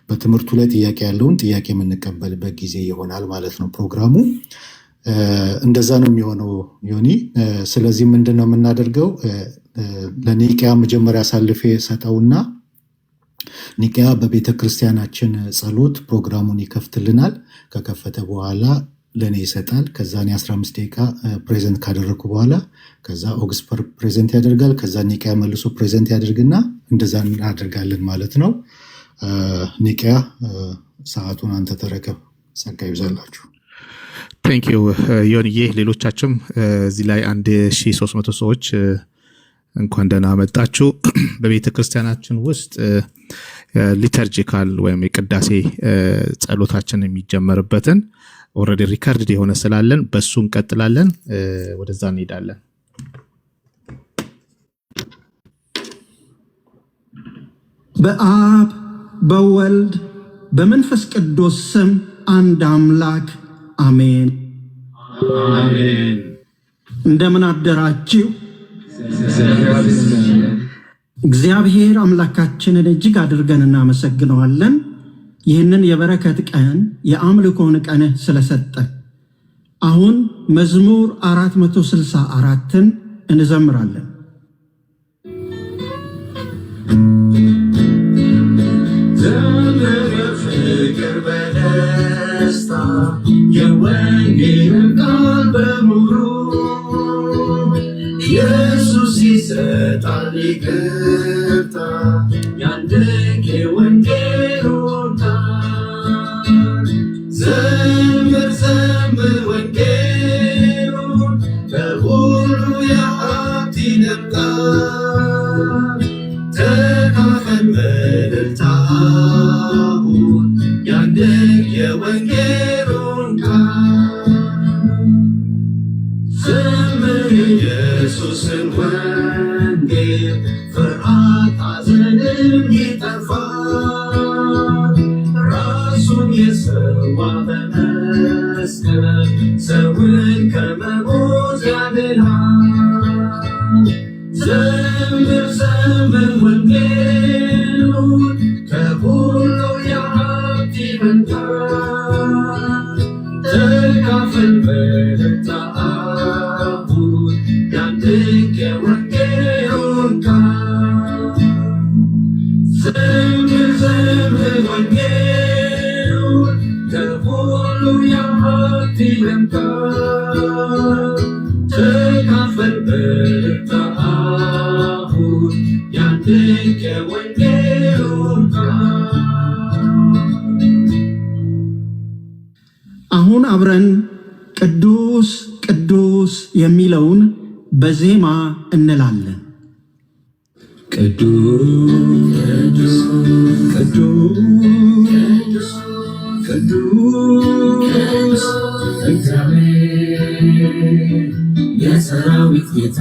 በትምህርቱ ላይ ጥያቄ ያለውን ጥያቄ የምንቀበልበት ጊዜ ይሆናል ማለት ነው ፕሮግራሙ። እንደዛ ነው የሚሆነው ዮኒ። ስለዚህ ምንድነው የምናደርገው? ለኒቂያ መጀመሪያ አሳልፌ ሰጠውና ኒቂያ በቤተ ክርስቲያናችን ጸሎት ፕሮግራሙን ይከፍትልናል። ከከፈተ በኋላ ለኔ ይሰጣል። ከዛ እኔ 15 ደቂቃ ፕሬዘንት ካደረኩ በኋላ ከዛ ኦግስፐር ፕሬዘንት ያደርጋል። ከዛ ኒቂያ መልሶ ፕሬዘንት ያደርግና እንደዛ እናደርጋለን ማለት ነው። ኒቂያ ሰዓቱን አንተ ተረከብ። ጸጋ ይብዛላችሁ። ቴንክ ዩ ዮኒዬ። ሌሎቻችሁም እዚህ ላይ 1300 ሰዎች እንኳን ደህና መጣችሁ። በቤተ ክርስቲያናችን ውስጥ ሊተርጂካል ወይም የቅዳሴ ጸሎታችን የሚጀመርበትን ኦልሬዲ ሪካርድ የሆነ ስላለን በሱ እንቀጥላለን። ወደዛ እንሄዳለን። በአብ በወልድ በመንፈስ ቅዱስ ስም አንድ አምላክ አሜን። አሜን። እንደምን አደራችሁ? እግዚአብሔር አምላካችንን እጅግ አድርገን እናመሰግነዋለን። ይህንን የበረከት ቀን የአምልኮን ቀን ስለሰጠ አሁን መዝሙር 464ን እንዘምራለን። ዘምር ፍቅር በደስታ የወንጌልን ቃል በሙሉ ኢየሱስ ይሰጣል ይቅርታ ያንድንቅ የወንጌሉን ቃል። ዘምር ዘምር ወንጌሉን ከሁሉ የሀብት ይነምጣል። ተካፈል በእልልታ አሁን ያንድንቅ የወንጌሉን ቃል። ዘምር ኢየሱስን ወንጌል ፍርሃት ሐዘንም ይጠፋል። ራሱን የሰዋ በመስቀል ሰውን ከመሞት ያድናል። ዘምር ዘምር ወንጌሉን ከሁሉ የሀብት ይበልጣል። ተካፈል በደስታ አሁን ያንድንቅ የወንጌሉን ቃል። ዘምር ዘምር ወንጌሉን ከሁሉ የሀብት ይበልጣል። ተካፈል በደስታ አሁን ያንድንቅ የወንጌሉን ቃል። አሁን አብረን ቅዱስ ቅዱስ የሚለውን በዜማ እንላለን። ቅዱስ ቅዱስ ቅዱስ እግዚአብሔር የሰራዊት ጌታ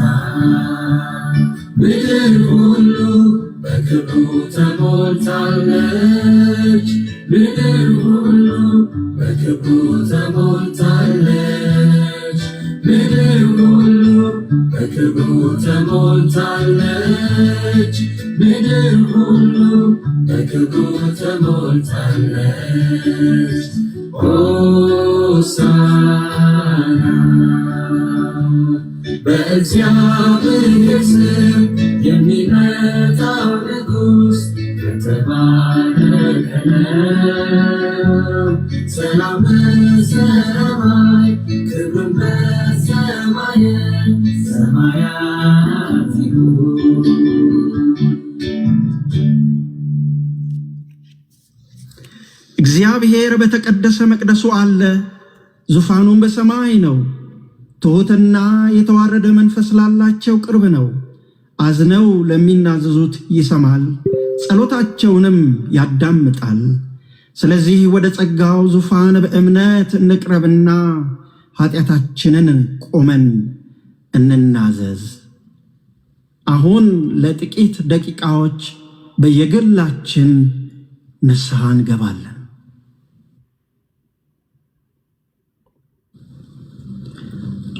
ምድር ሁሉ በክብሩ ተሞልታለች። ምድር ሁሉ በክብሩ ተሞልታለች። ምድር ሁሉ በክብሩ ተሞልታለች። ምድር ሁሉ በክብሩ ተሞልታለች። ሆሳዕና በእግዚአብሔር ስም የሚመጣው ንጉሥ የተባረከ ነው። ሰላም በሰማይ ክብር በሰማይ ሰማያት ይሁን። እግዚአብሔር በተቀደሰ መቅደሱ አለ፣ ዙፋኑም በሰማይ ነው። ትሑትና የተዋረደ መንፈስ ላላቸው ቅርብ ነው። አዝነው ለሚናዘዙት ይሰማል፣ ጸሎታቸውንም ያዳምጣል። ስለዚህ ወደ ጸጋው ዙፋን በእምነት እንቅረብና ኃጢአታችንን ቆመን እንናዘዝ። አሁን ለጥቂት ደቂቃዎች በየግላችን ንስሐ እንገባለን።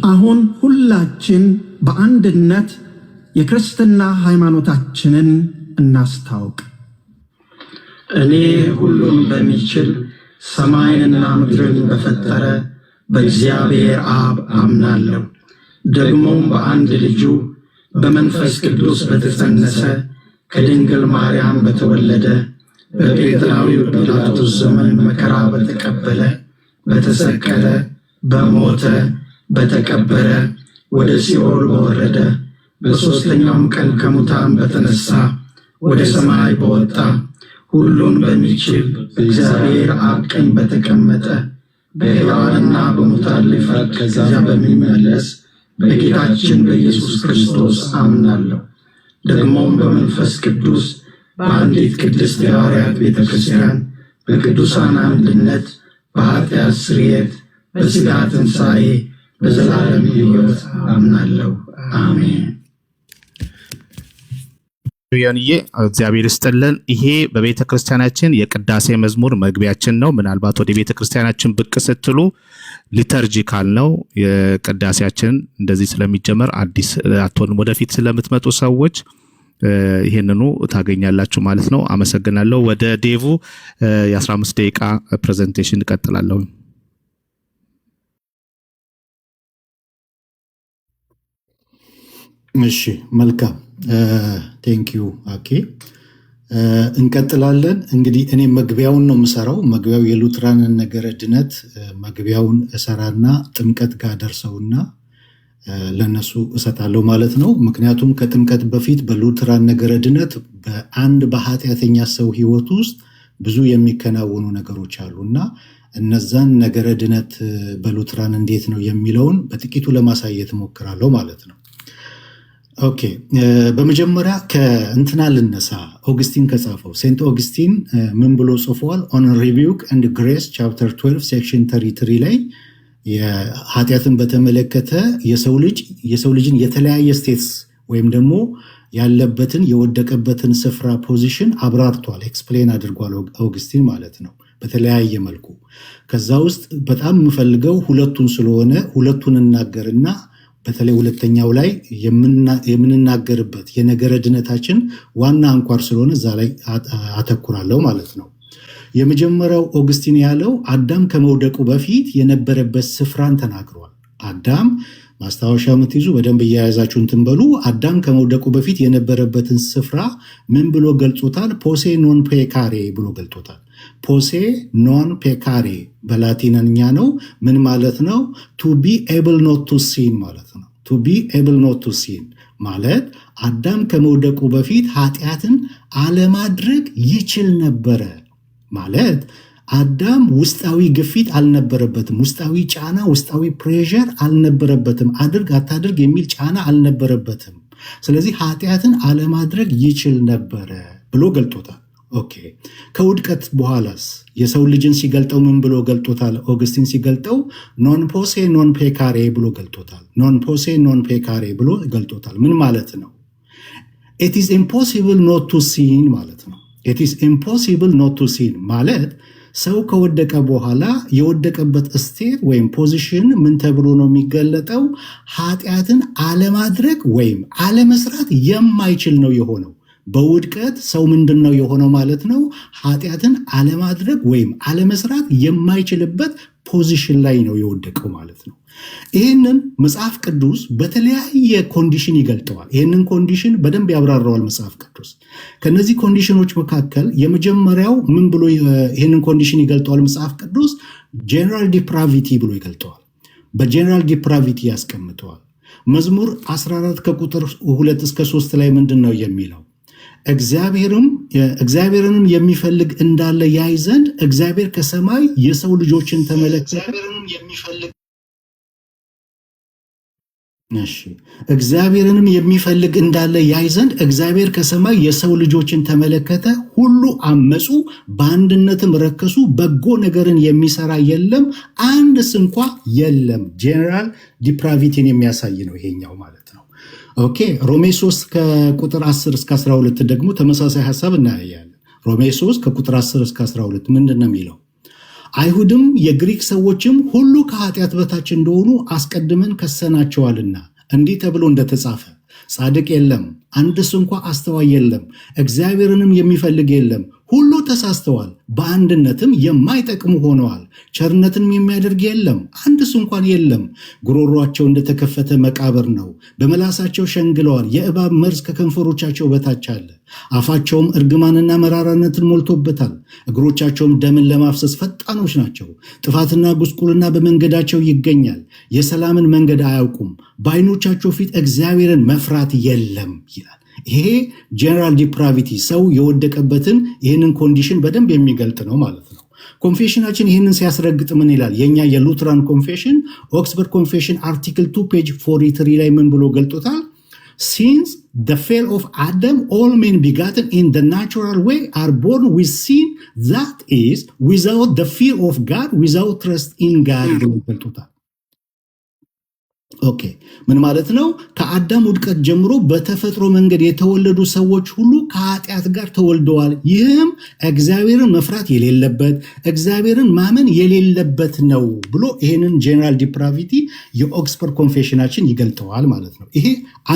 አሁን ሁላችን በአንድነት የክርስትና ሃይማኖታችንን እናስታውቅ። እኔ ሁሉን በሚችል ሰማይንና ምድርን በፈጠረ በእግዚአብሔር አብ አምናለሁ። ደግሞም በአንድ ልጁ በመንፈስ ቅዱስ በተጸነሰ ከድንግል ማርያም በተወለደ በጴንጤናዊው ጲላጦስ ዘመን መከራ በተቀበለ በተሰቀለ በሞተ በተቀበረ ወደ ሲኦል በወረደ በሦስተኛውም ቀን ከሙታን በተነሳ ወደ ሰማይ በወጣ ሁሉን በሚችል በእግዚአብሔር አብ ቀኝ በተቀመጠ በሕያዋንና በሙታን ሊፈርድ ከዚያ በሚመለስ በጌታችን በኢየሱስ ክርስቶስ አምናለሁ። ደግሞም በመንፈስ ቅዱስ በአንዲት ቅድስት የሐዋርያት ቤተ ክርስቲያን በቅዱሳን አንድነት በኃጢአት ስርየት በሥጋ ትንሣኤ በዘላለም ሕይወት አምናለሁ። አሜን። ዮንዬ እግዚአብሔር ይስጥልን። ይሄ በቤተ ክርስቲያናችን የቅዳሴ መዝሙር መግቢያችን ነው። ምናልባት ወደ ቤተ ክርስቲያናችን ብቅ ስትሉ ሊተርጂካል ነው የቅዳሴያችን እንደዚህ ስለሚጀመር አዲስ አትሆንም። ወደፊት ስለምትመጡ ሰዎች ይሄንኑ ታገኛላችሁ ማለት ነው። አመሰግናለሁ። ወደ ዴቭ የ15 ደቂቃ ፕሬዘንቴሽን እቀጥላለሁ። እሺ መልካም ቴንኪዩ አኬ። እንቀጥላለን። እንግዲህ እኔ መግቢያውን ነው የምሰራው። መግቢያው የሉትራንን ነገረ ድነት መግቢያውን እሰራና ጥምቀት ጋር ደርሰውና ለነሱ እሰጣለሁ ማለት ነው። ምክንያቱም ከጥምቀት በፊት በሉትራን ነገረ ድነት በአንድ በኃጢአተኛ ሰው ሕይወት ውስጥ ብዙ የሚከናወኑ ነገሮች አሉና እነዛን ነገረ ድነት በሉትራን እንዴት ነው የሚለውን በጥቂቱ ለማሳየት ሞክራለሁ ማለት ነው። ኦኬ በመጀመሪያ ከእንትና ልነሳ። ኦግስቲን ከጻፈው ሴንት ኦግስቲን ምን ብሎ ጽፏል? ኦን ሪቢውክ ኤንድ ግሬስ ቻፕተር 12 ሴክሽን 33 ላይ የኃጢአትን በተመለከተ የሰው ልጅን የተለያየ ስቴትስ ወይም ደግሞ ያለበትን የወደቀበትን ስፍራ ፖዚሽን አብራርቷል፣ ኤክስፕሌን አድርጓል ኦግስቲን ማለት ነው በተለያየ መልኩ። ከዛ ውስጥ በጣም የምፈልገው ሁለቱን ስለሆነ ሁለቱን እናገርና በተለይ ሁለተኛው ላይ የምንናገርበት የነገረ ድነታችን ዋና አንኳር ስለሆነ እዛ ላይ አተኩራለሁ ማለት ነው። የመጀመሪያው ኦግስቲን ያለው አዳም ከመውደቁ በፊት የነበረበት ስፍራን ተናግሯል። አዳም ማስታወሻ የምትይዙ በደንብ እያያዛችሁ እንትን በሉ። አዳም ከመውደቁ በፊት የነበረበትን ስፍራ ምን ብሎ ገልጾታል? ፖሴ ኖን ፔካሬ ብሎ ገልጦታል። ፖሴ ኖን ፔካሬ በላቲንኛ ነው። ምን ማለት ነው? ቱ ቢ ኤብል ኖት ቱ ሲን ማለት ነው። ቱ ቢ ኤብል ኖት ቱ ሲን ማለት አዳም ከመውደቁ በፊት ኃጢአትን አለማድረግ ይችል ነበረ ማለት አዳም ውስጣዊ ግፊት አልነበረበትም። ውስጣዊ ጫና፣ ውስጣዊ ፕሬዠር አልነበረበትም። አድርግ አታድርግ የሚል ጫና አልነበረበትም። ስለዚህ ኃጢአትን አለማድረግ ይችል ነበረ ብሎ ገልጦታል። ኦኬ ከውድቀት በኋላስ የሰው ልጅን ሲገልጠው ምን ብሎ ገልጦታል? ኦግስቲን ሲገልጠው ኖን ፖሴ ኖን ፔካሬ ብሎ ገልጦታል። ኖን ፖሴ ኖን ፔካሬ ብሎ ገልጦታል። ምን ማለት ነው? ኢት ኢዝ ኢምፖሲብል ኖት ቱ ሲን ማለት ነው። ኢት ኢዝ ኢምፖሲብል ኖት ቱ ሲን ማለት ሰው ከወደቀ በኋላ የወደቀበት ስቴት ወይም ፖዚሽን ምን ተብሎ ነው የሚገለጠው? ኃጢአትን አለማድረግ ወይም አለመስራት የማይችል ነው የሆነው። በውድቀት ሰው ምንድን ነው የሆነው ማለት ነው? ኃጢአትን አለማድረግ ወይም አለመስራት የማይችልበት ፖዚሽን ላይ ነው የወደቀው ማለት ነው። ይህንን መጽሐፍ ቅዱስ በተለያየ ኮንዲሽን ይገልጠዋል። ይህንን ኮንዲሽን በደንብ ያብራራዋል መጽሐፍ ቅዱስ። ከነዚህ ኮንዲሽኖች መካከል የመጀመሪያው ምን ብሎ ይህንን ኮንዲሽን ይገልጠዋል መጽሐፍ ቅዱስ? ጄኔራል ዲፕራቪቲ ብሎ ይገልጠዋል። በጄኔራል ዲፕራቪቲ ያስቀምጠዋል። መዝሙር 14 ከቁጥር 2 እስከ 3 ላይ ምንድን ነው የሚለው? እግዚአብሔርንም የሚፈልግ እንዳለ ያይ ዘንድ እግዚአብሔር ከሰማይ የሰው ልጆችን ተመለከተ። እግዚአብሔርንም የሚፈልግ እንዳለ ያይ ዘንድ እግዚአብሔር ከሰማይ የሰው ልጆችን ተመለከተ። ሁሉ አመፁ፣ በአንድነትም ረከሱ፣ በጎ ነገርን የሚሰራ የለም፣ አንድስ እንኳ የለም። ጄኔራል ዲፕራቪቲን የሚያሳይ ነው ይሄኛው ማለት ነው። ኦኬ ሮሜ 3 ከቁጥር 10 እስከ 12 ደግሞ ተመሳሳይ ሐሳብ እናያለን። ሮሜ 3 ከቁጥር 10 እስከ 12 ምንድን ነው የሚለው? አይሁድም የግሪክ ሰዎችም ሁሉ ከኃጢአት በታች እንደሆኑ አስቀድመን ከሰናቸዋልና እንዲህ ተብሎ እንደተጻፈ ጻድቅ የለም አንድስ እንኳ አስተዋይ የለም፣ እግዚአብሔርንም የሚፈልግ የለም፣ ሁሉ ተሳስተዋል፣ በአንድነትም የማይጠቅሙ ሆነዋል። ቸርነትንም የሚያደርግ የለም፣ አንድስ እንኳን የለም። ጉሮሯቸው እንደተከፈተ መቃብር ነው፣ በመላሳቸው ሸንግለዋል። የእባብ መርዝ ከከንፈሮቻቸው በታች አለ። አፋቸውም እርግማንና መራራነትን ሞልቶበታል። እግሮቻቸውም ደምን ለማፍሰስ ፈጣኖች ናቸው። ጥፋትና ጉስቁልና በመንገዳቸው ይገኛል። የሰላምን መንገድ አያውቁም። በዓይኖቻቸው ፊት እግዚአብሔርን መፍራት የለም ይላል። ይሄ ጀነራል ዲፕራቪቲ ሰው የወደቀበትን ይህንን ኮንዲሽን በደንብ የሚገልጥ ነው ማለት ነው። ኮንፌሽናችን ይህንን ሲያስረግጥ ምን ይላል? የኛ የሉትራን ኮንፌሽን ኦክስፈርድ ኮንፌሽን አርቲክል 2 ፔጅ 43 ላይ ምን ብሎ ገልጦታል? Since the fall of Adam, all men begotten in the natural way are born with sin, that is, without the fear of God, without trust in God ብሎ ገልጦታል። ኦኬ ምን ማለት ነው? ከአዳም ውድቀት ጀምሮ በተፈጥሮ መንገድ የተወለዱ ሰዎች ሁሉ ከኃጢአት ጋር ተወልደዋል። ይህም እግዚአብሔርን መፍራት የሌለበት እግዚአብሔርን ማመን የሌለበት ነው ብሎ ይሄንን ጀነራል ዲፕራቪቲ የኦክስፈርድ ኮንፌሽናችን ይገልጠዋል ማለት ነው። ይሄ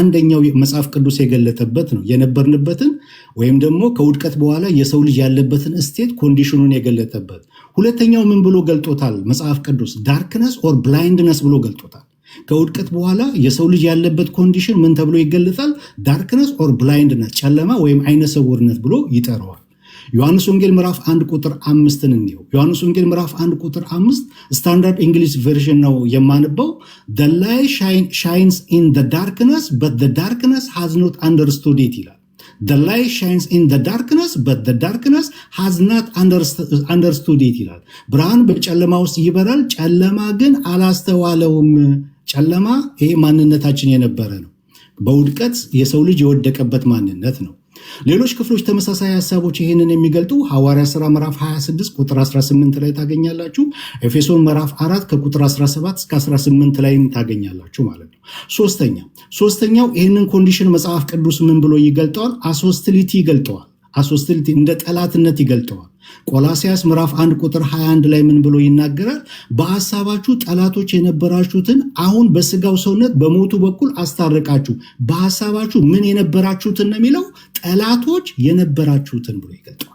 አንደኛው መጽሐፍ ቅዱስ የገለጠበት ነው፣ የነበርንበትን ወይም ደግሞ ከውድቀት በኋላ የሰው ልጅ ያለበትን ስቴት ኮንዲሽኑን የገለጠበት። ሁለተኛው ምን ብሎ ገልጦታል መጽሐፍ ቅዱስ? ዳርክነስ ኦር ብላይንድነስ ብሎ ገልጦታል። ከውድቀት በኋላ የሰው ልጅ ያለበት ኮንዲሽን ምን ተብሎ ይገለጣል? ዳርክነስ ኦር ብላይንድነስ፣ ጨለማ ወይም አይነ ስውርነት ብሎ ይጠራዋል። ዮሐንስ ወንጌል ምዕራፍ 1 ቁጥር 5ን እንየው። ዮሐንስ ወንጌል ምዕራፍ 1 ቁጥር 5 ስታንዳርድ እንግሊሽ ቨርዥን ነው የማንበው። the light shines in the darkness but the darkness has not understood it ይላል። the light shines in the darkness but the darkness has not understood it ይላል። ብርሃን በጨለማ ውስጥ ይበራል፣ ጨለማ ግን አላስተዋለውም። ጨለማ ይሄ ማንነታችን የነበረ ነው። በውድቀት የሰው ልጅ የወደቀበት ማንነት ነው። ሌሎች ክፍሎች ተመሳሳይ ሐሳቦች ይህንን የሚገልጡ ሐዋርያት ሥራ ምዕራፍ 26 ቁጥር 18 ላይ ታገኛላችሁ። ኤፌሶን ምዕራፍ 4 ከቁጥር 17 እስከ 18 ላይ ታገኛላችሁ ማለት ነው። ሶስተኛው ይህንን ኮንዲሽን መጽሐፍ ቅዱስ ምን ብሎ ይገልጠዋል? አሶስቲሊቲ ይገልጠዋል። አሶስቲሊቲ እንደ ጠላትነት ይገልጠዋል። ቆላስያስ ምዕራፍ 1 ቁጥር 21 ላይ ምን ብሎ ይናገራል? በሐሳባችሁ ጠላቶች የነበራችሁትን አሁን በስጋው ሰውነት በሞቱ በኩል አስታረቃችሁ። በሐሳባችሁ ምን የነበራችሁትን ነው የሚለው? ጠላቶች የነበራችሁትን ብሎ ይገልጠዋል።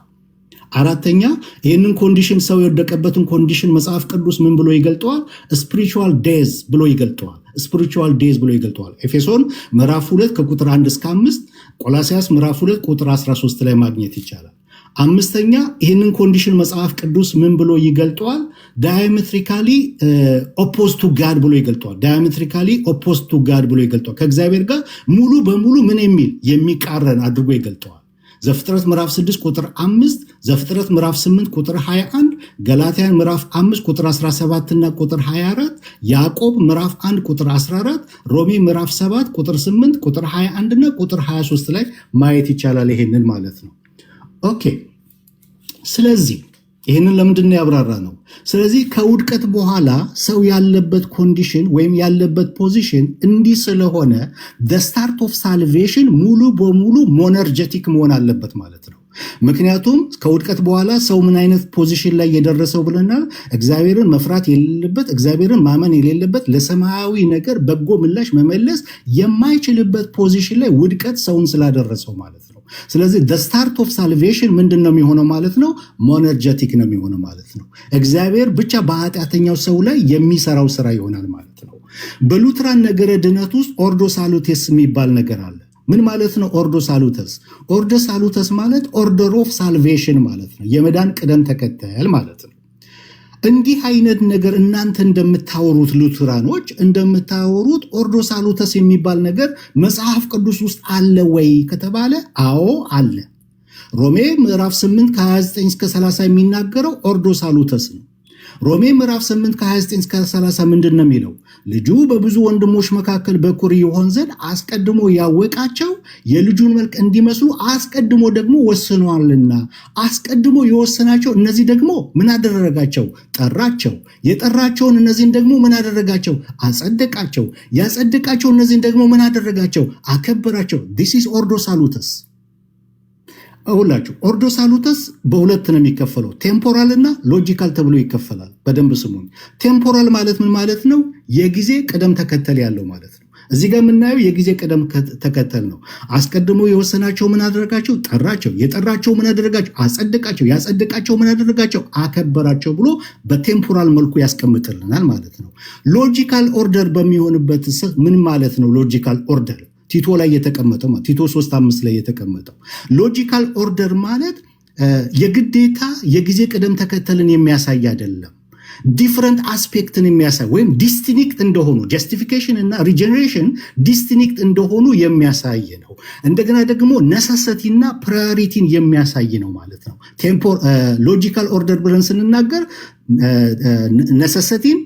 አራተኛ ይህንን ኮንዲሽን ሰው የወደቀበትን ኮንዲሽን መጽሐፍ ቅዱስ ምን ብሎ ይገልጠዋል? ስፒሪቹዋል ዴዝ ብሎ ይገልጠዋል። ስፒሪቹዋል ዴዝ ብሎ ይገልጠዋል። ኤፌሶን ምዕራፍ 2 ከቁጥር 1 እስከ 5፣ ቆላስያስ ምዕራፍ 2 ቁጥር 13 ላይ ማግኘት ይቻላል። አምስተኛ ይህንን ኮንዲሽን መጽሐፍ ቅዱስ ምን ብሎ ይገልጠዋል? ዳያሜትሪካሊ ኦፖዝ ቱ ጋድ ብሎ ይገልጠዋል። ዳያሜትሪካሊ ኦፖዝ ቱ ጋድ ብሎ ይገልጠዋል። ከእግዚአብሔር ጋር ሙሉ በሙሉ ምን የሚል የሚቃረን አድርጎ ይገልጠዋል። ዘፍጥረት ምዕራፍ 6 ቁጥር 5፣ ዘፍጥረት ምዕራፍ 8 ቁጥር 21፣ ገላትያን ምዕራፍ 5 ቁጥር 17 እና ቁጥር 24፣ ያዕቆብ ምዕራፍ 1 ቁጥር 14፣ ሮሜ ምዕራፍ 7 ቁጥር 8 ቁጥር 21 እና ቁጥር 23 ላይ ማየት ይቻላል። ይሄንን ማለት ነው። ኦኬ ስለዚህ ይህንን ለምንድን ያብራራ ነው? ስለዚህ ከውድቀት በኋላ ሰው ያለበት ኮንዲሽን ወይም ያለበት ፖዚሽን እንዲህ ስለሆነ the start of salvation ሙሉ በሙሉ ሞነርጀቲክ መሆን አለበት ማለት ነው። ምክንያቱም ከውድቀት በኋላ ሰው ምን አይነት ፖዚሽን ላይ የደረሰው ብለናል? እግዚአብሔርን መፍራት የሌለበት እግዚአብሔርን ማመን የሌለበት ለሰማያዊ ነገር በጎ ምላሽ መመለስ የማይችልበት ፖዚሽን ላይ ውድቀት ሰውን ስላደረሰው ማለት ነው። ስለዚህ the start of salvation ምንድን ነው የሚሆነው ማለት ነው? ሞነርጀቲክ ነው የሚሆነው ማለት ነው። እግዚአብሔር ብቻ በኃጢአተኛው ሰው ላይ የሚሰራው ስራ ይሆናል ማለት ነው። በሉትራን ነገረ ድነት ውስጥ ኦርዶ ሳሉቴስ የሚባል ነገር አለ። ምን ማለት ነው? ኦርዶ ሳሉተስ። ኦርዶ ሳሉተስ ማለት ኦርደር ኦፍ ሳልቬሽን ማለት ነው። የመዳን ቅደም ተከተል ማለት ነው። እንዲህ አይነት ነገር እናንተ እንደምታወሩት ሉትራኖች እንደምታወሩት ኦርዶ ሳሉተስ የሚባል ነገር መጽሐፍ ቅዱስ ውስጥ አለ ወይ ከተባለ አዎ አለ። ሮሜ ምዕራፍ 8 ከ29 እስከ 30 የሚናገረው ኦርዶ ሳሉተስ ነው። ሮሜ ምዕራፍ 8 ከ29 እስከ 30 ምንድን ነው የሚለው? ልጁ በብዙ ወንድሞች መካከል በኩር ይሆን ዘንድ አስቀድሞ ያወቃቸው የልጁን መልክ እንዲመስሉ አስቀድሞ ደግሞ ወስኗልና፣ አስቀድሞ የወሰናቸው እነዚህ ደግሞ ምን አደረጋቸው? ጠራቸው። የጠራቸውን እነዚህን ደግሞ ምን አደረጋቸው? አጸደቃቸው። ያጸደቃቸው እነዚህን ደግሞ ምን አደረጋቸው? አከበራቸው። ዲስ ኢዝ ኦርዶ ሳሉተስ። ሁላችሁ ኦርዶ ሳሉተስ በሁለት ነው የሚከፈለው፣ ቴምፖራል እና ሎጂካል ተብሎ ይከፈላል። በደንብ ስሙኝ። ቴምፖራል ማለት ምን ማለት ነው? የጊዜ ቅደም ተከተል ያለው ማለት ነው። እዚህ ጋር የምናየው የጊዜ ቅደም ተከተል ነው። አስቀድሞ የወሰናቸው ምን አደረጋቸው? ጠራቸው። የጠራቸው ምን አደረጋቸው? አጸደቃቸው። ያጸደቃቸው ምን አደረጋቸው? አከበራቸው ብሎ በቴምፖራል መልኩ ያስቀምጥልናል ማለት ነው። ሎጂካል ኦርደር በሚሆንበት ምን ማለት ነው? ሎጂካል ኦርደር ቲቶ ላይ የተቀመጠው ቲቶ 3:5 ላይ የተቀመጠው ሎጂካል ኦርደር ማለት የግዴታ የጊዜ ቅደም ተከተልን የሚያሳይ አይደለም። ዲፍረንት አስፔክትን የሚያሳይ ወይም ዲስቲንክት እንደሆኑ ጀስቲፊኬሽን እና ሪጀነሬሽን ዲስቲንክት እንደሆኑ የሚያሳይ ነው። እንደገና ደግሞ ነሰሰቲ እና ፕራዮሪቲን የሚያሳይ ነው ማለት ነው። ሎጂካል ኦርደር ብለን ስንናገር ነሰሰቲን፣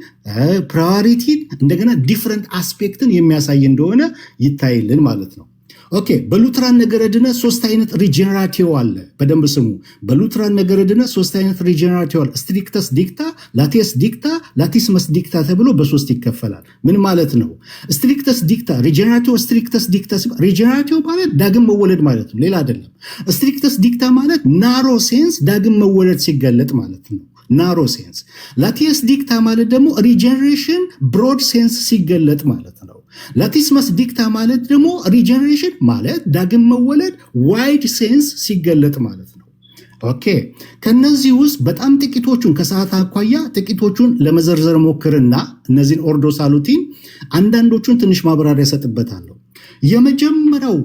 ፕራዮሪቲን እንደገና ዲፍረንት አስፔክትን የሚያሳይ እንደሆነ ይታይልን ማለት ነው። ኦኬ በሉትራን ነገረ ድነት 3 አይነት ሪጀነራቲቭ አለ። በደንብ ስሙ። በሉትራን ነገረ ድነት 3 አይነት ሪጀነራቲቭ አለ። ስትሪክተስ ዲክታ፣ ላቲስ ዲክታ፣ ላቲስመስ ዲክታ ተብሎ በ3 ይከፈላል። ምን ማለት ነው? ስትሪክተስ ዲክታ ሪጀነራቲቭ ስትሪክተስ ዲክታ ሪጀነራቲቭ ማለት ዳግም መወለድ ማለት ነው፣ ሌላ አይደለም። ስትሪክተስ ዲክታ ማለት ናሮ ሴንስ ዳግም መወለድ ሲገለጥ ማለት ነው። ናሮ ሴንስ። ላቲስ ዲክታ ማለት ደግሞ ሪጀነሬሽን ብሮድ ሴንስ ሲገለጥ ማለት ነው። ላቲስመስ ዲክታ ማለት ደግሞ ሪጀነሬሽን ማለት ዳግም መወለድ ዋይድ ሴንስ ሲገለጥ ማለት ነው። ኦኬ ከነዚህ ውስጥ በጣም ጥቂቶቹን ከሰዓት አኳያ ጥቂቶቹን ለመዘርዘር ሞክርና እነዚህን ኦርዶ ሳሉቲን አንዳንዶቹን ትንሽ ማብራሪያ ሰጥበታለሁ። የመጀመሪያው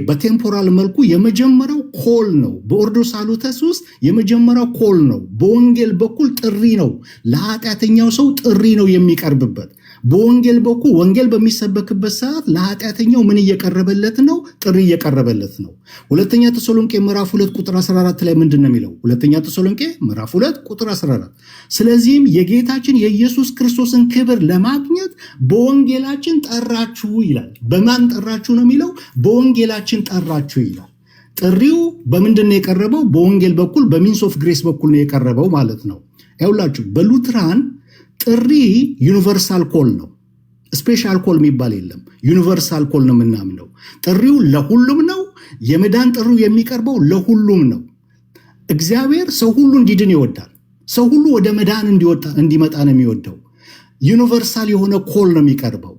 በቴምፖራል መልኩ የመጀመሪያው ኮል ነው። በኦርዶ ሳሉተስ ውስጥ የመጀመሪያው ኮል ነው። በወንጌል በኩል ጥሪ ነው። ለኃጢአተኛው ሰው ጥሪ ነው የሚቀርብበት። በወንጌል በኩል ወንጌል በሚሰበክበት ሰዓት ለኃጢአተኛው ምን እየቀረበለት ነው? ጥሪ እየቀረበለት ነው። ሁለተኛ ተሰሎንቄ ምዕራፍ 2 ቁጥር 14 ላይ ምንድን ነው የሚለው? ሁለተኛ ተሰሎንቄ ምዕራፍ 2 ቁጥር 14 ስለዚህም የጌታችን የኢየሱስ ክርስቶስን ክብር ለማግኘት በወንጌላችን ጠራችሁ ይላል። በማን ጠራችሁ ነው የሚለው? በወንጌላችን ጠራችሁ ይላል። ጥሪው በምንድን ነው የቀረበው? በወንጌል በኩል በሚንስ ኦፍ ግሬስ በኩል ነው የቀረበው ማለት ነው። ያውላችሁ በሉትራን ጥሪ ዩኒቨርሳል ኮል ነው። ስፔሻል ኮል የሚባል የለም። ዩኒቨርሳል ኮል ነው የምናምነው። ጥሪው ለሁሉም ነው። የመዳን ጥሪው የሚቀርበው ለሁሉም ነው። እግዚአብሔር ሰው ሁሉ እንዲድን ይወዳል። ሰው ሁሉ ወደ መዳን እንዲመጣ ነው የሚወደው። ዩኒቨርሳል የሆነ ኮል ነው የሚቀርበው።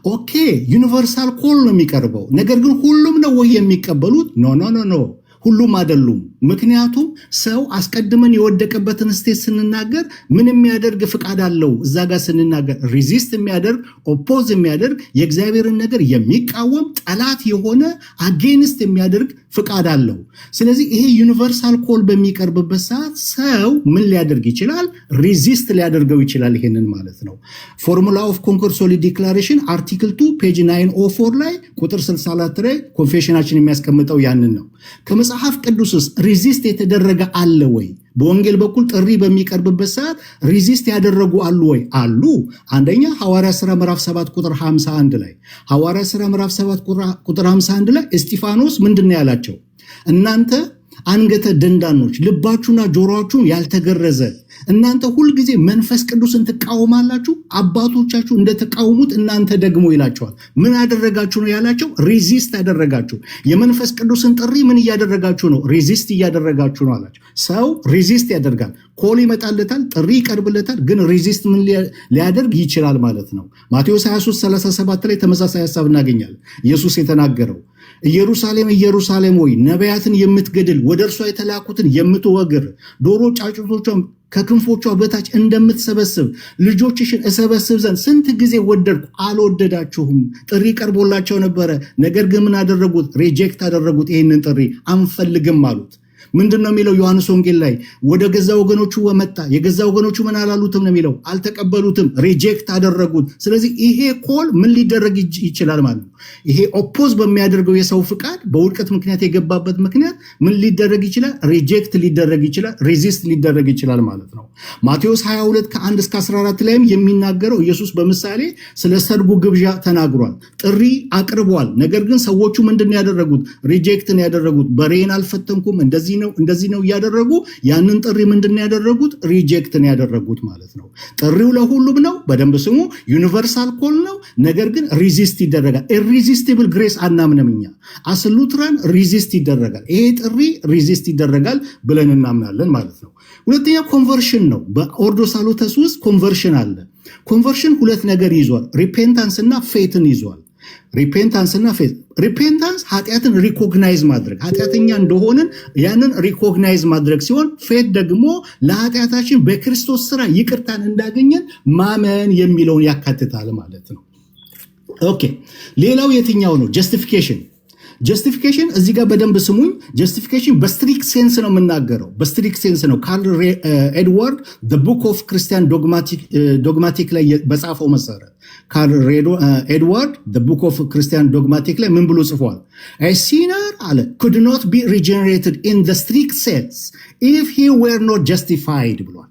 ኦኬ ዩኒቨርሳል ኮል ነው የሚቀርበው። ነገር ግን ሁሉም ነው ወይ የሚቀበሉት? ኖ ሁሉም አይደሉም። ምክንያቱም ሰው አስቀድመን የወደቀበትን ስቴት ስንናገር ምን የሚያደርግ ፍቃድ አለው? እዛ ጋር ስንናገር ሪዚስት የሚያደርግ ኦፖዝ የሚያደርግ የእግዚአብሔርን ነገር የሚቃወም ጠላት የሆነ አጌንስት የሚያደርግ ፍቃድ አለው። ስለዚህ ይሄ ዩኒቨርሳል ኮል በሚቀርብበት ሰዓት ሰው ምን ሊያደርግ ይችላል? ሪዚስት ሊያደርገው ይችላል። ይሄንን ማለት ነው። ፎርሙላ ኦፍ ኮንኮርድ ሶሊድ ዲክላሬሽን አርቲክል 2 ፔጅ 904 ላይ ቁጥር 64 ላይ ኮንፌሽናችን የሚያስቀምጠው ያንን ነው። ከመጽሐፍ ቅዱስስ ሪዚስት የተደረገ አለ ወይ? በወንጌል በኩል ጥሪ በሚቀርብበት ሰዓት ሪዚስት ያደረጉ አሉ ወይ? አሉ። አንደኛ ሐዋርያ ሥራ ምዕራፍ 7 ቁጥር 51 ላይ ሐዋርያ ሥራ ምዕራፍ 7 ቁጥር 51 ላይ እስጢፋኖስ ምንድን ነው ያላቸው? እናንተ አንገተ ደንዳኖች፣ ልባችሁና ጆሮአችሁ ያልተገረዘ እናንተ ሁልጊዜ መንፈስ ቅዱስን ትቃወማላችሁ፣ አባቶቻችሁ እንደተቃወሙት እናንተ ደግሞ ይላቸዋል። ምን አደረጋችሁ ነው ያላቸው? ሪዚስት ያደረጋችሁ። የመንፈስ ቅዱስን ጥሪ ምን እያደረጋችሁ ነው? ሪዚስት እያደረጋችሁ ነው አላቸው። ሰው ሪዚስት ያደርጋል። ኮል ይመጣለታል፣ ጥሪ ይቀርብለታል፣ ግን ሪዚስት ምን ሊያደርግ ይችላል ማለት ነው። ማቴዎስ 23:37 ላይ ተመሳሳይ ሀሳብ እናገኛለን። ኢየሱስ የተናገረው ኢየሩሳሌም ኢየሩሳሌም ሆይ ነቢያትን የምትገድል ወደ እርሷ የተላኩትን የምትወግር ዶሮ ጫጩቶቿን ከክንፎቿ በታች እንደምትሰበስብ ልጆችሽን እሰበስብ ዘንድ ስንት ጊዜ ወደድኩ፣ አልወደዳችሁም። ጥሪ ቀርቦላቸው ነበረ፣ ነገር ግን ምን አደረጉት? ሪጀክት አደረጉት። ይህንን ጥሪ አንፈልግም አሉት። ምንድን ነው የሚለው ዮሐንስ ወንጌል ላይ? ወደ ገዛ ወገኖቹ ወመጣ፣ የገዛ ወገኖቹ ምን አላሉትም ነው የሚለው? አልተቀበሉትም፣ ሪጀክት አደረጉት። ስለዚህ ይሄ ኮል ምን ሊደረግ ይችላል ማለት ነው? ይሄ ኦፖዝ በሚያደርገው የሰው ፍቃድ በውድቀት ምክንያት የገባበት ምክንያት ምን ሊደረግ ይችላል? ሪጀክት ሊደረግ ይችላል፣ ሬዚስት ሊደረግ ይችላል ማለት ነው። ማቴዎስ 22 ከ1 እስከ 14 ላይም የሚናገረው ኢየሱስ በምሳሌ ስለ ሰርጉ ግብዣ ተናግሯል። ጥሪ አቅርቧል። ነገር ግን ሰዎቹ ምንድን ያደረጉት? ሪጀክትን ያደረጉት። በሬን አልፈተንኩም እንደዚህ ነው እያደረጉ ያንን ጥሪ ምንድን ያደረጉት? ሪጀክትን ያደረጉት ማለት ነው። ጥሪው ለሁሉም ነው። በደንብ ስሙ። ዩኒቨርሳል ኮል ነው። ነገር ግን ሪዚስት ይደረጋል። ኢሪዚስቲብል ግሬስ አናምንም እኛ። አስ ሉትራን ሪዚስት ይደረጋል። ይሄ ጥሪ ሪዚስት ይደረጋል ብለን እናምናለን ማለት ነው። ሁለተኛ ኮንቨርሽን ነው። በኦርዶ ሳሉተስ ውስጥ ኮንቨርሽን አለ። ኮንቨርሽን ሁለት ነገር ይዟል። ሪፔንታንስ እና ፌትን ይዟል። ሪፔንታንስ እና ፌዝ። ሪፔንታንስ ኃጢአትን ሪኮግናይዝ ማድረግ ኃጢአተኛ እንደሆንን ያንን ሪኮግናይዝ ማድረግ ሲሆን ፌዝ ደግሞ ለኃጢአታችን በክርስቶስ ስራ ይቅርታን እንዳገኘን ማመን የሚለውን ያካትታል ማለት ነው። ኦኬ ሌላው የትኛው ነው? ጀስቲፊኬሽን። ጀስቲፊኬሽን እዚህ ጋር በደንብ ስሙኝ። ጀስቲፊኬሽን በስትሪክት ሴንስ ነው የምናገረው፣ በስትሪክት ሴንስ ነው። ካርል ኤድዋርድ ቡክ ኦፍ ክርስቲያን ዶግማቲክ ላይ በጻፈው መሰረት ካርል ኤድዋርድ ቡክ ኦፍ ክርስቲያን ዶግማቲክ ላይ ምን ብሎ ጽፏል? ሲነር አለ could not be regenerated in the strict sense if he were not justified ብሏል።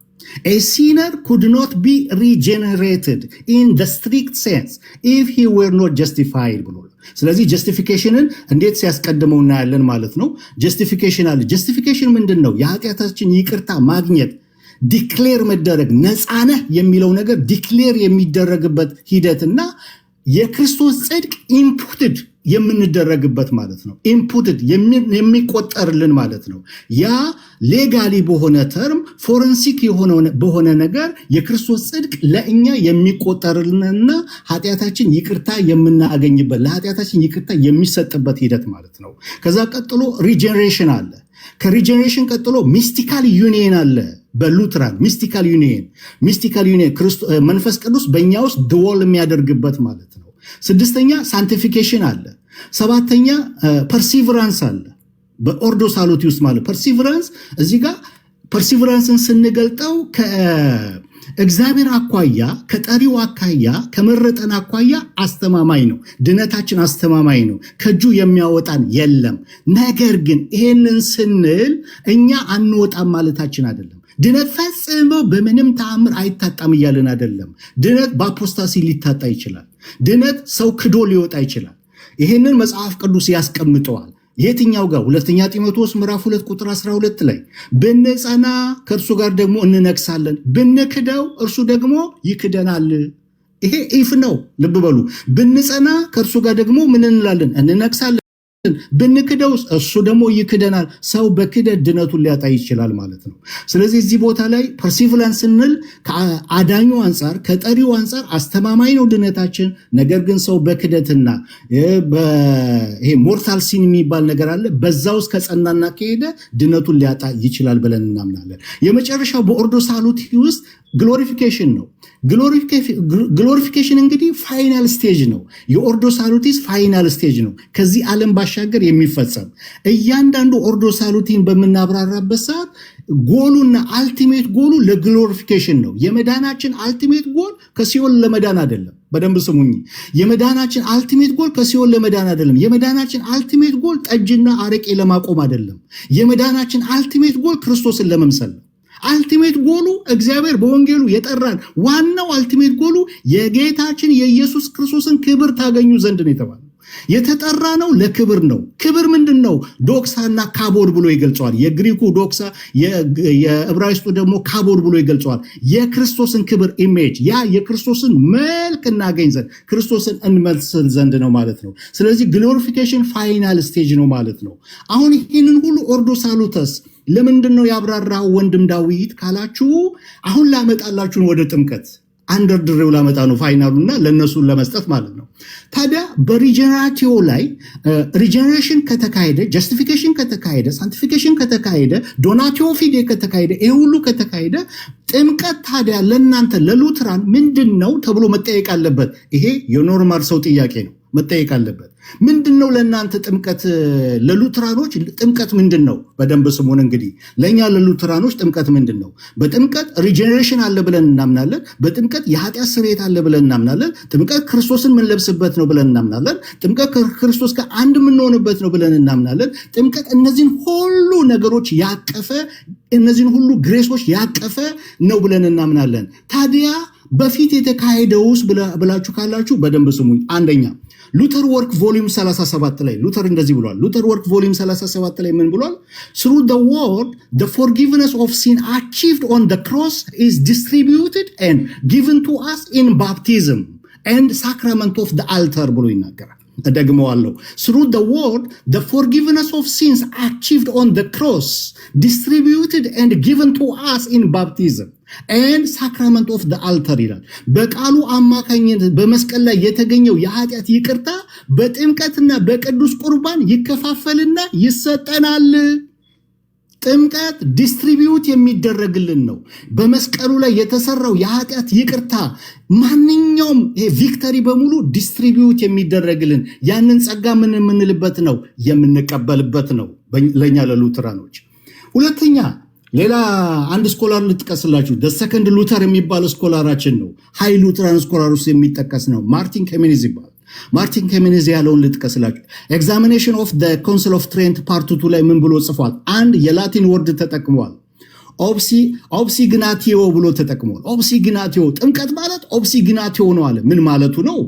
A sinner could not be regenerated in the strict sense if he were not justified ብሏል። ስለዚህ ጀስቲፊኬሽንን እንዴት ሲያስቀድመው እናያለን ማለት ነው። ጀስቲፊኬሽን አለ። ጀስቲፊኬሽን ምንድን ነው? የኃጢአታችን ይቅርታ ማግኘት፣ ዲክሌር መደረግ፣ ነፃነህ የሚለው ነገር ዲክሌር የሚደረግበት ሂደትና የክርስቶስ ጽድቅ ኢምፑትድ የምንደረግበት ማለት ነው። ኢምፑትድ የሚቆጠርልን ማለት ነው። ያ ሌጋሊ በሆነ ተርም ፎረንሲክ በሆነ ነገር የክርስቶስ ጽድቅ ለእኛ የሚቆጠርልንና ኃጢአታችን ይቅርታ የምናገኝበት ለኃጢአታችን ይቅርታ የሚሰጥበት ሂደት ማለት ነው። ከዛ ቀጥሎ ሪጀነሬሽን አለ። ከሪጀነሬሽን ቀጥሎ ሚስቲካል ዩኒየን አለ። በሉትራን ሚስቲካል ዩኒየን መንፈስ ቅዱስ በእኛ ውስጥ ድወል የሚያደርግበት ማለት ነው። ስድስተኛ ሳንቲፊኬሽን አለ። ሰባተኛ ፐርሲቨራንስ አለ። በኦርዶ ሳሉቲ ውስጥ ማለት ፐርሲቨራንስ እዚህ ጋር ፐርሲቨራንስን ስንገልጠው ከእግዚአብሔር አኳያ ከጠሪው አኳያ ከመረጠን አኳያ አስተማማኝ ነው። ድነታችን አስተማማኝ ነው። ከእጁ የሚያወጣን የለም። ነገር ግን ይሄንን ስንል እኛ አንወጣም ማለታችን አይደለም። ድነት ፈጽሞ በምንም ተአምር አይታጣም እያልን አይደለም። ድነት በአፖስታሲ ሊታጣ ይችላል። ድነት ሰው ክዶ ሊወጣ ይችላል። ይህንን መጽሐፍ ቅዱስ ያስቀምጠዋል። የትኛው ጋር? ሁለተኛ ጢሞቴዎስ ምዕራፍ 2 ቁጥር 12 ላይ ብንጸና ከእርሱ ጋር ደግሞ እንነግሳለን፣ ብንክደው እርሱ ደግሞ ይክደናል። ይሄ ኢፍ ነው። ልብ በሉ። ብንጸና ከእርሱ ጋር ደግሞ ምን እንላለን? እንነግሳለን። ብንክደው እሱ ደግሞ ይክደናል። ሰው በክደት ድነቱን ሊያጣ ይችላል ማለት ነው። ስለዚህ እዚህ ቦታ ላይ ፐርሲቨራንስ ስንል ከአዳኙ አንጻር ከጠሪው አንጻር አስተማማኝ ነው ድነታችን። ነገር ግን ሰው በክደትና ይሄ ሞርታል ሲን የሚባል ነገር አለ። በዛ ውስጥ ከጸናና ከሄደ ድነቱን ሊያጣ ይችላል ብለን እናምናለን። የመጨረሻው በኦርዶ ሳሉቲ ውስጥ ግሎሪፊኬሽን ነው። ግሎሪፊኬሽን እንግዲህ ፋይናል ስቴጅ ነው። የኦርዶ ሳሉቲስ ፋይናል ስቴጅ ነው። ከዚህ ዓለም ባሻገር የሚፈጸም እያንዳንዱ ኦርዶ ሳሉቲን በምናብራራበት ሰዓት ጎሉና አልቲሜት ጎሉ ለግሎሪፊኬሽን ነው። የመዳናችን አልቲሜት ጎል ከሲኦል ለመዳን አይደለም። በደንብ ስሙኝ። የመዳናችን አልቲሜት ጎል ከሲኦል ለመዳን አይደለም። የመዳናችን አልቲሜት ጎል ጠጅና አረቄ ለማቆም አይደለም። የመዳናችን አልቲሜት ጎል ክርስቶስን ለመምሰል ነው። አልቲሜት ጎሉ እግዚአብሔር በወንጌሉ የጠራን ዋናው አልቲሜት ጎሉ የጌታችን የኢየሱስ ክርስቶስን ክብር ታገኙ ዘንድ ነው የተባለው። የተጠራ ነው ለክብር ነው። ክብር ምንድን ነው? ዶክሳና ካቦድ ብሎ ይገልጸዋል። የግሪኩ ዶክሳ፣ የዕብራይስጡ ደግሞ ካቦድ ብሎ ይገልጸዋል። የክርስቶስን ክብር ኢሜጅ፣ ያ የክርስቶስን መልክ እናገኝ ዘንድ ክርስቶስን እንመስል ዘንድ ነው ማለት ነው። ስለዚህ ግሎሪፊኬሽን ፋይናል ስቴጅ ነው ማለት ነው። አሁን ይህንን ሁሉ ኦርዶ ሳሉተስ ለምንድን ነው ያብራራው ወንድም ዳዊት ካላችሁ፣ አሁን ላመጣላችሁን ወደ ጥምቀት አንደርድሬው ላመጣ ነው ፋይናሉና ለነሱን ለመስጠት ማለት ነው። ታዲያ በሪጀነራቲዮ ላይ ሪጀነሬሽን ከተካሄደ፣ ጀስቲፊኬሽን ከተካሄደ፣ ሳንቲፊኬሽን ከተካሄደ፣ ዶናቲዮ ፊዴ ከተካሄደ፣ ይሄ ሁሉ ከተካሄደ ጥምቀት ታዲያ ለእናንተ ለሉትራን ምንድን ነው ተብሎ መጠየቅ አለበት። ይሄ የኖርማል ሰው ጥያቄ ነው፣ መጠየቅ አለበት። ምንድን ነው ለእናንተ ጥምቀት? ለሉትራኖች ጥምቀት ምንድን ነው? በደንብ ስሙን። እንግዲህ ለእኛ ለሉትራኖች ጥምቀት ምንድን ነው? በጥምቀት ሪጀነሬሽን አለ ብለን እናምናለን። በጥምቀት የኃጢአት ስርየት አለ ብለን እናምናለን። ጥምቀት ክርስቶስን የምንለብስበት ነው ብለን እናምናለን። ጥምቀት ከክርስቶስ ጋር አንድ የምንሆንበት ነው ብለን እናምናለን። ጥምቀት እነዚህን ሁሉ ነገሮች ያቀፈ፣ እነዚህን ሁሉ ግሬሶች ያቀፈ ነው ብለን እናምናለን። ታዲያ በፊት የተካሄደውስ ብላችሁ ካላችሁ በደንብ ስሙኝ። አንደኛ ሉተር ወርክ ቮሊዩም 37 ላይ ሉተር እንደዚህ ብሏል። ሉተር ወርክ ቮሊዩም 37 ላይ ምን ብሏል? through the word the forgiveness of sin achieved on the cross is distributed and given to us in baptism and sacrament of the altar ብሎ ይናገራል። እደግመዋለሁ through the word the forgiveness of sins achieved on the cross distributed and given to us in baptism and sacrament of the altar ይላል። በቃሉ አማካኝነት በመስቀል ላይ የተገኘው የኃጢአት ይቅርታ በጥምቀትና በቅዱስ ቁርባን ይከፋፈልና ይሰጠናል። ጥምቀት ዲስትሪቢዩት የሚደረግልን ነው። በመስቀሉ ላይ የተሰራው የኃጢአት ይቅርታ ማንኛውም ቪክተሪ በሙሉ ዲስትሪቢዩት የሚደረግልን ያንን ጸጋ ምን የምንልበት ነው የምንቀበልበት ነው ለኛ ለሉተራኖች። ሁለተኛ ሌላ አንድ ስኮላር ልጥቀስላችሁ። ሰከንድ ሉተር የሚባል ስኮላራችን ነው። ሃይ ሉተራን ስኮላር ውስጥ የሚጠቀስ ነው። ማርቲን ኬሜኔዝ ይባላል። ማርቲን ኬሜኔዝ ያለውን ልጥቀስላችሁ። ኤግዛሚኔሽን ኦፍ ዘ ኮንስል ኦፍ ትሬንት ፓርት 2 ላይ ምን ብሎ ጽፏል? አንድ የላቲን ወርድ ተጠቅሟል። ኦብሲግናቲዮ ብሎ ተጠቅሟል። ኦብሲግናቲዮ ጥምቀት ማለት ኦብሲግናቲዮ ነው አለ። ምን ማለቱ ነው?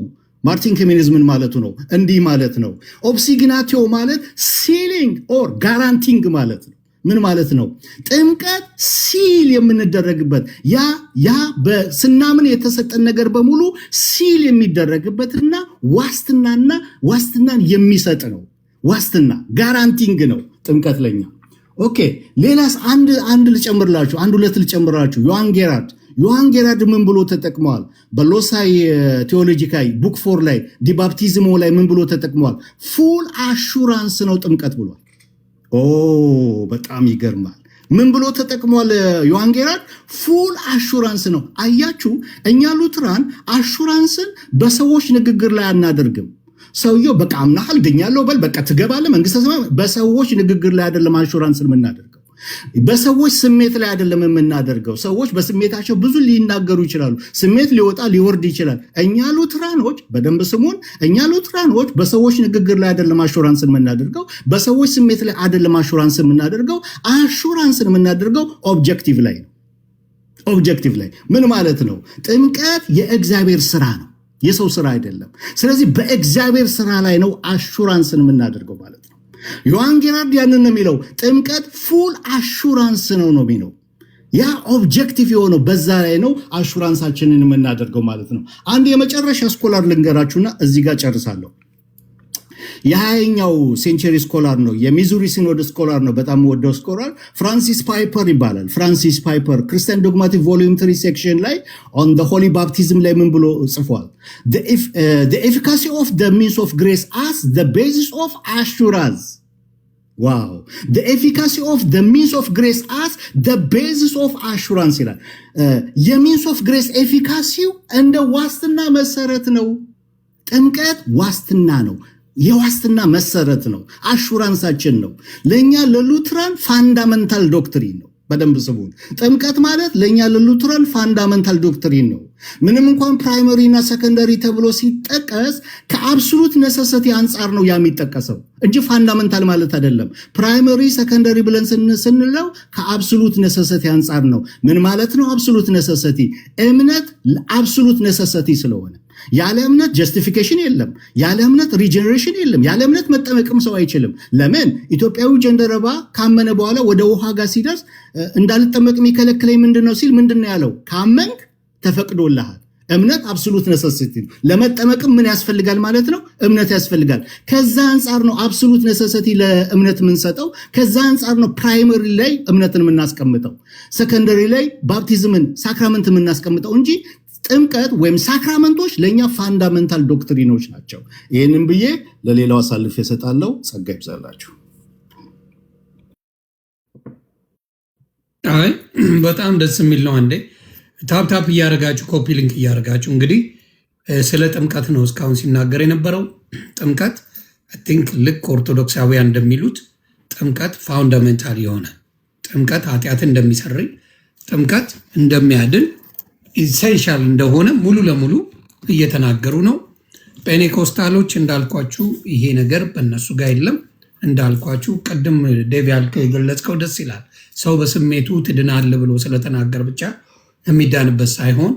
ማርቲን ኬሜኔዝ ምን ማለቱ ነው? እንዲህ ማለት ነው። ኦብሲግናቲዮ ማለት ሲሊንግ ኦር ጋራንቲንግ ማለት ነው። ምን ማለት ነው? ጥምቀት ሲል የምንደረግበት ያ በስናምን የተሰጠን ነገር በሙሉ ሲል የሚደረግበትና ዋስትናን የሚሰጥ ነው። ዋስትና ጋራንቲንግ ነው ጥምቀት ለኛ። ኦኬ ሌላስ አንድ ልጨምርላችሁ፣ ሁለት ልጨምርላችሁ። ዮሐን ጌራርድ ምን ብሎ ተጠቅመዋል? በሎሳይ ቴዎሎጂካይ ቡክ 4 ላይ ዲባፕቲዝሞ ላይ ምን ብሎ ተጠቅመዋል? ፉል አሹራንስ ነው ጥምቀት ብሏል። በጣም ይገርማል። ምን ብሎ ተጠቅሟል ዮሐን ጌራርድ? ፉል አሹራንስ ነው። አያችሁ እኛ ሉትራን አሹራንስን በሰዎች ንግግር ላይ አናደርግም። ሰውየው በቃ አምናሃል ድኛለሁ በል በቃ ትገባለህ መንግስተ ሰማይ። በሰዎች ንግግር ላይ አይደለም አሹራንስን የምናደርገው። በሰዎች ስሜት ላይ አይደለም የምናደርገው። ሰዎች በስሜታቸው ብዙ ሊናገሩ ይችላሉ። ስሜት ሊወጣ ሊወርድ ይችላል። እኛ ሉትራኖች በደንብ ስሙን፣ እኛ ሉትራኖች በሰዎች ንግግር ላይ አይደለም አሹራንስን የምናደርገው። በሰዎች ስሜት ላይ አይደለም አሹራንስን የምናደርገው። አሹራንስን የምናደርገው ኦብጀክቲቭ ላይ ነው። ኦብጀክቲቭ ላይ ምን ማለት ነው? ጥምቀት የእግዚአብሔር ስራ ነው፣ የሰው ስራ አይደለም። ስለዚህ በእግዚአብሔር ስራ ላይ ነው አሹራንስን የምናደርገው ማለት ነው። ዮሐን ጌራርድ ያንን ነው የሚለው። ጥምቀት ፉል አሹራንስ ነው የሚለው። ያ ኦብጀክቲቭ የሆነው በዛ ላይ ነው አሹራንሳችንን የምናደርገው ማለት ነው። አንድ የመጨረሻ ስኮላር ልንገራችሁና እዚህ ጋር ጨርሳለሁ። የ20ኛው ሴንቸሪ ስኮላር ነው፣ የሚዙሪ ሲኖድ ስኮላር ነው። በጣም ወደው ስኮላር ፍራንሲስ ፓይፐር ይባላል። ፍራንሲስ ፓይፐር ክርስቲያን ዶግማቲክ ቮሊዩም 3 ሴክሽን ላይ ኦን ዘ ሆሊ ባፕቲዝም ላይ ምን ብሎ ጽፏል? the efficacy of the means of grace as the basis of assurance. wow, the efficacy of the means of grace as the basis of assurance ይላል። የሚንስ ኦፍ ግሬስ ኤፊካሲው እንደ ዋስትና መሰረት ነው። ጥምቀት ዋስትና ነው፣ የዋስትና መሰረት ነው፣ አሹራንሳችን ነው። ለኛ ለሉትራን ፋንዳመንታል ዶክትሪን ነው። በደንብ ስሙን። ጥምቀት ማለት ለኛ ለሉትራን ፋንዳመንታል ዶክትሪን ነው። ምንም እንኳን ፕራይመሪ እና ሰከንደሪ ተብሎ ሲጠቀስ ከአብሶሉት ነሰሰቲ አንጻር ነው የሚጠቀሰው እንጂ ፋንዳመንታል ማለት አይደለም። ፕራይመሪ ሰከንደሪ ብለን ስንለው ከአብሶሉት ነሰሰቲ አንጻር ነው። ምን ማለት ነው አብሶሉት ነሰሰቲ? እምነት አብሶሉት ነሰሰቲ ስለሆነ ያለ እምነት ጀስቲፊኬሽን የለም፣ ያለ እምነት ሪጀነሬሽን የለም፣ ያለ እምነት መጠመቅም ሰው አይችልም። ለምን? ኢትዮጵያዊ ጀንደረባ ካመነ በኋላ ወደ ውሃ ጋር ሲደርስ እንዳልጠመቅ የሚከለክለኝ ምንድነው ሲል ምንድነው ያለው? ካመንክ ተፈቅዶልሃል። እምነት አብሶሉት ነሰሲቲ ነው። ለመጠመቅም ምን ያስፈልጋል ማለት ነው? እምነት ያስፈልጋል። ከዛ አንጻር ነው አብሶሉት ነሰሲቲ ለእምነት የምንሰጠው። ከዛ አንጻር ነው ፕራይመሪ ላይ እምነትን የምናስቀምጠው፣ ሰከንደሪ ላይ ባፕቲዝምን ሳክራመንት የምናስቀምጠው እንጂ ጥምቀት ወይም ሳክራመንቶች ለእኛ ፋንዳመንታል ዶክትሪኖች ናቸው። ይህንን ብዬ ለሌላው አሳልፍ የሰጣለው። ጸጋ ይብዛላችሁ። አይ በጣም ደስ የሚል ነው። አንዴ ታፕታፕ እያደረጋችሁ ኮፒ ሊንክ እያደረጋችሁ እንግዲህ ስለ ጥምቀት ነው እስካሁን ሲናገር የነበረው። ጥምቀት ቲንክ ልክ ኦርቶዶክሳውያን እንደሚሉት ጥምቀት ፋውንዳሜንታል የሆነ ጥምቀት ኃጢአትን እንደሚሰርይ ጥምቀት እንደሚያድን ኢሴንሻል እንደሆነ ሙሉ ለሙሉ እየተናገሩ ነው። ፔኔኮስታሎች እንዳልኳችሁ ይሄ ነገር በእነሱ ጋር የለም። እንዳልኳችሁ ቅድም ዴቭ ያልከው የገለጽከው ደስ ይላል። ሰው በስሜቱ ትድናል ብሎ ስለተናገር ብቻ የሚዳንበት ሳይሆን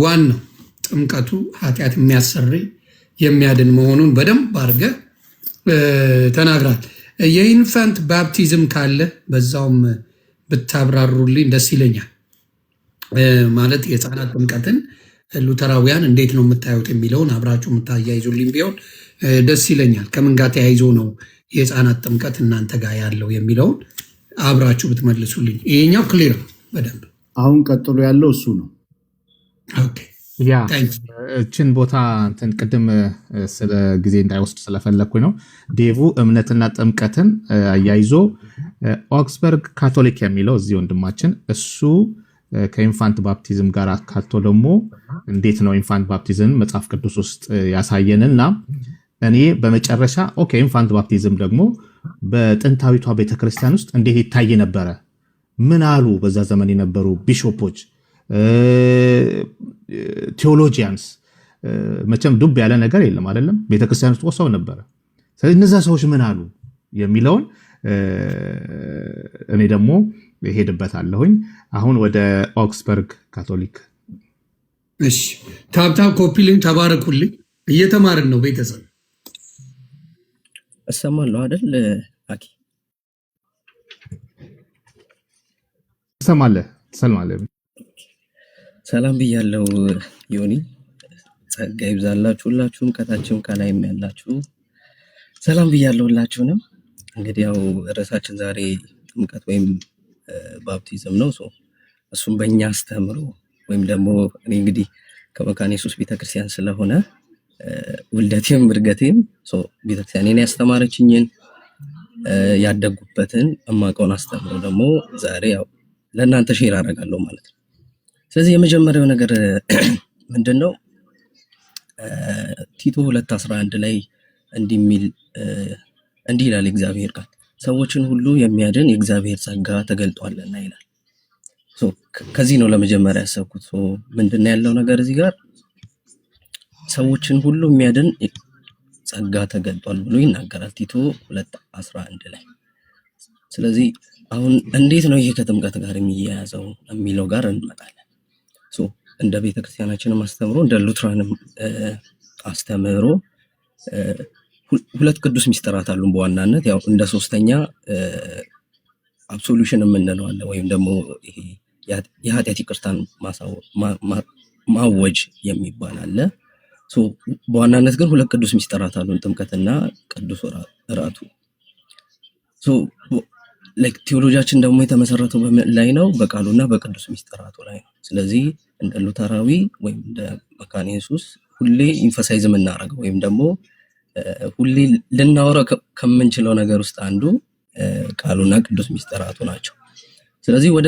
ዋናው ጥምቀቱ ኃጢአት የሚያሰርይ የሚያድን መሆኑን በደንብ አድርገህ ተናግራል። የኢንፋንት ባፕቲዝም ካለ በዛውም ብታብራሩልኝ ደስ ይለኛል። ማለት የህፃናት ጥምቀትን ሉተራውያን እንዴት ነው የምታዩት የሚለውን አብራችሁ የምታያይዙልኝ ቢሆን ደስ ይለኛል። ከምን ጋር ተያይዞ ነው የህፃናት ጥምቀት እናንተ ጋር ያለው የሚለውን አብራችሁ ብትመልሱልኝ። ይሄኛው ክሊር ነው በደንብ። አሁን ቀጥሎ ያለው እሱ ነው። ኦኬ ያ ታንክ እችን ቦታ እንትን ቅድም ስለ ጊዜ እንዳይወስድ ስለፈለግኩኝ ነው። ዴቭ እምነትና ጥምቀትን አያይዞ ኦክስበርግ ካቶሊክ የሚለው እዚህ ወንድማችን እሱ ከኢንፋንት ባፕቲዝም ጋር አካቶ ደግሞ እንዴት ነው ኢንፋንት ባፕቲዝም መጽሐፍ ቅዱስ ውስጥ ያሳየንና እኔ በመጨረሻ ኦኬ ኢንፋንት ባፕቲዝም ደግሞ በጥንታዊቷ ቤተክርስቲያን ውስጥ እንዴት ይታይ ነበረ? ምን አሉ በዛ ዘመን የነበሩ ቢሾፖች፣ ቴዎሎጂያንስ? መቼም ዱብ ያለ ነገር የለም አይደለም፣ ቤተክርስቲያን ውስጥ ወሰው ነበረ። ስለዚህ እነዛ ሰዎች ምን አሉ የሚለውን እኔ ደግሞ እሄድበታለሁኝ። አሁን ወደ ኦክስበርግ ካቶሊክ። እሺ ታብታብ ኮፒልኝ፣ ተባረኩልኝ። እየተማርን ነው ቤተሰብ። እሰማለሁ አይደል አኪ? ትሰማለህ? ትሰማለህ? ሰላም ብያለሁ ዮኒ። ጸጋ ይብዛላችሁ ሁላችሁም፣ ከታችም ከላይም ያላችሁ ሰላም ብያለሁ ሁላችሁንም። እንግዲህ ያው ርዕሳችን ዛሬ ጥምቀት ወይም ባፕቲዝም ነው። እሱም በእኛ አስተምሮ ወይም ደግሞ እኔ እንግዲህ ከመካነ ኢየሱስ ቤተክርስቲያን ስለሆነ ውልደቴም እርገቴም ቤተክርስቲያን እኔ ያስተማረችኝን ያደጉበትን እማቀውን አስተምሮ ደግሞ ዛሬ ያው ለእናንተ ሼር አደርጋለሁ ማለት ነው። ስለዚህ የመጀመሪያው ነገር ምንድነው? ቲቶ 2:11 ላይ እንዲህ ይላል እግዚአብሔር ቃል፣ ሰዎችን ሁሉ የሚያድን የእግዚአብሔር ጸጋ ተገልጧልና ይላል። ከዚህ ነው ለመጀመሪያ ያሰብኩት። ምንድነው ያለው ነገር እዚህ ጋር ሰዎችን ሁሉ የሚያድን ጸጋ ተገልጧል ብሎ ይናገራል ቲቶ 2:11 ላይ። ስለዚህ አሁን እንዴት ነው ይሄ ከጥምቀት ጋር የሚያያዘው የሚለው ጋር እንመጣለን። እንደ ቤተክርስቲያናችንም አስተምሮ እንደ ሉትራንም አስተምሮ ሁለት ቅዱስ ሚስጥራት አሉን በዋናነት ያው እንደ ሶስተኛ አብሶሉሽን የምንለው አለ፣ ወይም ደግሞ ይሄ የኃጢአት ይቅርታን ማወጅ የሚባል አለ። በዋናነት ግን ሁለት ቅዱስ ሚስጥራት አሉን፣ ጥምቀትና ቅዱስ እራቱ። ቴዎሎጂያችን ደግሞ የተመሰረተው በምን ላይ ነው? በቃሉና በቅዱስ ሚስጥራቱ ላይ ነው። ስለዚህ እንደ ሉተራዊ ወይም እንደ መካነ ኢየሱስ ሁሌ ኢንፈሳይዝ የምናደርገው ወይም ደግሞ ሁሌ ልናወራው ከምንችለው ነገር ውስጥ አንዱ ቃሉና ቅዱስ ሚስጥራቱ ናቸው። ስለዚህ ወደ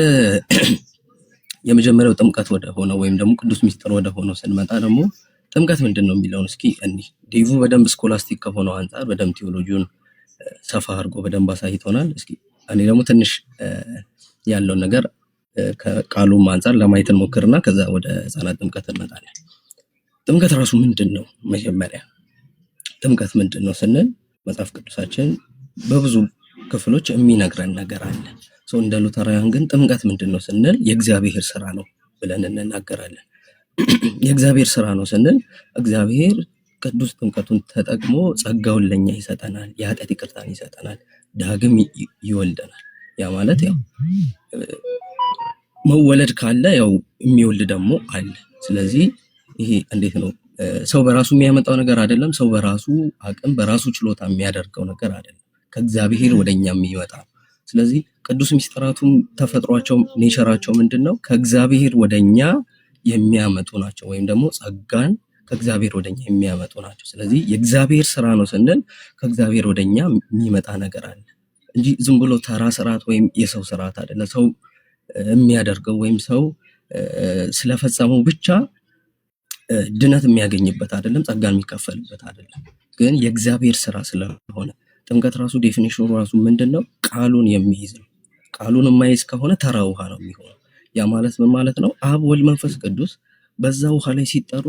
የመጀመሪያው ጥምቀት ወደ ሆነው ወይም ደግሞ ቅዱስ ሚስጥር ወደ ሆነው ስንመጣ ደግሞ ጥምቀት ምንድን ነው የሚለውን እስኪ ዴቭ በደንብ ስኮላስቲክ ከሆነው አንጻር በደንብ ቴዎሎጂውን ሰፋ አድርጎ በደንብ አሳይቶናል። እስኪ እኔ ደግሞ ትንሽ ያለውን ነገር ከቃሉም አንጻር ለማየት እንሞክርና ከዛ ወደ ህፃናት ጥምቀት እንመጣለን። ጥምቀት ራሱ ምንድን ነው? መጀመሪያ ጥምቀት ምንድን ነው ስንል መጽሐፍ ቅዱሳችን በብዙ ክፍሎች የሚነግረን ነገር አለ። እንደ ሉተራውያን ግን ጥምቀት ምንድን ነው ስንል የእግዚአብሔር ስራ ነው ብለን እንናገራለን። የእግዚአብሔር ስራ ነው ስንል እግዚአብሔር ቅዱስ ጥምቀቱን ተጠቅሞ ጸጋውን ለኛ ይሰጠናል፣ የኃጢአት ይቅርታን ይሰጠናል፣ ዳግም ይወልደናል። ያ ማለት ያው መወለድ ካለ ያው የሚወልድ ደግሞ አለ። ስለዚህ ይሄ እንዴት ነው? ሰው በራሱ የሚያመጣው ነገር አይደለም። ሰው በራሱ አቅም በራሱ ችሎታ የሚያደርገው ነገር አይደለም። ከእግዚአብሔር ወደኛ የሚመጣ። ስለዚህ ቅዱስ ሚስጥራቱም ተፈጥሯቸው ኔቸራቸው ምንድነው? ከእግዚአብሔር ወደኛ የሚያመጡ ናቸው፣ ወይም ደግሞ ጸጋን ከእግዚአብሔር ወደኛ የሚያመጡ ናቸው። ስለዚህ የእግዚአብሔር ስራ ነው ስንል ከእግዚአብሔር ወደኛ የሚመጣ ነገር አለ እንጂ ዝም ብሎ ተራ ስርዓት ወይም የሰው ስርዓት አይደለም። ሰው የሚያደርገው ወይም ሰው ስለፈጸመው ብቻ ድነት የሚያገኝበት አይደለም፣ ጸጋ የሚከፈልበት አይደለም። ግን የእግዚአብሔር ስራ ስለሆነ ጥምቀት ራሱ ዴፊኒሽኑ ራሱ ምንድነው? ቃሉን የሚይዝ ነው። ቃሉን የማይዝ ከሆነ ተራ ውሃ ነው የሚሆነው። ያ ማለት ምን ማለት ነው? አብ ወልድ መንፈስ ቅዱስ በዛ ውሃ ላይ ሲጠሩ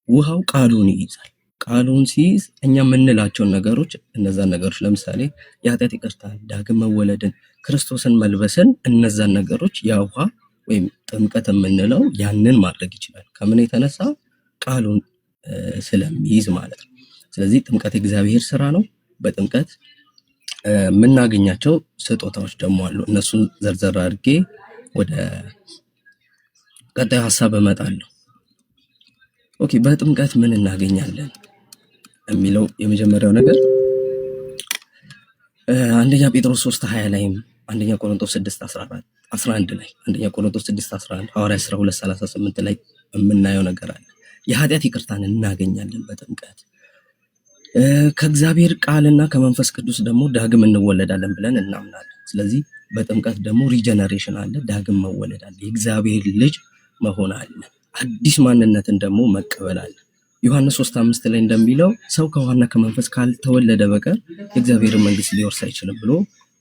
ውሃው ቃሉን ይይዛል። ቃሉን ሲይዝ እኛ የምንላቸውን ነገሮች እነዛን ነገሮች ለምሳሌ የኃጢአት ይቅርታን፣ ዳግም መወለድን፣ ክርስቶስን መልበስን እነዛን ነገሮች ያ ውሃ ወይም ጥምቀት የምንለው ያንን ማድረግ ይችላል። ከምን የተነሳ? ቃሉን ስለሚይዝ ማለት ነው። ስለዚህ ጥምቀት የእግዚአብሔር ስራ ነው። በጥምቀት የምናገኛቸው ስጦታዎች ደግሞ አሉ። እነሱን ዘርዘር አድርጌ ወደ ቀጣዩ ሀሳብ እመጣለሁ። ኦኬ፣ በጥምቀት ምን እናገኛለን? የሚለው የመጀመሪያው ነገር አንደኛ ጴጥሮስ 3:20 ላይም አንደኛ ቆሮንቶስ 6:11 ላይ አንደኛ ቆሮንቶስ 6:11 ሐዋርያት ሥራ 2:38 ላይ የምናየው ነገር አለ። የኃጢአት ይቅርታን እናገኛለን በጥምቀት ከእግዚአብሔር ቃልና ከመንፈስ ቅዱስ ደግሞ ዳግም እንወለዳለን ብለን እናምናለን። ስለዚህ በጥምቀት ደግሞ ሪጀነሬሽን አለ፣ ዳግም መወለድ አለ፣ የእግዚአብሔር ልጅ መሆን አለ፣ አዲስ ማንነትን ደግሞ መቀበል አለ። ዮሐንስ 3:5 ላይ እንደሚለው ሰው ከውሃና ከመንፈስ ካልተወለደ በቀር የእግዚአብሔርን መንግስት ሊወርስ አይችልም ብሎ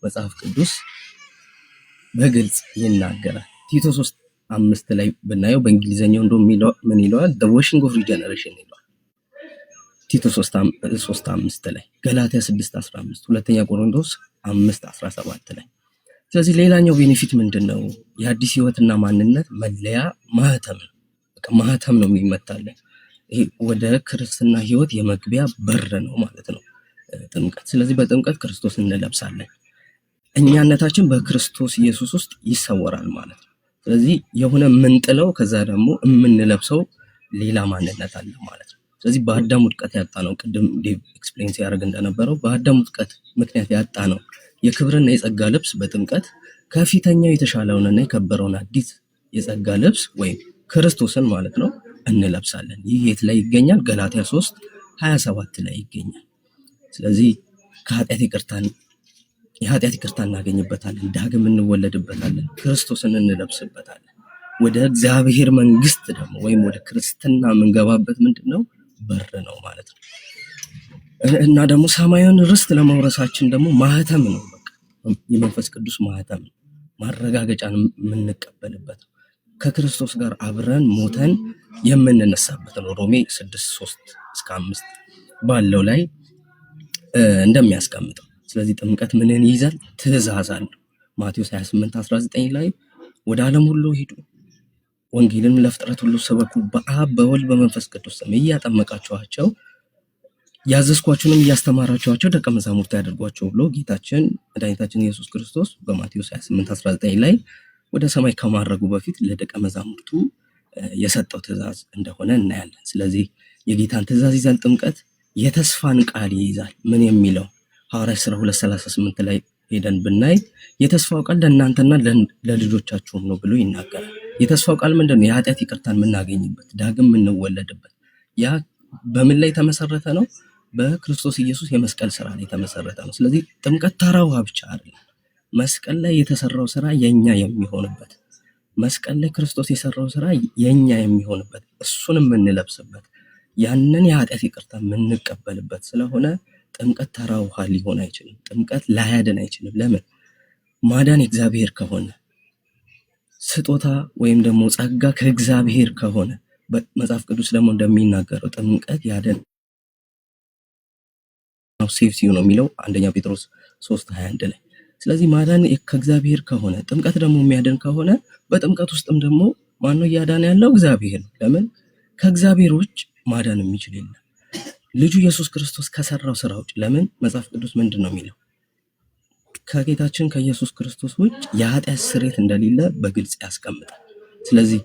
መጽሐፍ ቅዱስ በግልጽ ይናገራል። ቲቶ 3:5 ላይ ብናየው በእንግሊዘኛው እንደውም ምን ይለዋል? the washing of regeneration ይለዋል ቲቶ 3:5 ላይ፣ ገላትያ 6:15፣ ሁለተኛ ቆሮንቶስ 5:17 ላይ። ስለዚህ ሌላኛው ቤኔፊት ምንድነው? የአዲስ ህይወትና ማንነት መለያ ማህተም ነው። በቃ ማህተም ነው የሚመታለን። ይሄ ወደ ክርስትና ህይወት የመግቢያ በር ነው ማለት ነው ጥምቀት። ስለዚህ በጥምቀት ክርስቶስ እንለብሳለን። እኛነታችን በክርስቶስ ኢየሱስ ውስጥ ይሰወራል ማለት ነው። ስለዚህ የሆነ የምንጥለው ከዛ ደግሞ የምንለብሰው ሌላ ማንነት አለ ማለት ነው። ስለዚህ በአዳም ውድቀት ያጣ ነው፣ ቅድም ዴቭ ኤክስፕሌን ሲያደርግ እንደነበረው በአዳም ውድቀት ምክንያት ያጣ ነው የክብርና የጸጋ ልብስ በጥምቀት ከፊተኛው የተሻለውንና የከበረውን አዲስ የጸጋ ልብስ ወይም ክርስቶስን ማለት ነው እንለብሳለን። ይህ የት ላይ ይገኛል? ገላትያ 3:27 ላይ ይገኛል። ስለዚህ የኃጢአት ይቅርታ እናገኝበታለን፣ ዳግም እንወለድበታለን፣ ክርስቶስን እንለብስበታለን። ወደ እግዚአብሔር መንግስት ደግሞ ወይም ወደ ክርስትና የምንገባበት ምንድነው? በር ነው ማለት ነው። እና ደግሞ ሰማያዊን ርስት ለመውረሳችን ደግሞ ማህተም ነው። በቃ የመንፈስ ቅዱስ ማህተም ነው፣ ማረጋገጫን የምንቀበልበት ነው። ከክርስቶስ ጋር አብረን ሞተን የምንነሳበት ነው። ሮሜ 6:3-5 ባለው ላይ እንደሚያስቀምጠው። ስለዚህ ጥምቀት ምንን ይይዛል? ትእዛዝ አለው። ማቴዎስ 28:19 ላይ ወደ ዓለም ሁሉ ሂዱ፣ ወንጌልን ለፍጥረት ሁሉ ስበኩ፣ በአብ በወልድ በመንፈስ ቅዱስ ስም እያጠመቃችኋቸው ያዘዝኳችሁንም እያስተማራችኋቸው ደቀ መዛሙርት ያደርጓቸው ብሎ ጌታችን መድኃኒታችን ኢየሱስ ክርስቶስ በማቴዎስ 28:19 ላይ ወደ ሰማይ ከማረጉ በፊት ለደቀ መዛሙርቱ የሰጠው ትእዛዝ እንደሆነ እናያለን። ስለዚህ የጌታን ትእዛዝ ይዛል ጥምቀት። የተስፋን ቃል ይይዛል። ምን የሚለው? ሐዋርያት ሥራ 2:38 ላይ ሄደን ብናይ የተስፋው ቃል ለእናንተና ለልጆቻችሁም ነው ብሎ ይናገራል። የተስፋው ቃል ምንድነው? የኃጢአት ይቅርታን የምናገኝበት፣ ዳግም የምንወለድበት። ያ በምን ላይ የተመሰረተ ነው? በክርስቶስ ኢየሱስ የመስቀል ስራ ላይ የተመሰረተ ነው። ስለዚህ ጥምቀት ተራ ውሃ ብቻ አይደለም። መስቀል ላይ የተሰራው ስራ የኛ የሚሆንበት፣ መስቀል ላይ ክርስቶስ የሰራው ስራ የኛ የሚሆንበት፣ እሱን የምንለብስበት፣ ያንን የኃጢአት ይቅርታ የምንቀበልበት ስለሆነ ጥምቀት ተራ ውሃ ሊሆን አይችልም። ጥምቀት ላያድን አይችልም። ለምን? ማዳን እግዚአብሔር ከሆነ፣ ስጦታ ወይም ደግሞ ጸጋ ከእግዚአብሔር ከሆነ፣ መጽሐፍ ቅዱስ ደግሞ እንደሚናገረው ጥምቀት ያድን ነው፣ ሴፍቲ ነው የሚለው አንደኛ ጴጥሮስ 3:21 ላይ። ስለዚህ ማዳን ከእግዚአብሔር ከሆነ፣ ጥምቀት ደግሞ የሚያድን ከሆነ፣ በጥምቀት ውስጥም ደግሞ ማነው እያዳነ ያለው? እግዚአብሔር ነው። ለምን? ከእግዚአብሔር ውጭ ማዳን የሚችል የለም። ልጁ ኢየሱስ ክርስቶስ ከሰራው ስራ ውጭ። ለምን? መጽሐፍ ቅዱስ ምንድን ነው የሚለው? ከጌታችን ከኢየሱስ ክርስቶስ ውጭ የኃጢአት ስርየት እንደሌለ በግልጽ ያስቀምጣል። ስለዚህ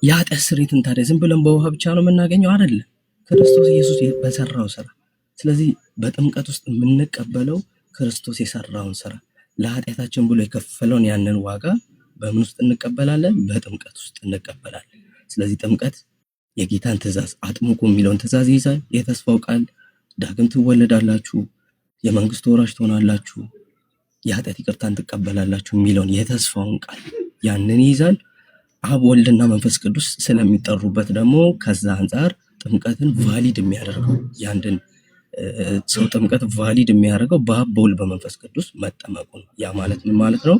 የኃጢአት ስርየትን ታዲያ ዝም ብለን በውሃ ብቻ ነው የምናገኘው? አይደለም፣ ክርስቶስ ኢየሱስ በሰራው ስራ። ስለዚህ በጥምቀት ውስጥ የምንቀበለው ክርስቶስ የሰራውን ስራ፣ ለኃጢአታችን ብሎ የከፈለውን ያንን ዋጋ በምን ውስጥ እንቀበላለን? በጥምቀት ውስጥ እንቀበላለን። ስለዚህ ጥምቀት የጌታን ትእዛዝ አጥምቁ የሚለውን ትእዛዝ ይይዛል። የተስፋው ቃል ዳግም ትወለዳላችሁ፣ የመንግስት ወራሽ ትሆናላችሁ፣ የኃጢአት ይቅርታን ትቀበላላችሁ የሚለውን የተስፋውን ቃል ያንን ይይዛል። አብ ወልድና መንፈስ ቅዱስ ስለሚጠሩበት ደግሞ ከዛ አንጻር ጥምቀትን ቫሊድ የሚያደርገው ያንድን ሰው ጥምቀት ቫሊድ የሚያደርገው በአብ በወልድ በመንፈስ ቅዱስ መጠመቁ ነው። ያ ማለት ምን ማለት ነው?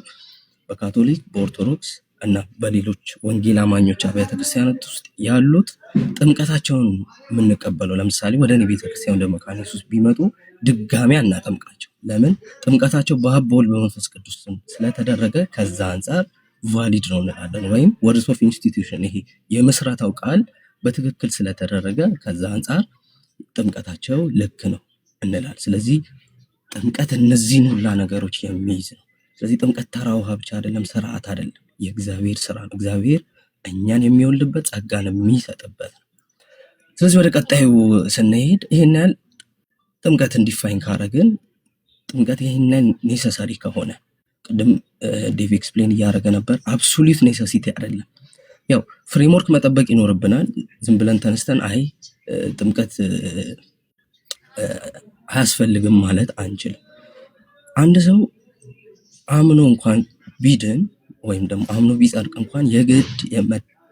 በካቶሊክ በኦርቶዶክስ እና በሌሎች ወንጌል አማኞች አብያተ ክርስቲያናት ውስጥ ያሉት ጥምቀታቸውን የምንቀበለው፣ ለምሳሌ ወደ እኔ ቤተክርስቲያን ወደ መካነ ኢየሱስ ቢመጡ ድጋሚ አናጠምቃቸው። ለምን? ጥምቀታቸው በአብ በወልድ በመንፈስ ቅዱስ ስለተደረገ ከዛ አንጻር ቫሊድ ነው እንላለን። ወይም ወርድስ ኦፍ ኢንስቲትዩሽን፣ ይሄ የምስረታው ቃል በትክክል ስለተደረገ ከዛ አንጻር ጥምቀታቸው ልክ ነው እንላል። ስለዚህ ጥምቀት እነዚህን ሁላ ነገሮች የሚይዝ ነው። ስለዚህ ጥምቀት ተራ ውሃ ብቻ አይደለም፣ ስርዓት አይደለም፣ የእግዚአብሔር ስራ ነው። እግዚአብሔር እኛን የሚወልድበት ጸጋን የሚሰጥበት ነው። ስለዚህ ወደ ቀጣዩ ስንሄድ ይሄን ያህል ጥምቀትን ዲፋይን ካረግን ጥምቀት ይህንን ኔሰሰሪ ከሆነ ቅድም ዴቭ ኤክስፕሌን እያደረገ ነበር። አብሶሉት ኔሰሲቲ አይደለም። ያው ፍሬምወርክ መጠበቅ ይኖርብናል። ዝም ብለን ተነስተን አይ ጥምቀት አያስፈልግም ማለት አንችልም። አንድ ሰው አምኖ እንኳን ቢድን ወይም ደግሞ አምኖ ቢጸድቅ እንኳን የግድ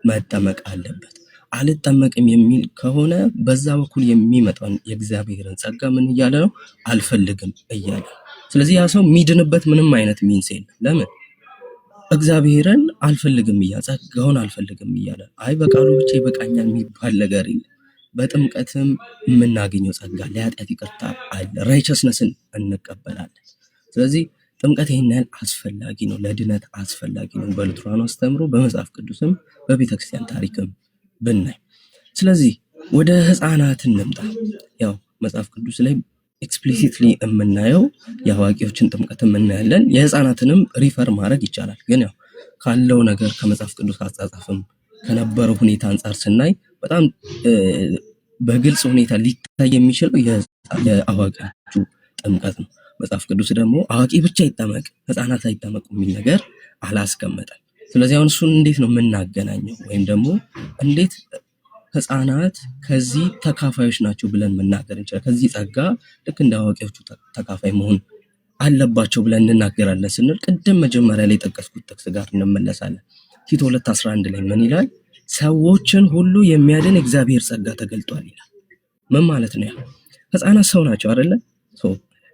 መጠመቅ አለበት። አልጠመቅም የሚል ከሆነ በዛ በኩል የሚመጣውን የእግዚአብሔርን ጸጋ ምን እያለ ነው? አልፈልግም እያለ። ስለዚህ ያ ሰው የሚድንበት ምንም አይነት ሚንስ የለም። ለምን? እግዚአብሔርን አልፈልግም እያለ ጸጋውን አልፈልግም እያለ አይ በቃሉ ብቻ ይበቃኛል የሚባል ነገር የለም። በጥምቀትም የምናገኘው ጸጋ ለኃጢአት ይቅርታ አለ፣ ራይቸስነስን እንቀበላለን። ስለዚህ ጥምቀት ይህን ያህል አስፈላጊ ነው፣ ለድነት አስፈላጊ ነው በሉትራኑ አስተምሮ፣ በመጽሐፍ ቅዱስም በቤተክርስቲያን ታሪክም ብናይ። ስለዚህ ወደ ህፃናት እንምጣ። ያው መጽሐፍ ቅዱስ ላይ ኤክስፕሊሲትሊ የምናየው የአዋቂዎችን ጥምቀት እናያለን፣ የህፃናትንም ሪፈር ማድረግ ይቻላል። ግን ያው ካለው ነገር ከመጽሐፍ ቅዱስ አጻጻፍም ከነበረው ሁኔታ አንጻር ስናይ በጣም በግልጽ ሁኔታ ሊታይ የሚችለው የአዋቂዎቹ ጥምቀት ነው። መጽሐፍ ቅዱስ ደግሞ አዋቂ ብቻ ይጠመቅ ህፃናት አይጠመቁ የሚል ነገር አላስቀመጠም። ስለዚህ አሁን እሱን እንዴት ነው የምናገናኘው? ወይም ደግሞ እንዴት ህፃናት ከዚህ ተካፋዮች ናቸው ብለን መናገር እንችላለን? ከዚህ ጸጋ ልክ እንደ አዋቂዎቹ ተካፋይ መሆን አለባቸው ብለን እንናገራለን ስንል ቅድም መጀመሪያ ላይ የጠቀስኩት ጥቅስ ጋር እንመለሳለን። ቲቶ 2:11 ላይ ምን ይላል? ሰዎችን ሁሉ የሚያድን እግዚአብሔር ጸጋ ተገልጧል ይላል። ምን ማለት ነው? ህፃናት ሰው ናቸው አይደለ?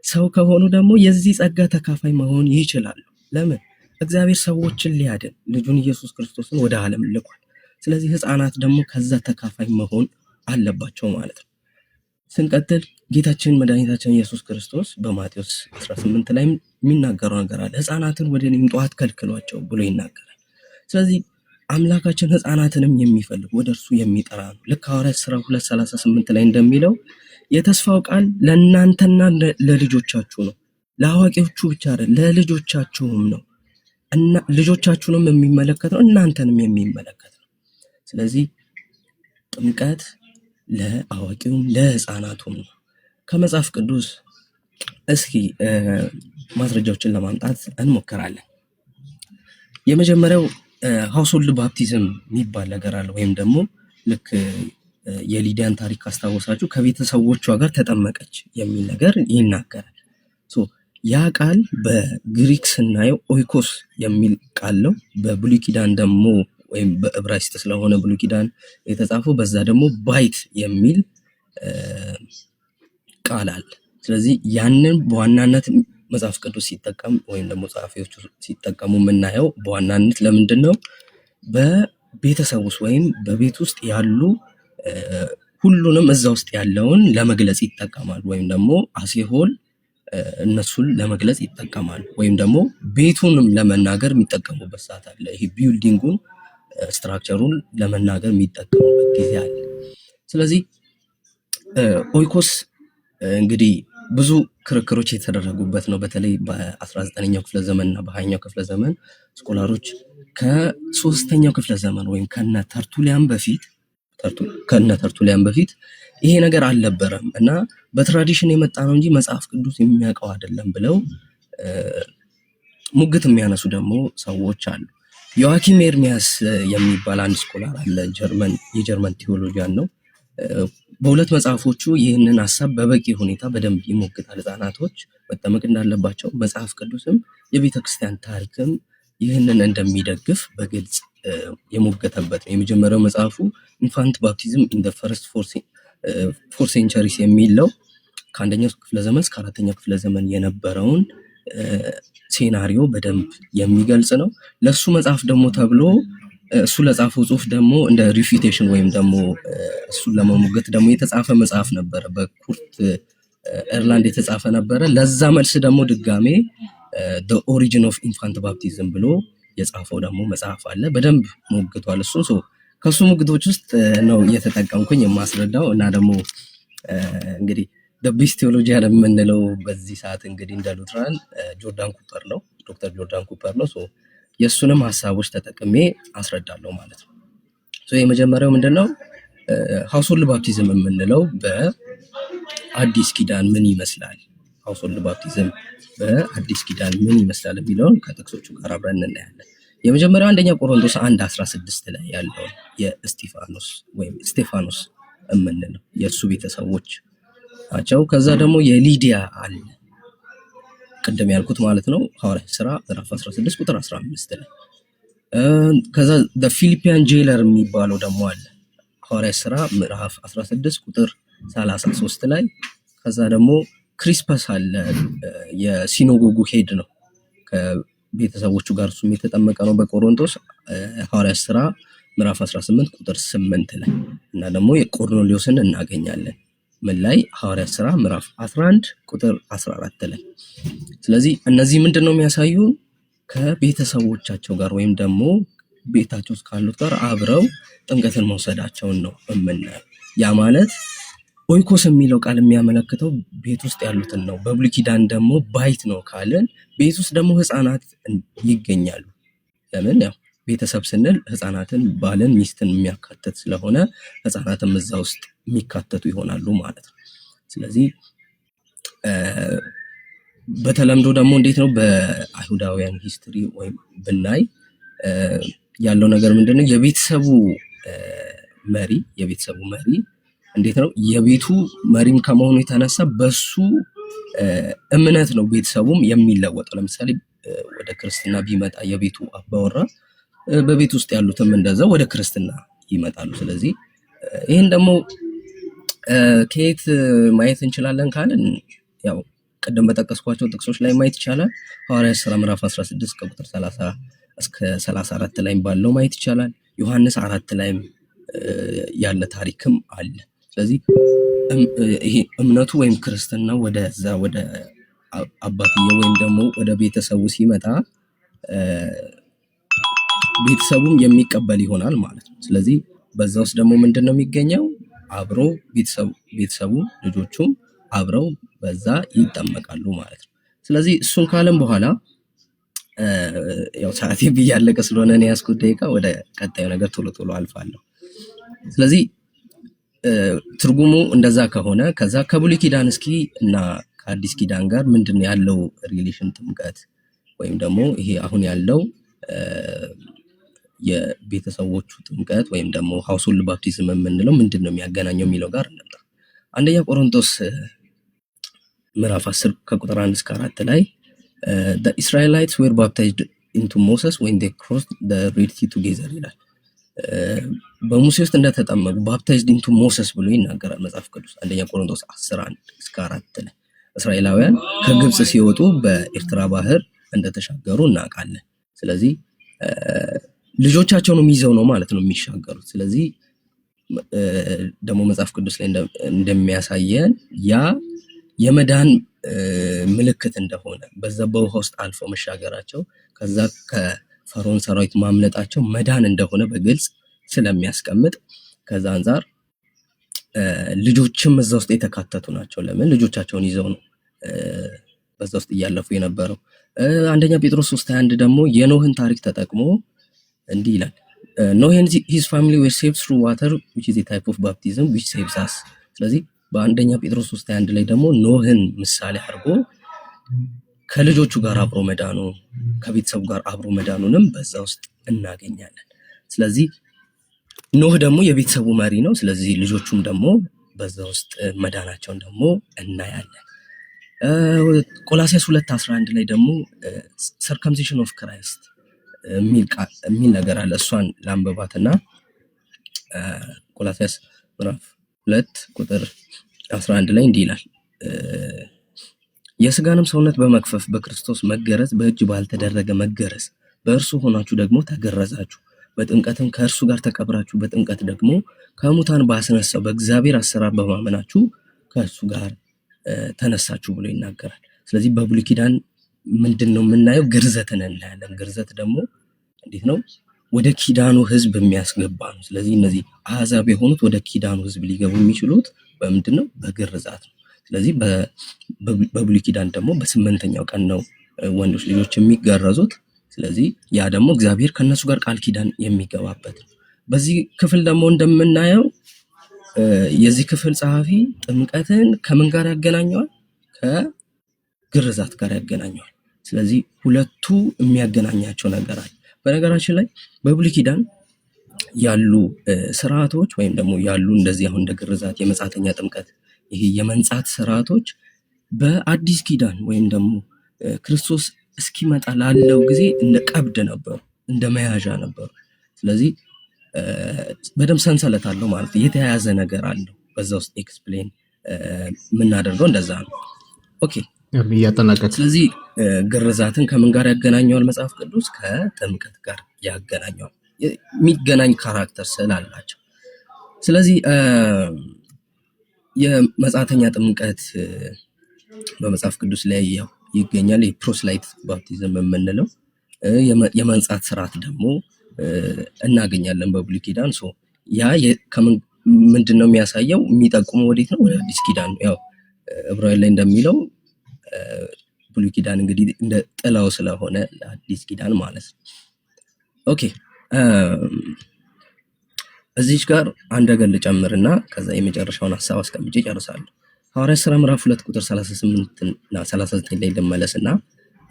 ሰው ከሆኑ ደግሞ የዚህ ጸጋ ተካፋይ መሆን ይችላሉ። ለምን? እግዚአብሔር ሰዎችን ሊያድን ልጁን ኢየሱስ ክርስቶስን ወደ ዓለም ልኳል። ስለዚህ ህፃናት ደግሞ ከዛ ተካፋይ መሆን አለባቸው ማለት ነው። ስንቀጥል ጌታችን መድኃኒታችን ኢየሱስ ክርስቶስ በማቴዎስ 18 ላይ የሚናገረው ነገር አለ። ህፃናትን ወደ እኔ ይምጡ አትከልክሏቸው ብሎ ይናገራል። ስለዚህ አምላካችን ህፃናትንም የሚፈልግ ወደ እርሱ የሚጠራ ነው። ልክ ሐዋርያት ሥራ 2:38 ላይ እንደሚለው የተስፋው ቃል ለእናንተና ለልጆቻችሁ ነው። ለአዋቂዎቹ ብቻ አይደል፣ ለልጆቻችሁም ነው እና ልጆቻችሁንም የሚመለከት ነው፣ እናንተንም የሚመለከት ነው። ስለዚህ ጥምቀት ለአዋቂውም ለህፃናቱም ነው። ከመጽሐፍ ቅዱስ እስኪ ማስረጃዎችን ለማምጣት እንሞክራለን። የመጀመሪያው ሃውስሆልድ ባፕቲዝም የሚባል ነገር አለ። ወይም ደግሞ ልክ የሊዲያን ታሪክ ካስታወሳችሁ ከቤተሰቦቿ ጋር ተጠመቀች የሚል ነገር ይናገራል። ያ ቃል በግሪክ ስናየው ኦይኮስ የሚል ቃል ነው። በብሉይ ኪዳን ደግሞ ወይም በዕብራይስጥ ስለሆነ ብሉይ ኪዳን የተጻፈው በዛ ደግሞ ባይት የሚል ቃል አለ። ስለዚህ ያንን በዋናነት መጽሐፍ ቅዱስ ሲጠቀም ወይም ደግሞ ጸሐፊዎቹ ሲጠቀሙ የምናየው በዋናነት ለምንድን ነው? በቤተሰብ ውስጥ ወይም በቤት ውስጥ ያሉ ሁሉንም እዛ ውስጥ ያለውን ለመግለጽ ይጠቀማል። ወይም ደግሞ አሴሆል እነሱን ለመግለጽ ይጠቀማል። ወይም ደግሞ ቤቱንም ለመናገር የሚጠቀሙበት ሰዓት አለ። ይሄ ቢልዲንጉን ስትራክቸሩን ለመናገር የሚጠቀሙበት ጊዜ አለ። ስለዚህ ኦይኮስ እንግዲህ ብዙ ክርክሮች የተደረጉበት ነው። በተለይ በ19ኛው ክፍለ ዘመን እና በ20ኛው ክፍለ ዘመን ስኮላሮች ከ3ኛው ክፍለ ዘመን ወይም ከነ ተርቱሊያን በፊት ይሄ ነገር አልነበረም እና በትራዲሽን የመጣ ነው እንጂ መጽሐፍ ቅዱስ የሚያውቀው አይደለም ብለው ሙግት የሚያነሱ ደግሞ ሰዎች አሉ። ዮአኪም ኤርሚያስ የሚባል አንድ ስኮላር አለ፣ የጀርመን ቴዎሎጂያን ነው። በሁለት መጽሐፎቹ ይህንን ሀሳብ በበቂ ሁኔታ በደንብ ይሞግታል። ህፃናቶች መጠመቅ እንዳለባቸው መጽሐፍ ቅዱስም የቤተክርስቲያን ታሪክም ይህንን እንደሚደግፍ በግልጽ የሞገተበት ነው። የመጀመሪያው መጽሐፉ ኢንፋንት ባፕቲዝም ኢን ዘ ፈርስት 4 ሴንቸሪስ የሚለው ከአንደኛው ክፍለ ዘመን እስከ 4ኛው ክፍለ ዘመን የነበረውን ሴናሪዮ በደንብ የሚገልጽ ነው። ለሱ መጽሐፍ ደግሞ ተብሎ እሱ ለጻፈው ጽሁፍ ደግሞ እንደ ሪፊቴሽን ወይም ደግሞ እሱን ለመሞገት ደግሞ የተጻፈ መጽሐፍ ነበረ፣ በኩርት ኤርላንድ የተጻፈ ነበረ። ለዛ መልስ ደግሞ ድጋሜ the origin of infant baptism ብሎ የጻፈው ደግሞ መጽሐፍ አለ። በደንብ ሞግቷል እሱ። ከሱ ሙግቶች ውስጥ ነው እየተጠቀምኩኝ የማስረዳው እና ደግሞ እንግዲህ the best theologian የምንለው በዚህ ሰዓት እንግዲህ እንደ ሉትራን ጆርዳን ኩፐር ነው፣ ዶክተር ጆርዳን ኩፐር ነው። የሱንም ሐሳቦች ተጠቅሜ አስረዳለሁ ማለት ነው። የመጀመሪያው ምንድነው ሃውስሆልድ ባፕቲዝም የምንለው በአዲስ ኪዳን ምን ይመስላል፣ ሃውስሆልድ ባፕቲዝም በአዲስ ኪዳን ምን ይመስላል የሚለውን ከጥቅሶቹ ጋር አብረን እናያለን። የመጀመሪያው አንደኛ ቆሮንቶስ 1:16 ላይ ያለው የእስጢፋኖስ ወይም ስቴፋኖስ የምንለው የእሱ ቤተሰቦች ናቸው። ከዛ ደግሞ የሊዲያ አለ ቅድም ያልኩት ማለት ነው ሐዋርያት ሥራ ምዕራፍ 16 ቁጥር 15 ላይ። ከዛ ፊሊፒያን ጄለር የሚባለው ደግሞ አለ ሐዋርያት ሥራ ምዕራፍ 16 ቁጥር 33 ላይ። ከዛ ደግሞ ክሪስፐስ አለ የሲኖጎጉ ሄድ ነው ከቤተሰቦቹ ጋር እሱም የተጠመቀ ነው በቆሮንቶስ ሐዋርያት ሥራ ምዕራፍ 18 ቁጥር 8 ላይ። እና ደግሞ የቆርኔሌዎስን እናገኛለን ምን ላይ ሐዋርያት ሥራ ምዕራፍ 11 ቁጥር 14 ላይ። ስለዚህ እነዚህ ምንድነው የሚያሳዩ ከቤተሰቦቻቸው ጋር ወይም ደግሞ ቤታቸው ውስጥ ካሉት ጋር አብረው ጥምቀትን መውሰዳቸውን ነው የምናየው። ያ ማለት ኦይኮስ የሚለው ቃል የሚያመለክተው ቤት ውስጥ ያሉትን ነው። በብሉይ ኪዳን ደግሞ ባይት ነው ካልን ቤት ውስጥ ደግሞ ህፃናት ይገኛሉ። ለምን? ያው ቤተሰብ ስንል ህፃናትን፣ ባልን፣ ሚስትን የሚያካትት ስለሆነ ህፃናትም እዛ ውስጥ የሚካተቱ ይሆናሉ ማለት ነው። ስለዚህ በተለምዶ ደግሞ እንዴት ነው በአይሁዳውያን ሂስትሪ ወይም ብናይ ያለው ነገር ምንድነው? የቤተሰቡ መሪ እንዴት ነው የቤቱ መሪም ከመሆኑ የተነሳ በሱ እምነት ነው ቤተሰቡም የሚለወጠው። ለምሳሌ ወደ ክርስትና ቢመጣ የቤቱ አባወራ በቤት ውስጥ ያሉትም እንደዛው ወደ ክርስትና ይመጣሉ። ስለዚህ ይሄን ደግሞ ከየት ማየት እንችላለን ካልን ያው ቀደም በጠቀስኳቸው ጥቅሶች ላይ ማየት ይቻላል። ሐዋርያት ሥራ ምዕራፍ 16 ከቁጥር 30 እስከ 34 ላይ ባለው ማየት ይቻላል። ዮሐንስ 4 ላይም ያለ ታሪክም አለ። ስለዚህ ይሄ እምነቱ ወይም ክርስትና ወደዛ ወደ አባትየው ወይም ደግሞ ወደ ቤተሰቡ ሲመጣ ቤተሰቡም የሚቀበል ይሆናል ማለት ነው። ስለዚህ በዛ ውስጥ ደግሞ ምንድነው የሚገኘው? አብሮ ቤተሰቡ ልጆቹም አብረው በዛ ይጠመቃሉ ማለት ነው። ስለዚህ እሱን ካለም በኋላ ያው ሰዓቴ ብያለቀ ስለሆነ እኔ ያስኩት ደቂቃ ወደ ቀጣዩ ነገር ቶሎ አልፋለሁ። ስለዚህ ትርጉሙ እንደዛ ከሆነ ከዛ ከብሉይ ኪዳን እስኪ እና ከአዲስ ኪዳን ጋር ምንድነው ያለው ሪሌሽን ጥምቀት ወይም ደግሞ ይሄ አሁን ያለው የቤተሰቦቹ ጥምቀት ወይም ደግሞ ሃውስሆልድ ባፕቲዝም የምንለው ምንድነው የሚያገናኘው የሚለው ጋር እንምጣ። አንደኛ ቆሮንቶስ ምዕራፍ 10 ከቁጥር 1 እስከ 4 ላይ the Israelites were baptized into Moses when they crossed the Red Sea together ይላል። በሙሴ ውስጥ እንደተጠመቁ ባፕታይዝድ ኢንቱ ሞሰስ ብሎ ይናገራል መጽሐፍ ቅዱስ አንደኛ ቆሮንቶስ 10:1 እስከ 4 ላይ። እስራኤላውያን ከግብጽ ሲወጡ በኤርትራ ባህር እንደተሻገሩ እናውቃለን። ስለዚህ ልጆቻቸውንም ይዘው ነው ማለት ነው የሚሻገሩት። ስለዚህ ደግሞ መጽሐፍ ቅዱስ ላይ እንደሚያሳየን ያ የመዳን ምልክት እንደሆነ በዛ በውሃ ውስጥ አልፈው መሻገራቸው ከዛ ከፈርዖን ሰራዊት ማምለጣቸው መዳን እንደሆነ በግልጽ ስለሚያስቀምጥ ከዛ አንፃር ልጆችም እዛ ውስጥ የተካተቱ ናቸው። ለምን? ልጆቻቸውን ይዘው ነው በዛ ውስጥ እያለፉ የነበረው። አንደኛ ጴጥሮስ 3:21 ደግሞ የኖህን ታሪክ ተጠቅሞ እንዲህ ይላል Noah and his family were saved through water which is a type of baptism which saves us። ስለዚህ በአንደኛ ጴጥሮስ 3:21 ላይ ደግሞ ኖህን ምሳሌ አድርጎ ከልጆቹ ጋር አብሮ መዳኑ ከቤተሰቡ ጋር አብሮ መዳኑንም በዛ ውስጥ እናገኛለን። ስለዚህ ኖህ ደግሞ የቤተሰቡ መሪ ነው። ስለዚህ ልጆቹም ደግሞ በዛ ውስጥ መዳናቸውን ደግሞ እናያለን። ቆላስይስ 2:11 ላይ ደግሞ circumcision of Christ የሚል ነገር አለ። እሷን ላንበባትና ቆላስይስ ምዕራፍ 2 ቁጥር 11 ላይ እንዲህ ይላል የሥጋንም ሰውነት በመክፈፍ በክርስቶስ መገረዝ በእጅ ባልተደረገ መገረዝ በእርሱ ሆናችሁ ደግሞ ተገረዛችሁ፣ በጥምቀትም ከእርሱ ጋር ተቀብራችሁ በጥምቀት ደግሞ ከሙታን ባስነሳው በእግዚአብሔር አሰራር በማመናችሁ ከእርሱ ጋር ተነሳችሁ ብሎ ይናገራል። ስለዚህ በብሉይ ኪዳን ምንድነው የምናየው? ግርዘትን እናያለን። ግርዘት ደግሞ እንዴት ነው? ወደ ኪዳኑ ሕዝብ የሚያስገባ ነው። ስለዚህ እነዚህ አሕዛብ የሆኑት ወደ ኪዳኑ ሕዝብ ሊገቡ የሚችሉት በምንድነው? በግርዛት ነው። ስለዚህ በብሉይ ኪዳን ደግሞ በ8ኛው ቀን ነው ወንዶች ልጆች የሚገረዙት። ስለዚህ ያ ደግሞ እግዚአብሔር ከነሱ ጋር ቃል ኪዳን የሚገባበት ነው። በዚህ ክፍል ደግሞ እንደምናየው የዚህ ክፍል ጸሐፊ ጥምቀትን ከምን ጋር ያገናኘዋል? ከግርዛት ጋር ያገናኘዋል። ስለዚህ ሁለቱ የሚያገናኛቸው ነገር አለ። በነገራችን ላይ በብሉይ ኪዳን ያሉ ስርዓቶች ወይም ደግሞ ያሉ እንደዚህ አሁን እንደ ግርዛት፣ የመጻተኛ ጥምቀት፣ ይሄ የመንጻት ስርዓቶች በአዲስ ኪዳን ወይም ደግሞ ክርስቶስ እስኪመጣ ላለው ጊዜ እንደ ቀብድ ነበሩ፣ እንደ መያዣ ነበሩ። ስለዚህ በደንብ ሰንሰለት አለው ማለት ነው። የተያያዘ ነገር አለው በዛ ውስጥ ኤክስፕሌን የምናደርገው እንደዛ ነው። ኦኬ እያጠናቀቅ ስለዚህ ግርዛትን ከምን ጋር ያገናኘዋል መጽሐፍ ቅዱስ? ከጥምቀት ጋር ያገናኘዋል። የሚገናኝ ካራክተር ስላላቸው። ስለዚህ የመጻተኛ ጥምቀት በመጽሐፍ ቅዱስ ላይ ያው ይገኛል። የፕሮስላይት ባፕቲዝም የምንለው የመንጻት ስርዓት ደግሞ እናገኛለን በብሉይ ኪዳን። ሶ ያ ምንድን ነው የሚያሳየው? የሚጠቁመው ወዴት ነው? ወደ አዲስ ኪዳን ነው። ያው ዕብራውያን ላይ እንደሚለው ብሉይ ኪዳን እንግዲህ እንደ ጥላው ስለሆነ ለአዲስ ኪዳን ማለት ነው። ኦኬ እዚች ጋር አንድ ነገር ልጨምርና ከዛ የመጨረሻውን ሐሳብ አስቀምጬ እጨርሳለሁ። ሐዋርያት ሥራ ምዕራፍ 2 ቁጥር 38 እና 39 ላይ ልመለስና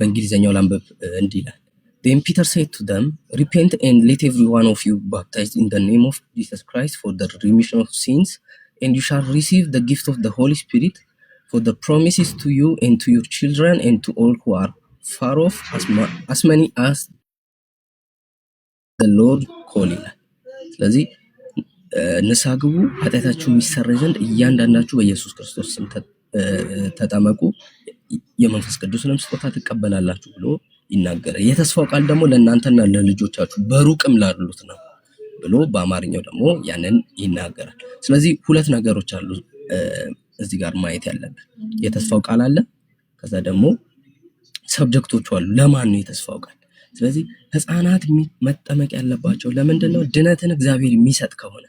በእንግሊዘኛው ላንብብ። እንዲህ ይላል Then Peter said to them, Repent and let every one of you baptized in the name of Jesus Christ for the remission of sins, and you shall receive the gift of the Holy Spirit, for the promises to you and to your children and to all who are far off, as many as the Lord call ይላል። ስለዚህ ንስሐ ግቡ፣ ኃጢአታችሁ የሚሰረይ ዘንድ እያንዳንዳችሁ በኢየሱስ ክርስቶስ ስም ተጠመቁ፣ የመንፈስ ቅዱስንም ስጦታ ትቀበላላችሁ ብሎ ይናገራል። የተስፋው ቃል ደግሞ ለእናንተና ለልጆቻችሁ በሩቅም ላሉት ነው ብሎ በአማርኛው ደግሞ ያንን ይናገራል። ስለዚህ ሁለት ነገሮች አሉ እዚህ ጋር ማየት ያለብን። የተስፋው ቃል አለ፣ ከዛ ደግሞ ሰብጀክቶቹ አሉ። ለማን ነው የተስፋው ቃል? ስለዚህ ህፃናት መጠመቅ ያለባቸው ለምንድን ነው? ድነትን እግዚአብሔር የሚሰጥ ከሆነ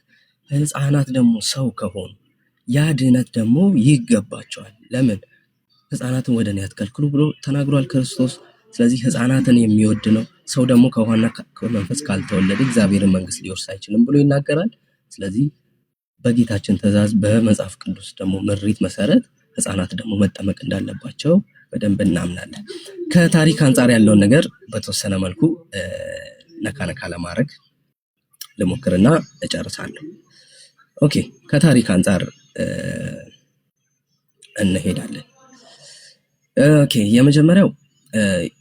ህፃናት ደግሞ ሰው ከሆኑ ያ ድነት ደግሞ ይገባቸዋል። ለምን? ህፃናትን ወደ እኔ አትከልክሉ ብሎ ተናግሯል ክርስቶስ። ስለዚህ ህፃናትን የሚወድ ነው። ሰው ደግሞ ከውሃና ከመንፈስ ካልተወለደ እግዚአብሔርን መንግስት ሊወርስ አይችልም ብሎ ይናገራል። ስለዚህ በጌታችን ትእዛዝ በመጽሐፍ ቅዱስ ደግሞ ምሪት መሰረት ህፃናት ደግሞ መጠመቅ እንዳለባቸው በደንብ እናምናለን። ከታሪክ አንጻር ያለውን ነገር በተወሰነ መልኩ ነካ ነካ ለማድረግ ልሞክርና እጨርሳለሁ። ኦኬ ከታሪክ አንጻር እንሄዳለን። ኦኬ የመጀመሪያው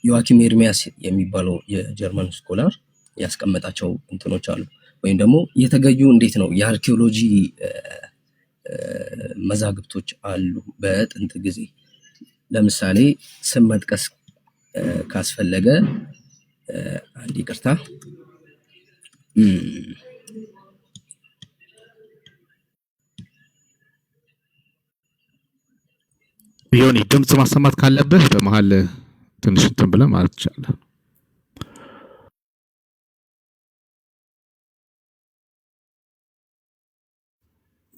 ዮአኪም ኤርሚያስ የሚባለው የጀርመን ስኮላር ያስቀመጣቸው እንትኖች አሉ፣ ወይም ደግሞ የተገኙ እንዴት ነው የአርኪኦሎጂ መዛግብቶች አሉ በጥንት ጊዜ። ለምሳሌ ስም መጥቀስ ካስፈለገ አንድ ይቅርታ፣ ዮኒ ድምጽ ማሰማት ካለብህ በመሃል ትንሽ እንትን ብለህ ማለት ትችላለህ።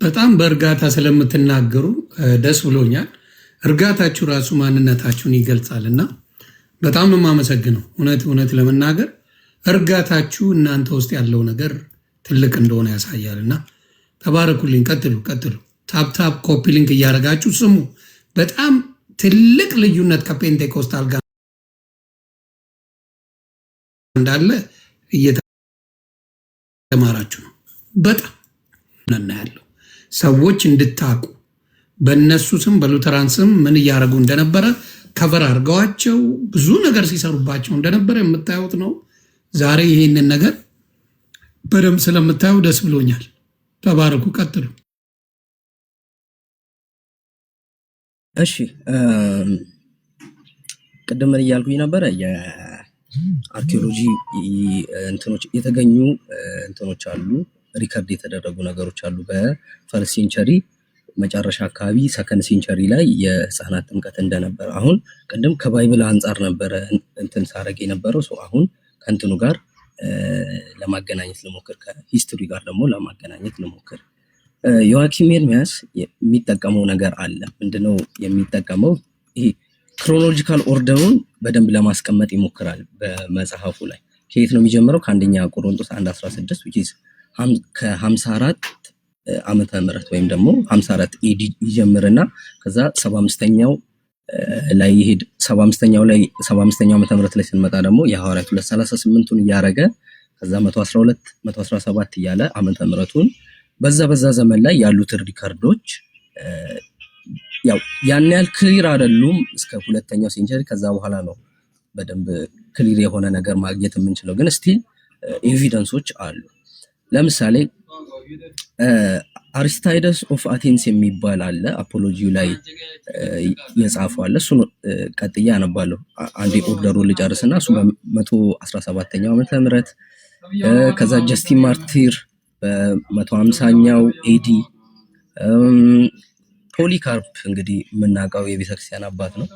በጣም በእርጋታ ስለምትናገሩ ደስ ብሎኛል። እርጋታችሁ ራሱ ማንነታችሁን ይገልጻልና በጣም ነው የማመሰግነው። እውነት ለመናገር እርጋታችሁ እናንተ ውስጥ ያለው ነገር ትልቅ እንደሆነ ያሳያልና ተባረኩልኝ። ቀጥሉ። ታፕ ኮፒ ሊንክ እያደረጋችሁ ስሙ። በጣም ትልቅ ልዩነት ከፔንቴኮስታል ጋር እንዳለ እየተማራችሁ ነው። በጣም እናያለው ሰዎች እንድታቁ በእነሱ ስም በሉተራን ስም ምን እያደረጉ እንደነበረ ከቨር አድርገዋቸው ብዙ ነገር ሲሰሩባቸው እንደነበረ የምታዩት ነው። ዛሬ ይህንን ነገር በደንብ ስለምታዩ ደስ ብሎኛል። ተባረኩ። ቀጥሉ። እሺ ቅድም ምን እያልኩኝ ነበረ? የአርኪኦሎጂ እንትኖች የተገኙ እንትኖች አሉ፣ ሪከርድ የተደረጉ ነገሮች አሉ። በፈርስት ሴንቸሪ መጨረሻ አካባቢ ሰከንድ ሴንቸሪ ላይ የህፃናት ጥምቀት እንደነበረ አሁን ቅድም ከባይብል አንጻር ነበረ እንትን ሳረግ የነበረው ሰው አሁን ከእንትኑ ጋር ለማገናኘት ልሞክር፣ ከሂስትሪ ጋር ደግሞ ለማገናኘት ልሞክር። ዮአኪም ኤርሚያስ የሚጠቀመው ነገር አለ። ምንድነው የሚጠቀመው? ይሄ ክሮኖሎጂካል ኦርደሩን በደንብ ለማስቀመጥ ይሞክራል በመጽሐፉ ላይ። ከየት ነው የሚጀምረው? ከአንደኛ ቆሮንቶስ 1:16 which is ከ54 ዓመተ ምህረት ወይም ደግሞ 54 ኤዲ ይጀምርና ከዛ 75ኛው ላይ ይሄድ 75ኛው ዓመተ ምህረት ላይ ስንመጣ ደግሞ የሐዋርያት 238ን እያረገ ከዛ 112 117 እያለ ዓመተ ምህረቱን በዛ ዘመን ላይ ያሉት ሪከርዶች ያው ያን ያህል ክሊር አይደሉም እስከ ሁለተኛው ሴንቸሪ። ከዛ በኋላ ነው በደንብ ክሊር የሆነ ነገር ማግኘት የምንችለው፣ ግን ስቲል ኤቪደንሶች አሉ። ለምሳሌ አሪስታይደስ ኦፍ አቴንስ የሚባል አለ፣ አፖሎጂው ላይ የጻፈው አለ። እሱን ቀጥያ አነባለሁ። አንዴ ኦርደሩን ልጨርስና እሱ በ117ኛው ዓመተ ምህረት ከዛ ጀስቲን ማርቲር በ150ኛው ኤዲ ፖሊካርፕ እንግዲህ የምናውቀው የቤተክርስቲያን አባት ነው።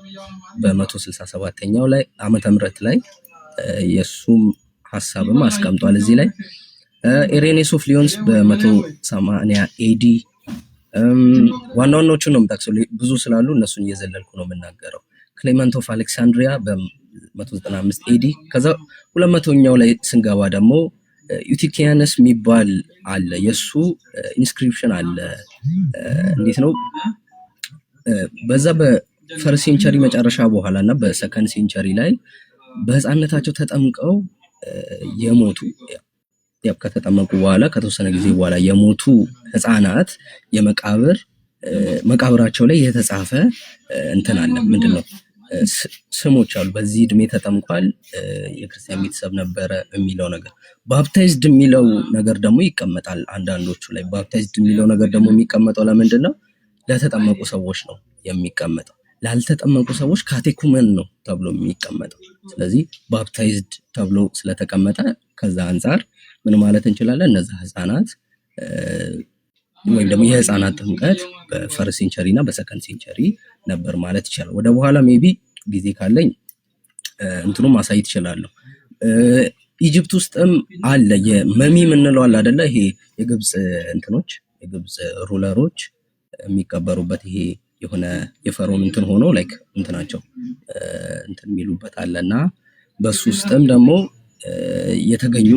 በ167ኛው ላይ ዓመተ ምህረት ላይ የሱም ሐሳብም አስቀምጧል እዚህ ላይ። ኢሬኔስ ኦፍ ሊዮንስ በ180 ኤዲ ዋናዎቹን ነው የምጠቅሰው፣ ብዙ ስላሉ እነሱን እየዘለልኩ ነው የምናገረው። ክሌመንት ኦፍ አሌክሳንድሪያ በ195 ኤዲ። ከዛ 200ኛው ላይ ስንገባ ደግሞ ዩቲኪያነስ የሚባል አለ፣ የሱ ኢንስክሪፕሽን አለ። እንዴት ነው በዛ በፈርስት ሴንቸሪ መጨረሻ በኋላ እና በሰከንድ ሴንቸሪ ላይ በህፃንነታቸው ተጠምቀው የሞቱ ያው ከተጠመቁ በኋላ ከተወሰነ ጊዜ በኋላ የሞቱ ህፃናት መቃብራቸው ላይ የተጻፈ እንትን አለ። ምንድነው ስሞች አሉ። በዚህ እድሜ ተጠምቋል፣ የክርስቲያን ቤተሰብ ነበረ የሚለው ነገር። ባፕታይዝድ የሚለው ነገር ደግሞ ይቀመጣል አንዳንዶቹ ላይ። ባፕታይዝድ የሚለው ነገር ደግሞ የሚቀመጠው ለምንድን ነው? ለተጠመቁ ሰዎች ነው የሚቀመጠው። ላልተጠመቁ ሰዎች ካቴኩመን ነው ተብሎ የሚቀመጠው። ስለዚህ ባፕታይዝድ ተብሎ ስለተቀመጠ ከዛ አንጻር ምን ማለት እንችላለን? እነዛ ህፃናት ወይም ደግሞ የህፃናት ጥምቀት በፈርስት ሴንቸሪ እና በሰከንድ ሴንቸሪ ነበር ማለት ይቻላል። ወደ በኋላ ሜቢ ጊዜ ካለኝ እንትኑ ማሳየት ይችላለሁ። ኢጂፕት ውስጥም አለ የመሚ የምንለው አለ አይደለ? ይሄ የግብጽ እንትኖች የግብጽ ሩለሮች የሚቀበሩበት ይሄ የሆነ የፈርዖን እንትን ሆኖ ላይክ እንትናቸው እንትን የሚሉበት አለና በሱ ውስጥም ደግሞ የተገኙ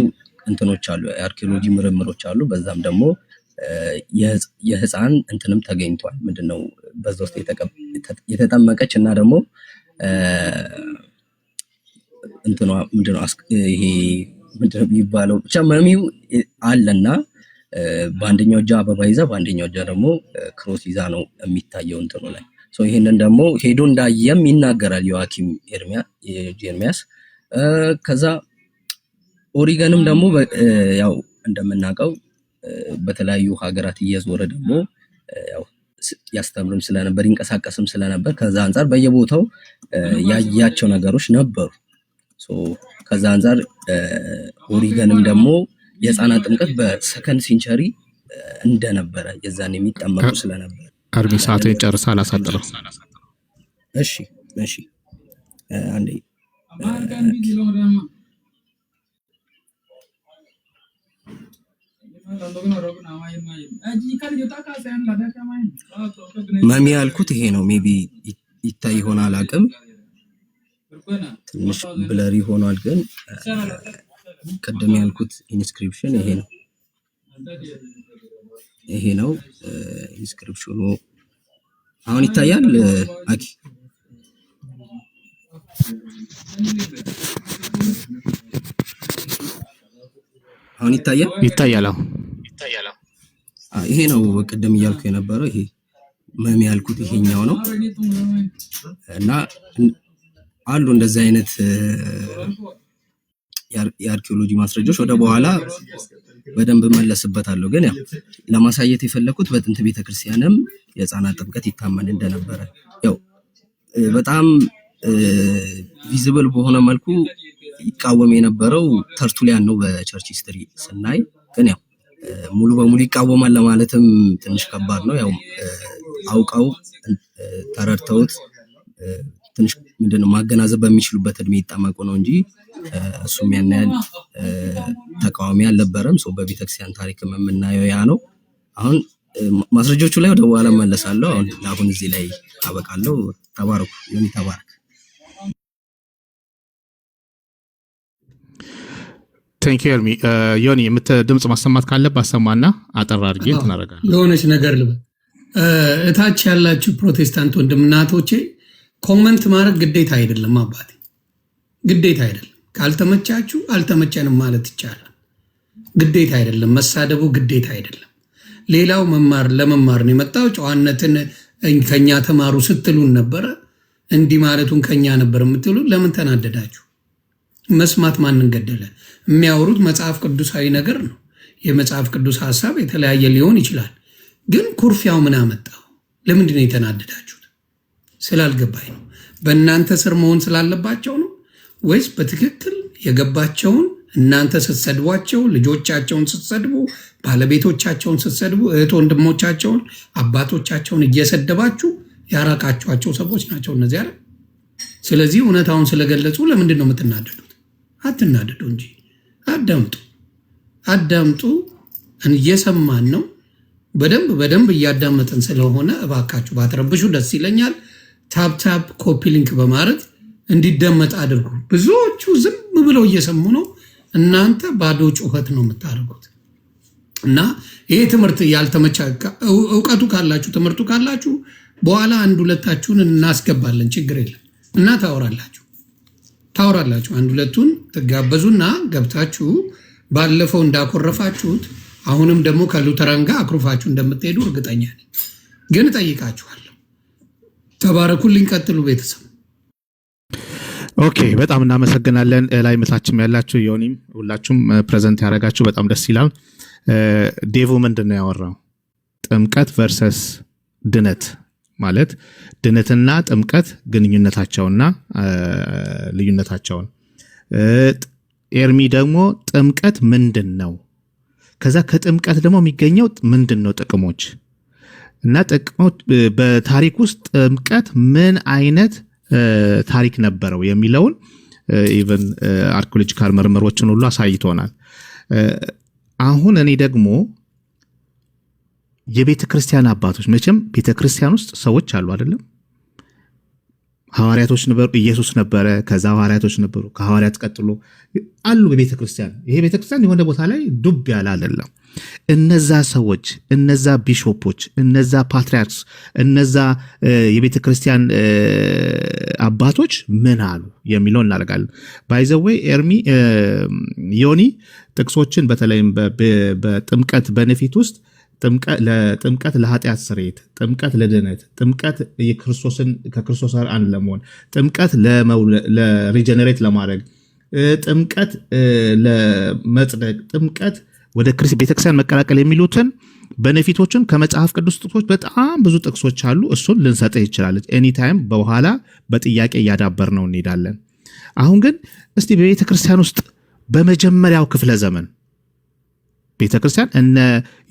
እንትኖች አሉ፣ የአርኪኦሎጂ ምርምሮች አሉ። በዛም ደግሞ የህፃን እንትንም ተገኝቷል። ምንድነው በዛ ውስጥ የተጠመቀች እና ደግሞ እንትኗ ምንድነው ይሄ ምንድነው የሚባለው ብቻ መሚው አለና በአንደኛው እጇ አበባ ይዛ በአንደኛው እጇ ደግሞ ክሮስ ይዛ ነው የሚታየው እንትኑ ላይ። ይሄንን ደግሞ ሄዶ እንዳየም ይናገራል ዮአኪም ኤርሚያስ። ከዛ ኦሪገንም ደግሞ ያው እንደምናውቀው በተለያዩ ሀገራት እየዞረ ደግሞ ያው ያስተምርም ስለነበር ይንቀሳቀስም ስለነበር ከዛ አንፃር በየቦታው ያያቸው ነገሮች ነበሩ። ከዛ አንፃር ኦሪገንም ደግሞ የህፃናት ጥምቀት በሰከንድ ሴንቸሪ እንደነበረ የዛን የሚጠመቁ ስለነበር አርሚ ሰዓትን ጨርሳ አላሳጥረው። እሺ አንዴ መሚ ያልኩት ይሄ ነው። ሜቢ ይታይ ይሆናል አቅም ትንሽ ብለሪ ሆኗል፣ ግን ቀደም ያልኩት ኢንስክሪፕሽን ይሄ ነው። ኢንስክሪፕሽኑ አሁን ይታያል። አኪ አሁን ይታያል። ይሄ ነው ቀደም እያልኩ የነበረው። ይሄ መሚ ያልኩት ይሄኛው ነው እና አሉ እንደዚህ አይነት የአርኪኦሎጂ ማስረጃዎች ወደ በኋላ በደንብ መለስበታለሁ። ግን ያው ለማሳየት የፈለኩት በጥንት ቤተክርስቲያንም የህፃናት ጥምቀት ይታመን እንደነበረ ያው በጣም ቪዚብል በሆነ መልኩ ይቃወም የነበረው ተርቱሊያን ነው በቸርች ሂስትሪ ስናይ። ግን ያው ሙሉ በሙሉ ይቃወማል ለማለትም ትንሽ ከባድ ነው። ያው አውቀው ተረድተውት ትንሽ ምንድነው ማገናዘብ በሚችሉበት እድሜ ይጠመቁ ነው እንጂ እሱም ያን ያህል ተቃዋሚ አልነበረም። በቤተክርስቲያን ታሪክም የምናየው ያ ነው። አሁን ማስረጃዎቹ ላይ ወደ በኋላ መለሳለሁ። አሁን እዚህ ላይ አበቃለሁ። ተባረኩ። ዮኒ ተባረክ። ቴንክ ዩ ኤርሚ። ዮኒ ድምፅ ማሰማት ካለብህ አሰማና አጠር አድርጌ ትናረጋለህ። የሆነች ነገር ልበል። እታች ያላችሁ ፕሮቴስታንት ወንድምና እህቶቼ ኮመንት ማድረግ ግዴታ አይደለም። አባቴ ግዴታ አይደለም። ካልተመቻችሁ አልተመቸንም ማለት ይቻላል። ግዴታ አይደለም። መሳደቡ ግዴታ አይደለም። ሌላው ለመማር ነው የመጣው። ጨዋነትን ከኛ ተማሩ ስትሉን ነበረ። እንዲህ ማለቱን ከኛ ነበር የምትሉ። ለምን ተናደዳችሁ? መስማት ማንን ገደለ? የሚያወሩት መጽሐፍ ቅዱሳዊ ነገር ነው። የመጽሐፍ ቅዱስ ሀሳብ የተለያየ ሊሆን ይችላል። ግን ኩርፊያው ምን አመጣው? ለምንድን ነው የተናደዳችሁት? ስላልገባኝ ነው። በእናንተ ስር መሆን ስላለባቸው ነው ወይስ በትክክል የገባቸውን እናንተ ስትሰድቧቸው፣ ልጆቻቸውን ስትሰድቡ፣ ባለቤቶቻቸውን ስትሰድቡ፣ እህት ወንድሞቻቸውን፣ አባቶቻቸውን እየሰደባችሁ ያራቃችኋቸው ሰዎች ናቸው እነዚህ አይደል? ስለዚህ እውነታውን ስለገለጹ ለምንድን ነው የምትናደዱት? አትናደዱ እንጂ አዳምጡ። እየሰማን ነው። በደንብ እያዳመጥን ስለሆነ እባካችሁ ባትረብሹ ደስ ይለኛል። ታፕታፕ ኮፒ ሊንክ በማድረግ እንዲደመጥ አድርጉ። ብዙዎቹ ዝም ብለው እየሰሙ ነው። እናንተ ባዶ ጩኸት ነው የምታደርጉት። እና ይሄ ትምህርት ያልተመቻ እውቀቱ ካላችሁ ትምህርቱ ካላችሁ በኋላ አንድ ሁለታችሁን እናስገባለን፣ ችግር የለም። እና ታወራላችሁ አንድ ሁለቱን ትጋበዙና ገብታችሁ ባለፈው እንዳኮረፋችሁት አሁንም ደግሞ ከሉተራን ጋር አክሩፋችሁ እንደምትሄዱ እርግጠኛ ነኝ። ግን እጠይቃችኋለሁ። ተባረኩልኝ። ቀጥሉ ቤተሰብ። ኦኬ፣ በጣም እናመሰግናለን። ላይ መታችም ያላችሁ ዮኒም ሁላችሁም ፕሬዘንት ያደረጋችሁ በጣም ደስ ይላል። ዴቭ ምንድን ነው ያወራው? ጥምቀት ቨርሰስ ድነት ማለት ድነትና ጥምቀት ግንኙነታቸውና ልዩነታቸውን። ኤርሚ ደግሞ ጥምቀት ምንድን ነው፣ ከዛ ከጥምቀት ደግሞ የሚገኘው ምንድን ነው ጥቅሞች እና ጥቅሞች፣ በታሪክ ውስጥ ጥምቀት ምን አይነት ታሪክ ነበረው የሚለውን ኢቨን አርኪኦሎጂካል ምርምሮችን ሁሉ አሳይቶናል። አሁን እኔ ደግሞ የቤተ ክርስቲያን አባቶች፣ መቼም ቤተ ክርስቲያን ውስጥ ሰዎች አሉ አይደለም? ሐዋርያቶች ነበሩ፣ ኢየሱስ ነበረ፣ ከዛ ሐዋርያቶች ነበሩ፣ ከሐዋርያት ቀጥሎ አሉ በቤተ ክርስቲያን። ይሄ ቤተ ክርስቲያን የሆነ ቦታ ላይ ዱብ ያለ አይደለም። እነዛ ሰዎች፣ እነዛ ቢሾፖች፣ እነዛ ፓትሪያርክስ፣ እነዛ የቤተ ክርስቲያን አባቶች ምን አሉ የሚለው እናደርጋለን። ባይዘዌይ ኤርሚ ዮኒ ጥቅሶችን በተለይም በጥምቀት በነፊት ውስጥ ጥምቀት ለኃጢአት ስርየት፣ ጥምቀት ለድነት፣ ጥምቀት ከክርስቶስ ጋር አንድ ለመሆን፣ ጥምቀት ለሪጀነሬት ለማድረግ፣ ጥምቀት ለመጽደቅ፣ ጥምቀት ወደ ቤተክርስቲያን መቀላቀል የሚሉትን በነፊቶችን ከመጽሐፍ ቅዱስ ጥቅሶች በጣም ብዙ ጥቅሶች አሉ። እሱን ልንሰጥህ ይችላል ኤኒታይም። በኋላ በጥያቄ እያዳበር ነው እንሄዳለን። አሁን ግን እስቲ በቤተክርስቲያን ውስጥ በመጀመሪያው ክፍለ ዘመን ቤተክርስቲያን እነ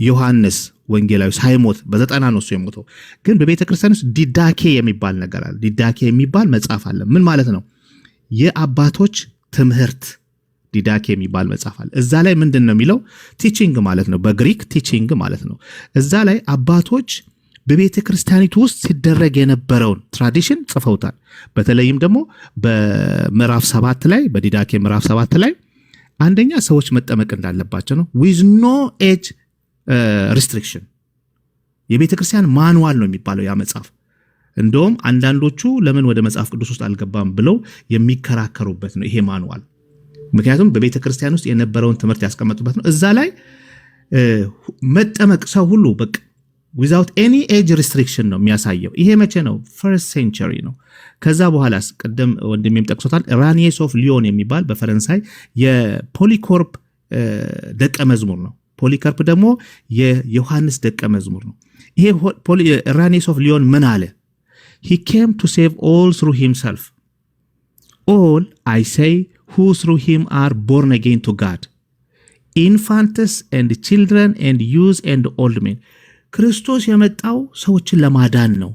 ዮሐንስ ወንጌላዊ ሳይሞት በ90 ነው እሱ የሞተው። ግን በቤተክርስቲያን ውስጥ ዲዳኬ የሚባል ነገር አለ። ዲዳኬ የሚባል መጽሐፍ አለ። ምን ማለት ነው? የአባቶች ትምህርት ዲዳኬ የሚባል መጽሐፍ አለ። እዛ ላይ ምንድን ነው የሚለው? ቲቺንግ ማለት ነው። በግሪክ ቲቺንግ ማለት ነው። እዛ ላይ አባቶች በቤተ ክርስቲያኒቱ ውስጥ ሲደረግ የነበረውን ትራዲሽን ጽፈውታል። በተለይም ደግሞ በምዕራፍ 7 ላይ በዲዳኬ ምዕራፍ 7 ላይ አንደኛ ሰዎች መጠመቅ እንዳለባቸው ነው። ዊዝ ኖ ኤጅ ሪስትሪክሽን የቤተ ክርስቲያን ማንዋል ነው የሚባለው ያ መጽሐፍ። እንደውም አንዳንዶቹ ለምን ወደ መጽሐፍ ቅዱስ ውስጥ አልገባም ብለው የሚከራከሩበት ነው ይሄ ማንዋል። ምክንያቱም በቤተ ክርስቲያን ውስጥ የነበረውን ትምህርት ያስቀመጡበት ነው። እዛ ላይ መጠመቅ ሰው ሁሉ በቃ ዊዛውት ኤኒ ኤጅ ሪስትሪክሽን ነው የሚያሳየው። ይሄ መቼ ነው? ፈርስት ሴንቸሪ ነው። ከዛ በኋላስ ቅድም ወንድሜም ጠቅሶታል። ራኒየስ ኦፍ ሊዮን የሚባል በፈረንሳይ የፖሊኮርፕ ደቀ መዝሙር ነው። ፖሊካርፕ ደግሞ የዮሐንስ ደቀ መዝሙር ነው። ይሄ ራኒየስ ኦፍ ሊዮን ምን አለ? he came to save all through himself, all I say who through him are born again to God, infants and children and youths and old men. ክርስቶስ የመጣው ሰዎችን ለማዳን ነው።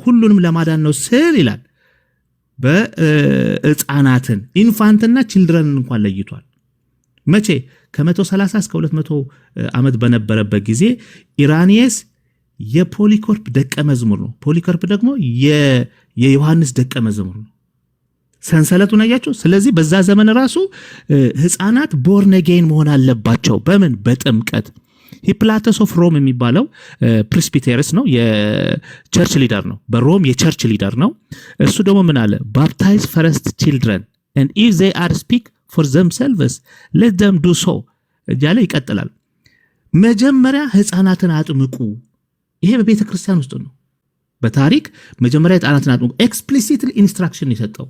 ሁሉንም ለማዳን ነው ስል ይላል። በሕፃናትን ኢንፋንትና ችልድረንን እንኳን ለይቷል። መቼ? ከ130 እስከ 200 ዓመት በነበረበት ጊዜ ኢራኒየስ የፖሊኮርፕ ደቀ መዝሙር ነው። ፖሊኮርፕ ደግሞ የዮሐንስ ደቀ መዝሙር ነው። ሰንሰለቱን አያችሁ። ስለዚህ በዛ ዘመን ራሱ ህፃናት ቦርን አጌን መሆን አለባቸው። በምን? በጥምቀት። ሂፕላተስ ኦፍ ሮም የሚባለው ፕሪስቢቴርስ ነው፣ የቸርች ሊደር ነው፣ በሮም የቸርች ሊደር ነው። እሱ ደግሞ ምን አለ? ባፕታይዝ ፈረስት ቺልድረን and if they are speak for themselves let them do so እያለ ይቀጥላል። መጀመሪያ ህፃናትን አጥምቁ። ይሄ በቤተ ክርስቲያን ውስጥ ነው። በታሪክ መጀመሪያ ህፃናትን አጥምቁ ኤክስፕሊሲትሊ ኢንስትራክሽን የሰጠው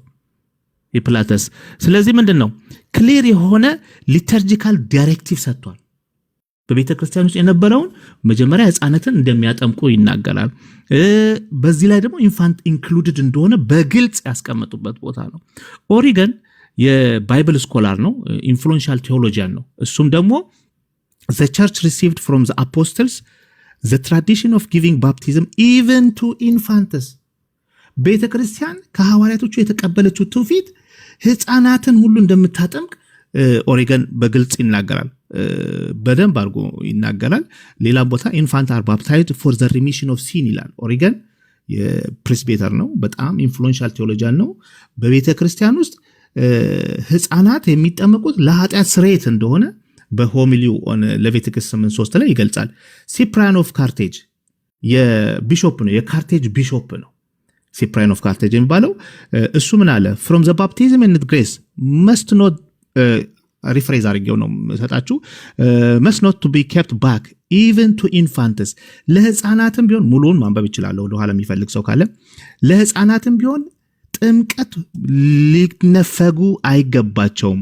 ሂፕላተስ። ስለዚህ ምንድነው? ክሊር የሆነ ሊተርጂካል ዳይሬክቲቭ ሰጥቷል። በቤተ ክርስቲያን ውስጥ የነበረውን መጀመሪያ ህፃናትን እንደሚያጠምቁ ይናገራል። በዚህ ላይ ደግሞ ኢንፋንት ኢንክሉድድ እንደሆነ በግልጽ ያስቀመጡበት ቦታ ነው። ኦሪገን የባይብል ስኮላር ነው፣ ኢንፍሉዌንሻል ቴዎሎጂያን ነው። እሱም ደግሞ the church received from the apostles the tradition of giving baptism even to infants. ቤተ ክርስቲያን ከሐዋርያቶቹ የተቀበለችው ትውፊት ህፃናትን ሁሉ እንደምታጠምቅ ኦሪገን በግልጽ ይናገራል፣ በደንብ አድርጎ ይናገራል። ሌላ ቦታ ኢንፋንት አር ባፕታይዝድ ፎር ዘ ሪሚሽን ኦፍ ሲን ይላል። ኦሪገን የፕሬስቤተር ነው፣ በጣም ኢንፍሉዌንሻል ቴዎሎጂያን ነው። በቤተ ክርስቲያን ውስጥ ህፃናት የሚጠመቁት ለኃጢአት ስርየት እንደሆነ በሆሚሊው ኦን ሌቪቲክስ 8:3 ላይ ይገልጻል። ሲፕራያን ኦፍ ካርቴጅ የቢሾፕ ነው፣ የካርቴጅ ቢሾፕ ነው ሲፕራያን ኦፍ ካርቴጅ የሚባለው። እሱ ምን አለ? from the baptism and grace must not ሪፍሬዝ አድርጌው ነው ሰጣችሁ must not to be kept back even to infants። ለህፃናትም ቢሆን ሙሉውን ማንበብ ይችላል ወደ ኋላ የሚፈልግ ሰው ካለ። ለህፃናትም ቢሆን ጥምቀት ሊነፈጉ አይገባቸውም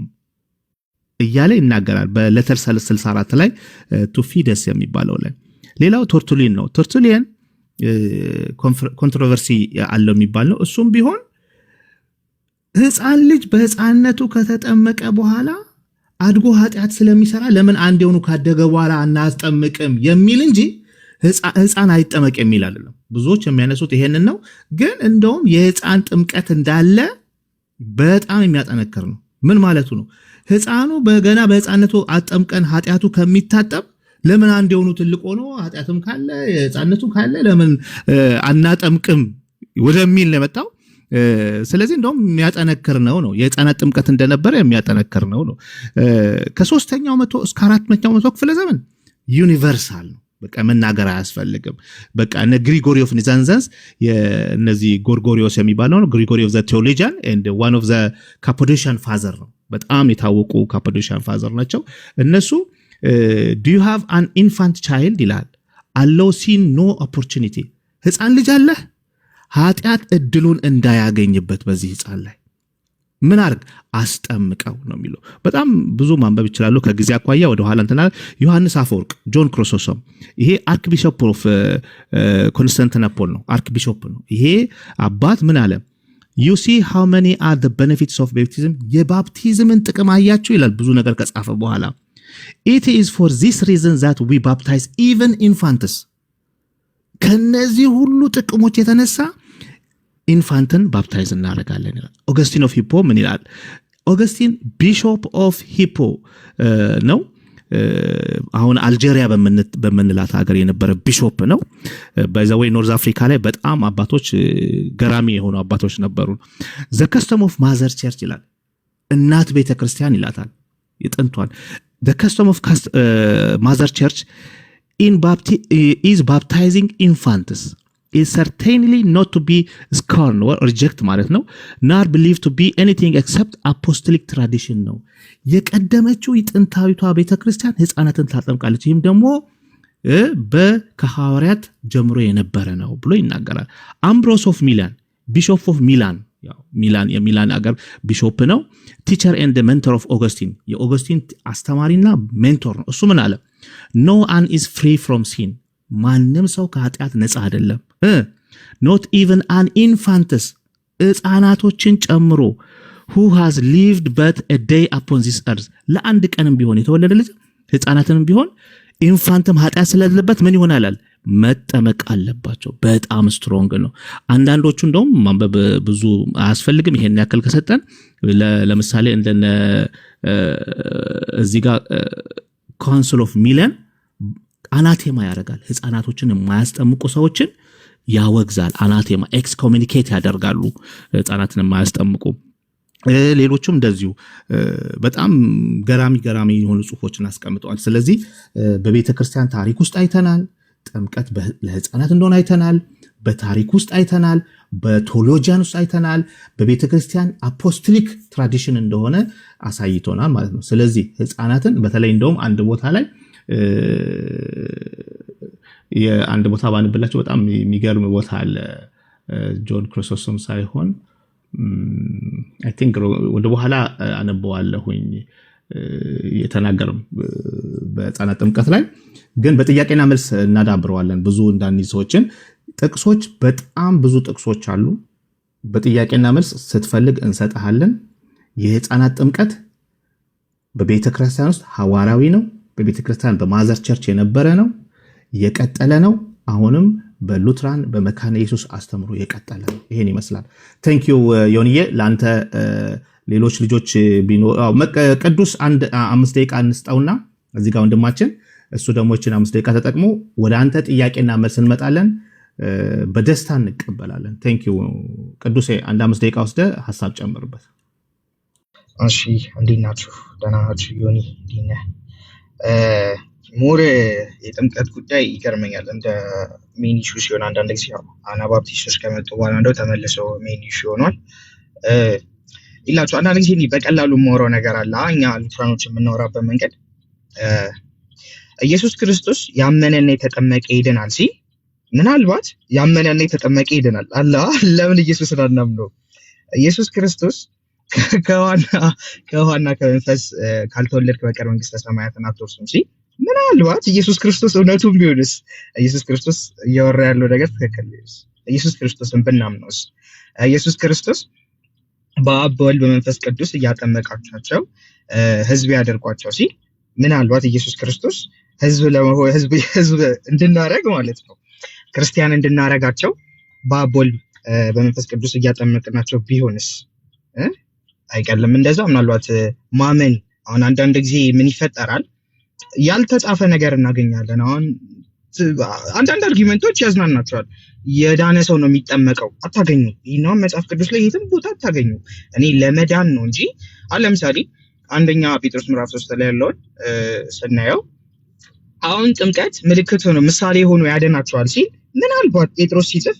እያለ ይናገራል በሌተር 64 ላይ to feed us የሚባለው ላይ። ሌላው ቶርቱሊን ነው። ቶርቱሊን ኮንትሮቨርሲ አለው የሚባል ነው። እሱም ቢሆን ህፃን ልጅ በህፃንነቱ ከተጠመቀ በኋላ አድጎ ኃጢአት ስለሚሰራ ለምን አንድ የሆኑ ካደገ በኋላ አናስጠምቅም የሚል እንጂ ህፃን አይጠመቅ የሚል አይደለም። ብዙዎች የሚያነሱት ይሄንን ነው። ግን እንደውም የህፃን ጥምቀት እንዳለ በጣም የሚያጠነክር ነው። ምን ማለቱ ነው? ህፃኑ በገና በህፃንነቱ አጠምቀን ኃጢአቱ ከሚታጠብ ለምን አንድ የሆኑ ትልቅ ሆኖ ኃጢአትም ካለ የህፃንነቱ ካለ ለምን አናጠምቅም ወደሚል ነው የመጣው። ስለዚህ እንደውም የሚያጠነክር ነው የህፃናት ጥምቀት እንደነበረ የሚያጠነክር ነው። ከ3ኛው መቶ እስከ 4ኛው መቶ ክፍለ ዘመን ዩኒቨርሳል ነው። በቃ መናገር አያስፈልግም። በቃ እነ ግሪጎሪ ኦፍ ኒዛንዛንስ የነዚህ ጎርጎሪዮስ የሚባለው ነው፣ ግሪጎሪ ኦፍ ዘ ቴዎሎጂያን ኤንድ ዋን ኦፍ ዘ ካፖዶሺያን ፋዘር ነው። በጣም የታወቁ ካፖዶሺያን ፋዘር ናቸው። እነሱ do you have an infant child ይላል allow sin no opportunity። ህፃን ልጅ አለ ኃጢአት እድሉን እንዳያገኝበት በዚህ ህፃን ላይ ምን አርግ? አስጠምቀው ነው የሚለው። በጣም ብዙ ማንበብ ይችላሉ። ከጊዜ አኳያ ወደ ኋላ እንትና ዮሐንስ አፈወርቅ ጆን ክሮሶሶም ይሄ አርክ ቢሾፕ ኦፍ ኮንስታንቲኖፕል ነው፣ አርክ ቢሾፕ ነው። ይሄ አባት ምን አለ? you see how many are the benefits of baptism። የባፕቲዝምን ጥቅም አያችሁ ይላል ብዙ ነገር ከጻፈ በኋላ። it is for this reason that we baptize even infants። ከነዚህ ሁሉ ጥቅሞች የተነሳ ኢንፋንትን ባፕታይዝ እናደርጋለን ይላል። ኦገስቲን ኦፍ ሂፖ ምን ይላል? ኦገስቲን ቢሾፕ ኦፍ ሂፖ ነው። አሁን አልጄሪያ በምንላት ሀገር የነበረ ቢሾፕ ነው። ባይዘዌይ ኖርዝ አፍሪካ ላይ በጣም አባቶች ገራሚ የሆኑ አባቶች ነበሩ። ዘ ከስተም ኦፍ ማዘር ቸርች ይላል። እናት ቤተክርስቲያን ይላታል የጥንቷን። ዘ ከስተም ኦፍ ማዘር ቸርች is baptizing infants is certainly not to be scorned or reject ማለት ነው, nor believed to be anything except apostolic tradition ነው. የቀደመችው የጥንታዊቷ ቤተክርስቲያን ህፃናትን ታጠምቃለች። ይህም ደግሞ ከሐዋርያት ጀምሮ የነበረ ነው ብሎ ይናገራል። አምብሮስ ኦፍ ሚላን ቢሾፕ ኦፍ ሚላን ሚላን የሚላን አገር ቢሾፕ ነው። ቲቸር ኤንድ ሜንቶር ኦፍ ኦገስቲን የኦገስቲን አስተማሪና ሜንቶር ነው። እሱ ምን አለ? ኖ አን ኢዝ ፍሪ ፍሮም ሲን ማንም ሰው ከኃጢአት ነፃ አይደለም። ኖት ኢቨን አን ኢንፋንትስ ህፃናቶችን ጨምሮ who has lived but a day upon this earth ለአንድ ቀንም ቢሆን የተወለደ ልጅ ህፃናትንም ቢሆን ኢንፋንትም ኃጢአት ስለሌለበት ምን ይሆናል? መጠመቅ አለባቸው። በጣም ስትሮንግ ነው። አንዳንዶቹ እንደውም ማንበብ ብዙ አያስፈልግም ይሄን ያክል ከሰጠን ለምሳሌ እንደነ እዚህ ጋር ካውንስል ኦፍ ሚላን አናቴማ ያደርጋል። ህፃናቶችን የማያስጠምቁ ሰዎችን ያወግዛል። አናቴማ ኤክስኮሙኒኬት ያደርጋሉ ህፃናትን የማያስጠምቁ። ሌሎችም እንደዚሁ በጣም ገራሚ የሆኑ ጽሁፎችን አስቀምጠዋል። ስለዚህ በቤተ ክርስቲያን ታሪክ ውስጥ አይተናል። ጥምቀት ለህፃናት እንደሆነ አይተናል። በታሪክ ውስጥ አይተናል። በቴዎሎጂያን ውስጥ አይተናል። በቤተ ክርስቲያን አፖስቶሊክ ትራዲሽን እንደሆነ አሳይቶናል ማለት ነው። ስለዚህ ህፃናትን በተለይ እንደውም አንድ ቦታ ላይ የአንድ ቦታ ባንብላቸው በጣም የሚገርም ቦታ አለ። ጆን ክሪሶስቶም ሳይሆን አይ ቲንክ ወደ በኋላ አነበዋለሁኝ የተናገረም በህፃናት ጥምቀት ላይ ግን በጥያቄና መልስ እናዳብረዋለን። ብዙ እንዳንይዝ ሰዎችን ጥቅሶች በጣም ብዙ ጥቅሶች አሉ። በጥያቄና መልስ ስትፈልግ እንሰጥሃለን። የህፃናት ጥምቀት በቤተ ክርስቲያን ውስጥ ሐዋርያዊ ነው። በቤተ ክርስቲያን በማዘር ቸርች የነበረ ነው፣ የቀጠለ ነው። አሁንም በሉትራን በመካነ ኢየሱስ አስተምሮ የቀጠለ ነው። ይሄን ይመስላል። ቴንክ ዩ ዮኒዬ። ለአንተ ሌሎች ልጆች ቅዱስ 5 ደቂቃ እንስጠውና እዚህ ጋር ወንድማችን እሱ ደግሞ እችን 5 ደቂቃ ተጠቅሞ ወደ አንተ ጥያቄና መልስ እንመጣለን። በደስታ እንቀበላለን። ቴንክ ዩ ቅዱሴ። 5 ደቂቃ ወስደ ሐሳብ ጨምርበት። እሺ፣ እንዴት ናችሁ? ደህና ናችሁ? ዮኒ ዲነ ሞር የጥምቀት ጉዳይ ይገርመኛል። እንደ ሜን ኢሹ ሲሆን አንዳንድ ጊዜ አናባፕቲስቶች ከመጡ በኋላ እንደው ተመልሰው ሜን ኢሹ ሆኗል ይላችሁ። አንዳንድ ጊዜ በቀላሉ የማወራው ነገር አለ። እኛ ሉትራኖች የምናወራበት መንገድ ኢየሱስ ክርስቶስ ያመነና የተጠመቀ ይድናል ሲል ምናልባት ያመነና የተጠመቀ ይድናል አላ ለምን ኢየሱስን አናምነው? ኢየሱስ ክርስቶስ ከውሃና ከመንፈስ ካልተወለድክ በቀር መንግስተ ሰማያትን አትወርስም ሲል ምናልባት ኢየሱስ ክርስቶስ እውነቱን ቢሆንስ? ኢየሱስ ክርስቶስ እያወራ ያለው ነገር ትክክል ቢሆንስ? ኢየሱስ ክርስቶስን ብናምነውስ? ኢየሱስ ክርስቶስ በአብ በወልድ በመንፈስ ቅዱስ እያጠመቃቸው ህዝብ ያደርጓቸው ሲል ምናልባት ኢየሱስ ክርስቶስ ህዝብ እንድናረግ ማለት ነው ክርስቲያን እንድናረጋቸው በአብ በወልድ በመንፈስ ቅዱስ እያጠመቅናቸው ቢሆንስ? አይቀልም እንደዛ። ምናልባት ማመን አሁን አንዳንድ ጊዜ ምን ይፈጠራል? ያልተጻፈ ነገር እናገኛለን። አሁን አንዳንድ አርጊመንቶች ያዝናናቸዋል። የዳነ ሰው ነው የሚጠመቀው፣ አታገኙ። ይሄኛው መጽሐፍ ቅዱስ ላይ የትም ቦታ አታገኙ። እኔ ለመዳን ነው እንጂ ለምሳሌ አንደኛ ጴጥሮስ ምዕራፍ 3 ላይ ያለውን ስናየው አሁን ጥምቀት ምልክት ሆኖ ምሳሌ ሆኖ ያደናቸዋል ሲል ምናልባት ጴጥሮስ ሲጽፍ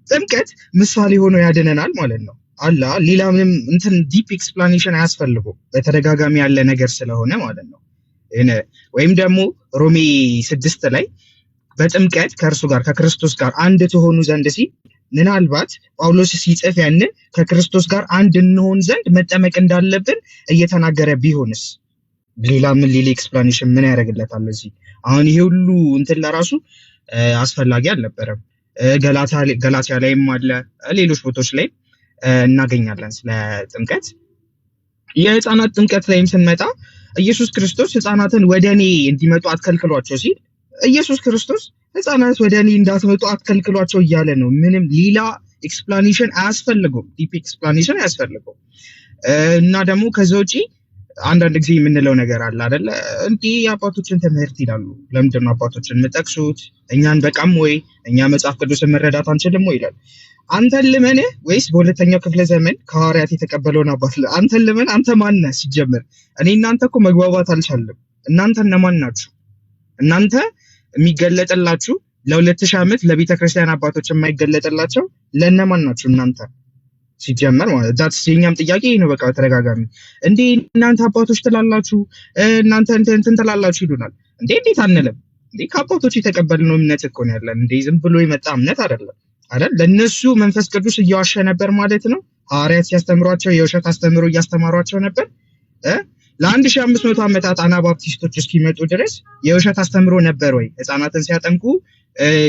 ጥምቀት ምሳሌ ሆኖ ያደነናል ማለት ነው። ሌላ ምንም እንትን ዲፕ ኤክስፕላኔሽን አያስፈልገው፣ በተደጋጋሚ ያለ ነገር ስለሆነ ማለት ነው። ወይም ደግሞ ሮሜ 6 ላይ በጥምቀት ከእርሱ ጋር ከክርስቶስ ጋር አንድ ትሆኑ ዘንድ ሲል ምናልባት ጳውሎስ ሲጽፍ ያንን ከክርስቶስ ጋር አንድ እንሆን ዘንድ መጠመቅ እንዳለብን እየተናገረ ቢሆንስ? ሌላ ኤክስፕላኔሽን ምን ያደርግለታል? እዚህ አሁን ይሄ ሁሉ እንትን ለራሱ አስፈላጊ አልነበረም። ገላትያ ላይም አለ፣ ሌሎች ቦታዎች ላይ እናገኛለን ስለ ጥምቀት። የህፃናት ጥምቀት ላይም ስንመጣ ኢየሱስ ክርስቶስ ህፃናትን ወደኔ እንዲመጡ አትከልክሏቸው ሲል ኢየሱስ ክርስቶስ ህፃናት ወደኔ እንዳትመጡ አትከልክሏቸው እያለ ነው። ምንም ሌላ ኤክስፕላኔሽን አያስፈልገውም፣ ዲፕ ኤክስፕላኔሽን አያስፈልገውም። እና ደግሞ ከዛ ውጪ አንዳንድ ጊዜ የምንለው ነገር አለ አይደለ? እንዲህ የአባቶችን ትምህርት ይላሉ። ለምንድን ነው አባቶችን የምጠቅሱት? እኛን በቃም ወይ እኛ መጽሐፍ ቅዱስን መረዳት አንችልም ወይ ይላል። አንተን ልመን ወይስ በሁለተኛው ክፍለ ዘመን ከሐዋርያት የተቀበለውን አባት? አንተን ልመን። አንተ ማን ነህ ሲጀምር? እኔ እናንተ እኮ መግባባት አልቻለም። እናንተ እነማን ናችሁ? እናንተ የሚገለጥላችሁ ለ2000 ዓመት ለቤተ ክርስቲያን አባቶች የማይገለጥላቸው ለእነማን ናችሁ እናንተ ሲጀመር ማለት ዳትስ የኛም ጥያቄ ነው። በቃ ተደጋጋሚ እንዴ እናንተ አባቶች ትላላችሁ፣ እናንተ እንትን ትላላችሁ ይሉናል። እንዴት አንልም እንዴ? ከአባቶች የተቀበልነው እምነት እኮ ነው ያለን። እንዴ ዝም ብሎ የመጣ እምነት አይደለም አይደል? ለነሱ መንፈስ ቅዱስ እያዋሸ ነበር ማለት ነው። ሐዋርያት ሲያስተምሯቸው የውሸት አስተምሮ እያስተማሯቸው ነበር። ለ1500 ዓመታት አናባፕቲስቶች እስኪመጡ ድረስ የውሸት አስተምሮ ነበር ወይ? ህፃናትን ሲያጠምቁ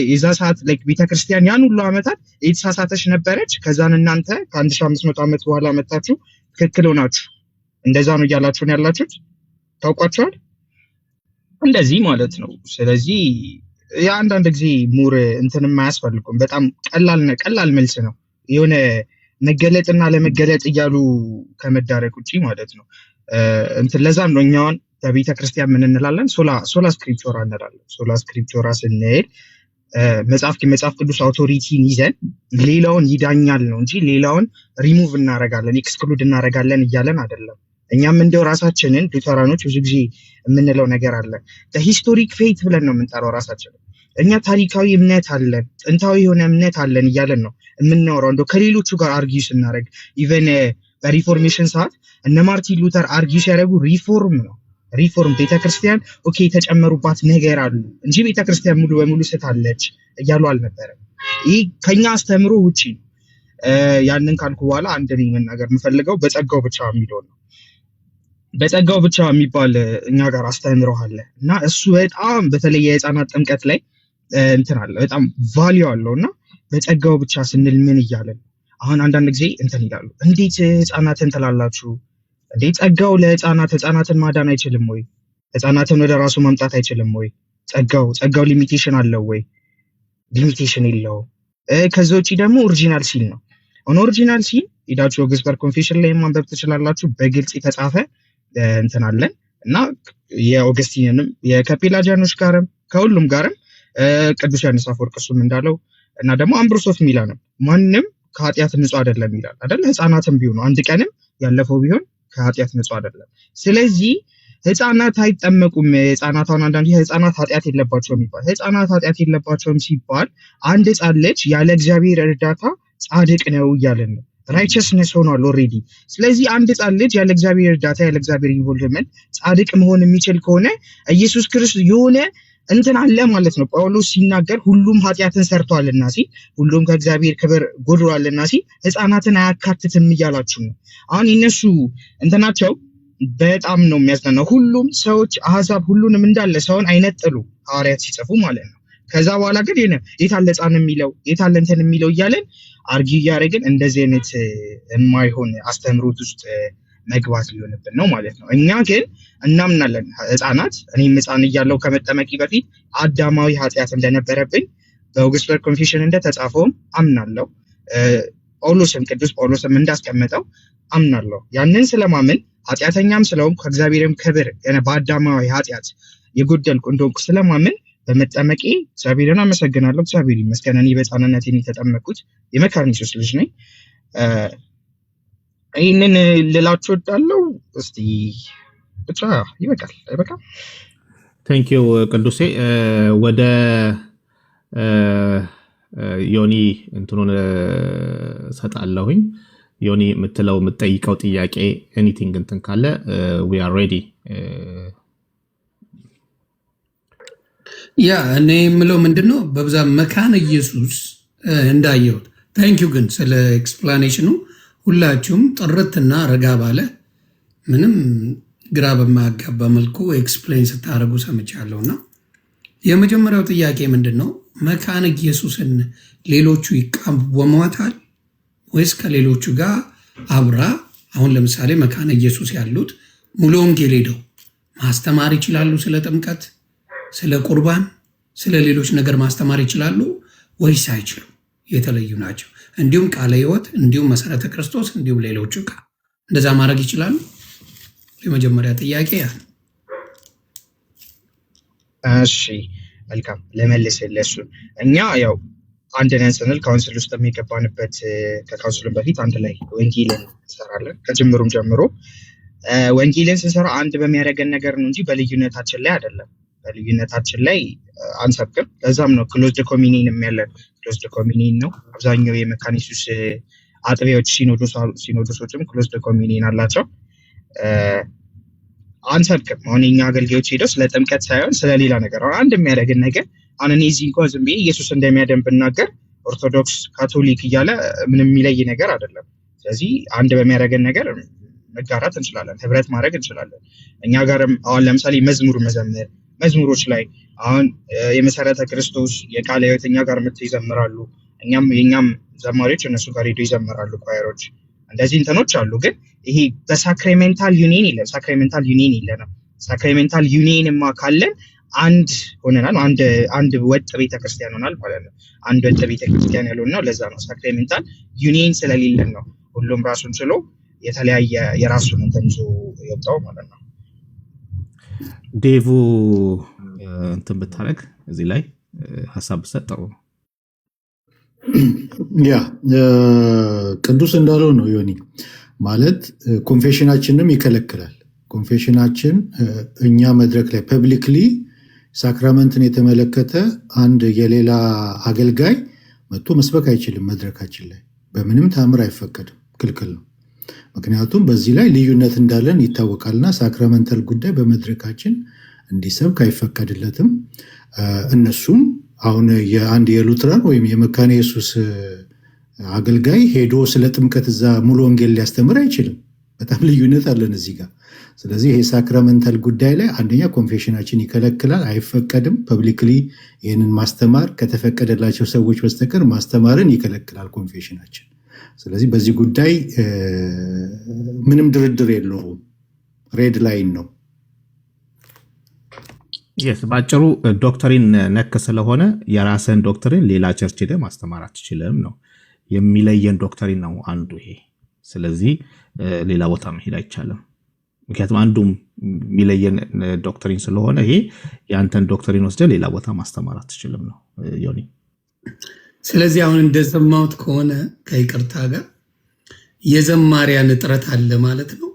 የዛ ሰዓት ቤተክርስቲያን ያን ሁሉ ዓመታት የተሳሳተች ነበረች። ከዛን እናንተ ከ1500 ዓመት በኋላ መጣችሁ ትክክል ሆናችሁ እንደዛ ነው እያላችሁ ነው ያላችሁት። ታውቋቸዋል እንደዚህ ማለት ነው። ስለዚህ የአንዳንድ ጊዜ ሙር እንትን የማያስፈልጉም በጣም ቀላል መልስ ነው። የሆነ መገለጥና ለመገለጥ እያሉ ከመዳረቅ ውጪ ማለት ነው። እንትን ለዛም ነው እኛውን በቤተ ክርስቲያን ምን እንላለን? ሶላ ስክሪፕቸራ እንላለን። ሶላ ስክሪፕቸራ ስንል መጽሐፍ ቅዱስ አውቶሪቲን ይዘን ሌላውን ይዳኛል ነው እንጂ ሌላውን ሪሙቭ እናረጋለን ኤክስክሉድ እናረጋለን እያለን አይደለም። እኛም እንደው ራሳችንን ሉተራኖች ብዙ ጊዜ የምንለው ነገር አለ። ሂስቶሪክ ፌት ብለን ነው የምንጠራው ራሳችንን። እኛ ታሪካዊ እምነት አለን፣ ጥንታዊ የሆነ እምነት አለን እያለን ነው የምናወራው። እንደው ከሌሎቹ ጋር አርጊው ስናደርግ ኢቨን በሪፎርሜሽን ሰዓት እነ ማርቲን ሉተር አርጊው ሲያደርጉ ሪፎርም ቤተክርስቲያን ኦኬ የተጨመሩባት ነገር አሉ እንጂ ቤተክርስቲያን ሙሉ በሙሉ ስታለች እያሉ አልነበረም። ይህ ከኛ አስተምሮ ውጪ ነው። ያንን ካልኩ በኋላ አንድ ላይ መናገር የምፈልገው በጸጋው ብቻ የሚለው ነው። በጸጋው ብቻ የሚባል እኛ ጋር አስተምሮ አለ እና እሱ በጣም በተለይ የህፃናት ጥምቀት ላይ እንትን አለ በጣም ቫልዩ አለው እና በጸጋው ብቻ ስንል ምን እያለን አሁን አንዳንድ ጊዜ እንትን ይላሉ። እንዴት ህፃናትን ትላላችሁ? እንዴ ጸጋው ህፃናትን ማዳን አይችልም ወይ? ህፃናትን ወደ ራሱ ማምጣት አይችልም ወይ? ጸጋው ሊሚቴሽን አለው ወይ? ሊሚቴሽን የለውም። ከዛ ውጪ ደግሞ ኦሪጂናል ሲል ነው። ኦሪጂናል ሲል ሄዳችሁ ኦግስበርግ ኮንፌሽን ላይ ማንበብ ትችላላችሁ። በግልጽ የተጻፈ እንትን አለን እና የኦገስቲንንም የከፔላጃኖች ጋርም ከሁሉም ጋርም ቅዱስ ዮሐንስ አፈወርቅ እሱም እንዳለው እና ደግሞ አምብሮስ ኦፍ ሚላንም ማንም ከኃጢአት ንጹህ አይደለም ይላል አይደል? ህፃናትም ቢሆኑ አንድ ቀንም ያለፈው ቢሆን ከኃጢአት ንጹህ አይደለም። ስለዚህ ህፃናት አይጠመቁም። ህፃናት አሁን አንዳንድ ህፃናት ኃጢአት የለባቸውም ይባል። ህፃናት ኃጢአት የለባቸውም ሲባል አንድ ህፃን ልጅ ያለ እግዚአብሔር እርዳታ ጻድቅ ነው እያለን ነው። ራይቸስነስ ሆኗል ኦልሬዲ። ስለዚህ አንድ ህፃን ልጅ ያለ እግዚአብሔር እርዳታ ያለ እግዚአብሔር ኢንቮልቭመንት ጻድቅ መሆን የሚችል ከሆነ ኢየሱስ ክርስቶስ የሆነ እንትን አለ ማለት ነው። ጳውሎስ ሲናገር ሁሉም ኃጢአትን ሰርተዋልና ሲል ሁሉም ከእግዚአብሔር ክብር ጎድሏልና ሲል ህፃናትን አያካትትም እያላችሁ ነው። አሁን እነሱ እንትናቸው በጣም ነው የሚያስደናው። ሁሉም ሰዎች አህዛብ ሁሉንም እንዳለ ሰውን አይነጥሉ ሐዋርያት ሲጽፉ ማለት ነው። ከዛ በኋላ ግን የታለ ህፃን የሚለው የታለ እንትን የሚለው እያለን አርጊው እያደረግን እንደዚህ አይነት የማይሆን አስተምሮት ውስጥ መግባት ሊሆንብን ነው ማለት ነው። እኛ ግን እናምናለን ህፃናት እኔም ህፃን እያለሁ ከመጠመቂ በፊት አዳማዊ ኃጢአት እንደነበረብኝ በኦግስበርግ ኮንፌሽን እንደተጻፈውም አምናለሁ። ቅዱስ ጳውሎስም እንዳስቀመጠው አምናለሁ። ያንን ስለማምን ኃጢአተኛም ስለሆንኩ ከእግዚአብሔርም ክብር በአዳማዊ ኃጢአት የጎደልኩ እንደሆንኩ ስለማምን በመጠመቄ እግዚአብሔርን አመሰግናለሁ። እግዚአብሔር ይመስገን። እኔ በህፃንነቴ የተጠመቅኩት የመካኒሱስ ልጅ ነኝ። ይህንን ልላችሁ እወዳለሁ። እስቲ ብቻ ይበቃል። አይበቃም? ቴንክ ዩ ቅዱሴ። ወደ ዮኒ እንትኑን ሰጣለሁኝ። ዮኒ የምትጠይቀው ጥያቄ ኤኒቲንግ እንትን ካለ ዊ አር ሬዲ። ያ እኔ የምለው ምንድነው በብዛት መካነ ኢየሱስ እንዳየሁት ታንኪዩ ግን ስለ ኤክስፕላኔሽኑ ሁላችሁም ጥርትና ረጋ ባለ ምንም ግራ በማያጋባ መልኩ ኤክስፕሌን ስታደርጉ ሰምቻለሁና የመጀመሪያው ጥያቄ ምንድነው መካነ ኢየሱስን ሌሎቹ ይቃወሟታል ወይስ ከሌሎቹ ጋር አብራ? አሁን ለምሳሌ መካነ ኢየሱስ ያሉት ሙሉ ወንጌል ሄደው ማስተማር ይችላሉ? ስለ ጥምቀት፣ ስለ ቁርባን፣ ስለ ሌሎች ነገር ማስተማር ይችላሉ ወይስ አይችሉም? የተለዩ ናቸው። እንዲሁም ቃለ ሕይወት፣ እንዲሁም መሰረተ ክርስቶስ፣ እንዲሁም ሌሎቹ ጋር እንደዛ ማድረግ ይችላሉ? የመጀመሪያ ጥያቄ ያ። እሺ መልካም ለመልስልህ። እሱ እኛ ያው አንድ ነን ስንል ካውንስል ውስጥ የሚገባንበት ከካውንስሉም በፊት አንድ ላይ ወንጌልን እንሰራለን። ከጅምሩም ጀምሮ ወንጌልን ስንሰራ አንድ በሚያደርገን ነገር ነው እንጂ በልዩነታችን ላይ አይደለም። በልዩነታችን ላይ አንሰብክም። ለዛም ነው ክሎዝድ ኮሚኒየን ያለን። ክሎዝድ ኮሚኒየን ነው። አብዛኛው የመካኒሱስ አጥቢያዎች ሲኖዶሶችም ክሎዝድ ኮሚኒየን አላቸው። አንሰብክም። አሁን የኛ አገልጋዮች ሄደው ስለ ጥምቀት ሳይሆን ስለሌላ ነገር አሁን አንድ የሚያደርግን ነገር አሁን እኔ እዚህ እንኳን ዝም ብዬ ኢየሱስ እንደሚያድን ብናገር ኦርቶዶክስ ካቶሊክ እያለ ምንም የሚለይ ነገር አይደለም። ስለዚህ አንድ በሚያደርገን ነገር መጋራት እንችላለን፣ ህብረት ማድረግ እንችላለን። እኛ ጋርም አሁን ለምሳሌ መዝሙሮች ላይ አሁን የመሰረተ ክርስቶስ የቃለ ሕይወት እኛ ጋር መጥተው ይዘምራሉ። የኛም ዘማሪዎች እነሱ ጋር ሄደው ይዘምራሉ። ኳየሮች እንደዚህ እንትኖች አሉ። ግን ይሄ በሳክራሜንታል ዩኒየን የለም። ሳክራሜንታል ዩኒየን የለንም። ሳክራሜንታል ዩኒየንማ ካለን አንድ ሆነናል። አንድ ወጥ ቤተክርስቲያን ሆናል ማለት ነው። አንድ ወጥ ቤተክርስቲያን ያልሆነው ለዛ ነው። ሳክራሜንታል ዩኒየን ስለሌለን ነው ሁሉም ራሱን ችሎ የተለያየ የራሱን እንትን ይዞ የወጣው ማለት ነው። ዴቭ እንትን ብታረግ እዚህ ላይ ሀሳብ ብሰጥ ጥሩ ነው። ያ ቅዱስ እንዳለው ነው ዮኒ ማለት ኮንፌሽናችንም ይከለክላል። ኮንፌሽናችን እኛ መድረክ ላይ ፐብሊክሊ ሳክራመንትን የተመለከተ አንድ የሌላ አገልጋይ መጥቶ መስበክ አይችልም። መድረካችን ላይ በምንም ታምር አይፈቀድም፣ ክልክል ነው። ምክንያቱም በዚህ ላይ ልዩነት እንዳለን ይታወቃልና ሳክራመንታል ጉዳይ በመድረካችን እንዲሰብክ አይፈቀድለትም። እነሱም አሁን የአንድ የሉትራን ወይም የመካነ ኢየሱስ አገልጋይ ሄዶ ስለ ጥምቀት እዛ ሙሉ ወንጌል ሊያስተምር አይችልም። በጣም ልዩነት አለን እዚህ ጋር። ስለዚህ ይሄ ሳክራመንታል ጉዳይ ላይ አንደኛ ኮንፌሽናችን ይከለክላል፣ አይፈቀድም። ፐብሊክሊ ይህንን ማስተማር ከተፈቀደላቸው ሰዎች በስተቀር ማስተማርን ይከለክላል ኮንፌሽናችን። ስለዚህ በዚህ ጉዳይ ምንም ድርድር የለውም፣ ሬድ ላይን ነው። በአጭሩ ዶክትሪን ነክ ስለሆነ የራስህን ዶክትሪን ሌላ ቸርች ሄደህ ማስተማር አትችልም ነው የሚለየን ዶክትሪን ነው አንዱ ይሄ። ስለዚህ ሌላ ቦታ መሄድ አይቻልም። ምክንያቱም አንዱም የሚለየን ዶክትሪን ስለሆነ ይሄ የአንተን ዶክትሪን ወስደህ ሌላ ቦታ ማስተማር አትችልም ነው ዮኒ። ስለዚህ አሁን እንደሰማሁት ከሆነ ከይቅርታ ጋር የዘማሪያን እጥረት አለ ማለት ነው።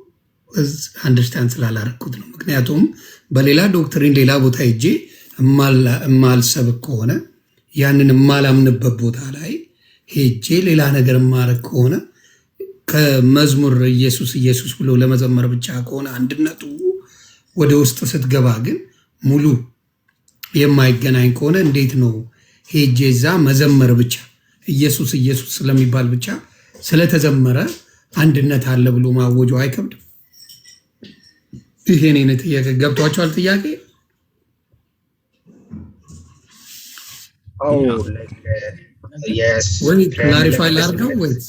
አንደርስታንድ ስላላረኩት ነው። ምክንያቱም በሌላ ዶክትሪን ሌላ ቦታ ሄጄ እማልሰብክ ከሆነ ያንን የማላምንበት ቦታ ላይ ሄጄ ሌላ ነገር የማረግ ከሆነ ከመዝሙር ኢየሱስ ኢየሱስ ብሎ ለመዘመር ብቻ ከሆነ አንድነቱ ወደ ውስጥ ስትገባ ግን ሙሉ የማይገናኝ ከሆነ እንዴት ነው ሄጄ እዛ መዘመር ብቻ ኢየሱስ ኢየሱስ ስለሚባል ብቻ ስለተዘመረ አንድነት አለ ብሎ ማወጁ አይከብድም? ይሄ ነው ጥያቄ። ገብቷቸዋል ጥያቄ? ወይ ክላሪፋይ ላድርገው ወይስ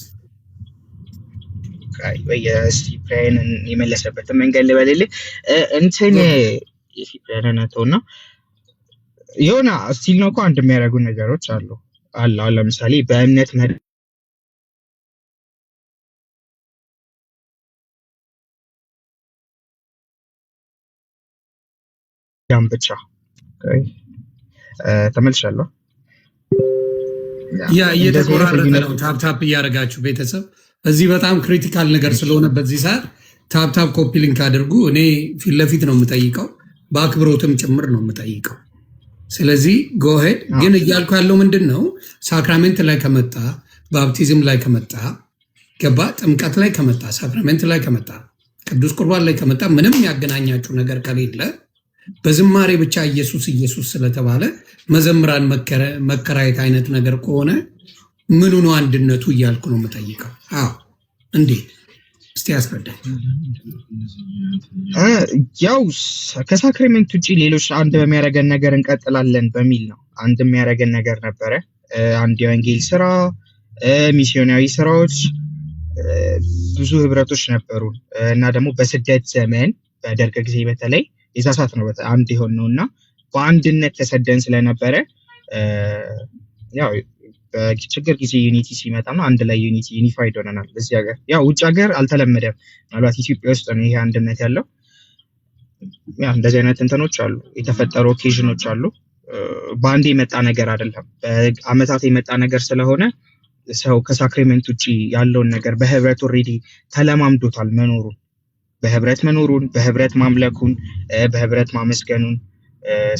የሲፕራይንን የመለሰበትን መንገድ ልበልልህ። እንትን የሲፕራይንን ተውና የሆነ ስቲል ነው እኮ አንድ የሚያደርጉ ነገሮች አሉ። አሁን ለምሳሌ በእምነት ያን ብቻ ተመልሻለሁ። ያ እየተቆራረጠ ነው። ታፕታፕ እያደረጋችሁ ቤተሰብ እዚህ በጣም ክሪቲካል ነገር ስለሆነ በዚህ ሰዓት ታፕታፕ ኮፒ ሊንክ አድርጉ። እኔ ፊት ለፊት ነው የምጠይቀው፣ በአክብሮትም ጭምር ነው የምጠይቀው። ስለዚህ ጎሄድ ግን እያልኩ ያለው ምንድን ነው፣ ሳክራሜንት ላይ ከመጣ ባፕቲዝም ላይ ከመጣ ገባ፣ ጥምቀት ላይ ከመጣ ሳክራሜንት ላይ ከመጣ ቅዱስ ቁርባን ላይ ከመጣ ምንም ያገናኛችሁ ነገር ከሌለ በዝማሬ ብቻ ኢየሱስ ኢየሱስ ስለተባለ መዘምራን መከራየት አይነት ነገር ከሆነ ምኑ ነው አንድነቱ እያልኩ ነው የምጠይቀው። አዎ እንዴት እስቲ ያስረዳኝ። ያው ከሳክራሜንት ውጭ ሌሎች አንድ በሚያደርገን ነገር እንቀጥላለን በሚል ነው። አንድ የሚያደርገን ነገር ነበረ። አንድ የወንጌል ስራ፣ ሚስዮናዊ ስራዎች፣ ብዙ ህብረቶች ነበሩ እና ደግሞ በስደት ዘመን በደርግ ጊዜ በተለይ የሳሳት ነው አንድ የሆን ነው እና በአንድነት ተሰደን ስለነበረ ያው በችግር ጊዜ ዩኒቲ ሲመጣ ነው አንድ ላይ ዩኒፋይድ ሆነናል። በዚህ ሀገር ያው ውጭ ሀገር አልተለመደም፣ ምናልባት ኢትዮጵያ ውስጥ ነው ይሄ አንድነት ያለው። ያ እንደዚህ አይነት እንትኖች አሉ፣ የተፈጠሩ ኦኬዥኖች አሉ። በአንድ የመጣ ነገር አይደለም፣ በአመታት የመጣ ነገር ስለሆነ ሰው ከሳክራሜንት ውጭ ያለውን ነገር በህብረት ኦልሬዲ ተለማምዶታል መኖሩን፣ በህብረት ማምለኩን፣ በህብረት ማመስገኑን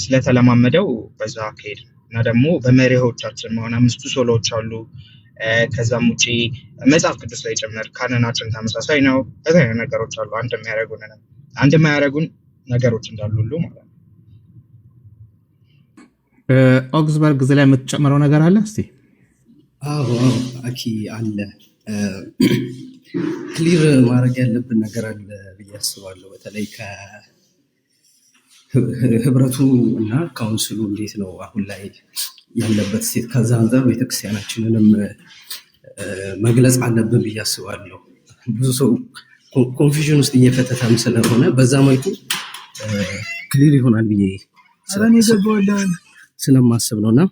ስለተለማመደው በዛ አካሄድ እና ደግሞ በመሪዎቻችን መሆን 5 ሶሎዎች አሉ። ከዛም ውጪ መጽሐፍ ቅዱስ ላይ ጭምር ካነናችን ተመሳሳይ ነው። የተለያዩ ነገሮች አሉ አንድ የማያደርጉን ነገሮች እንዳሉ ሁሉ ማለት ነው። ኦግስበርግ ላይ የምትጨምረው ነገር አለ እስቲ? አዎ አኪ አለ። ክሊር ማድረግ ያለብን ነገር አለ ብዬ አስባለሁ። በተለይ ህብረቱ እና ካውንስሉ እንዴት ነው አሁን ላይ ያለበት ሴት፣ ከዛ አንጻር ቤተክርስቲያናችንንም መግለጽ አለብን ብዬ አስባለሁ። ብዙ ሰው ኮንፊዥን ውስጥ እየከተተም ስለሆነ በዛ መልኩ ክሊር ይሆናል ብዬ ስለማስብ ነው። እና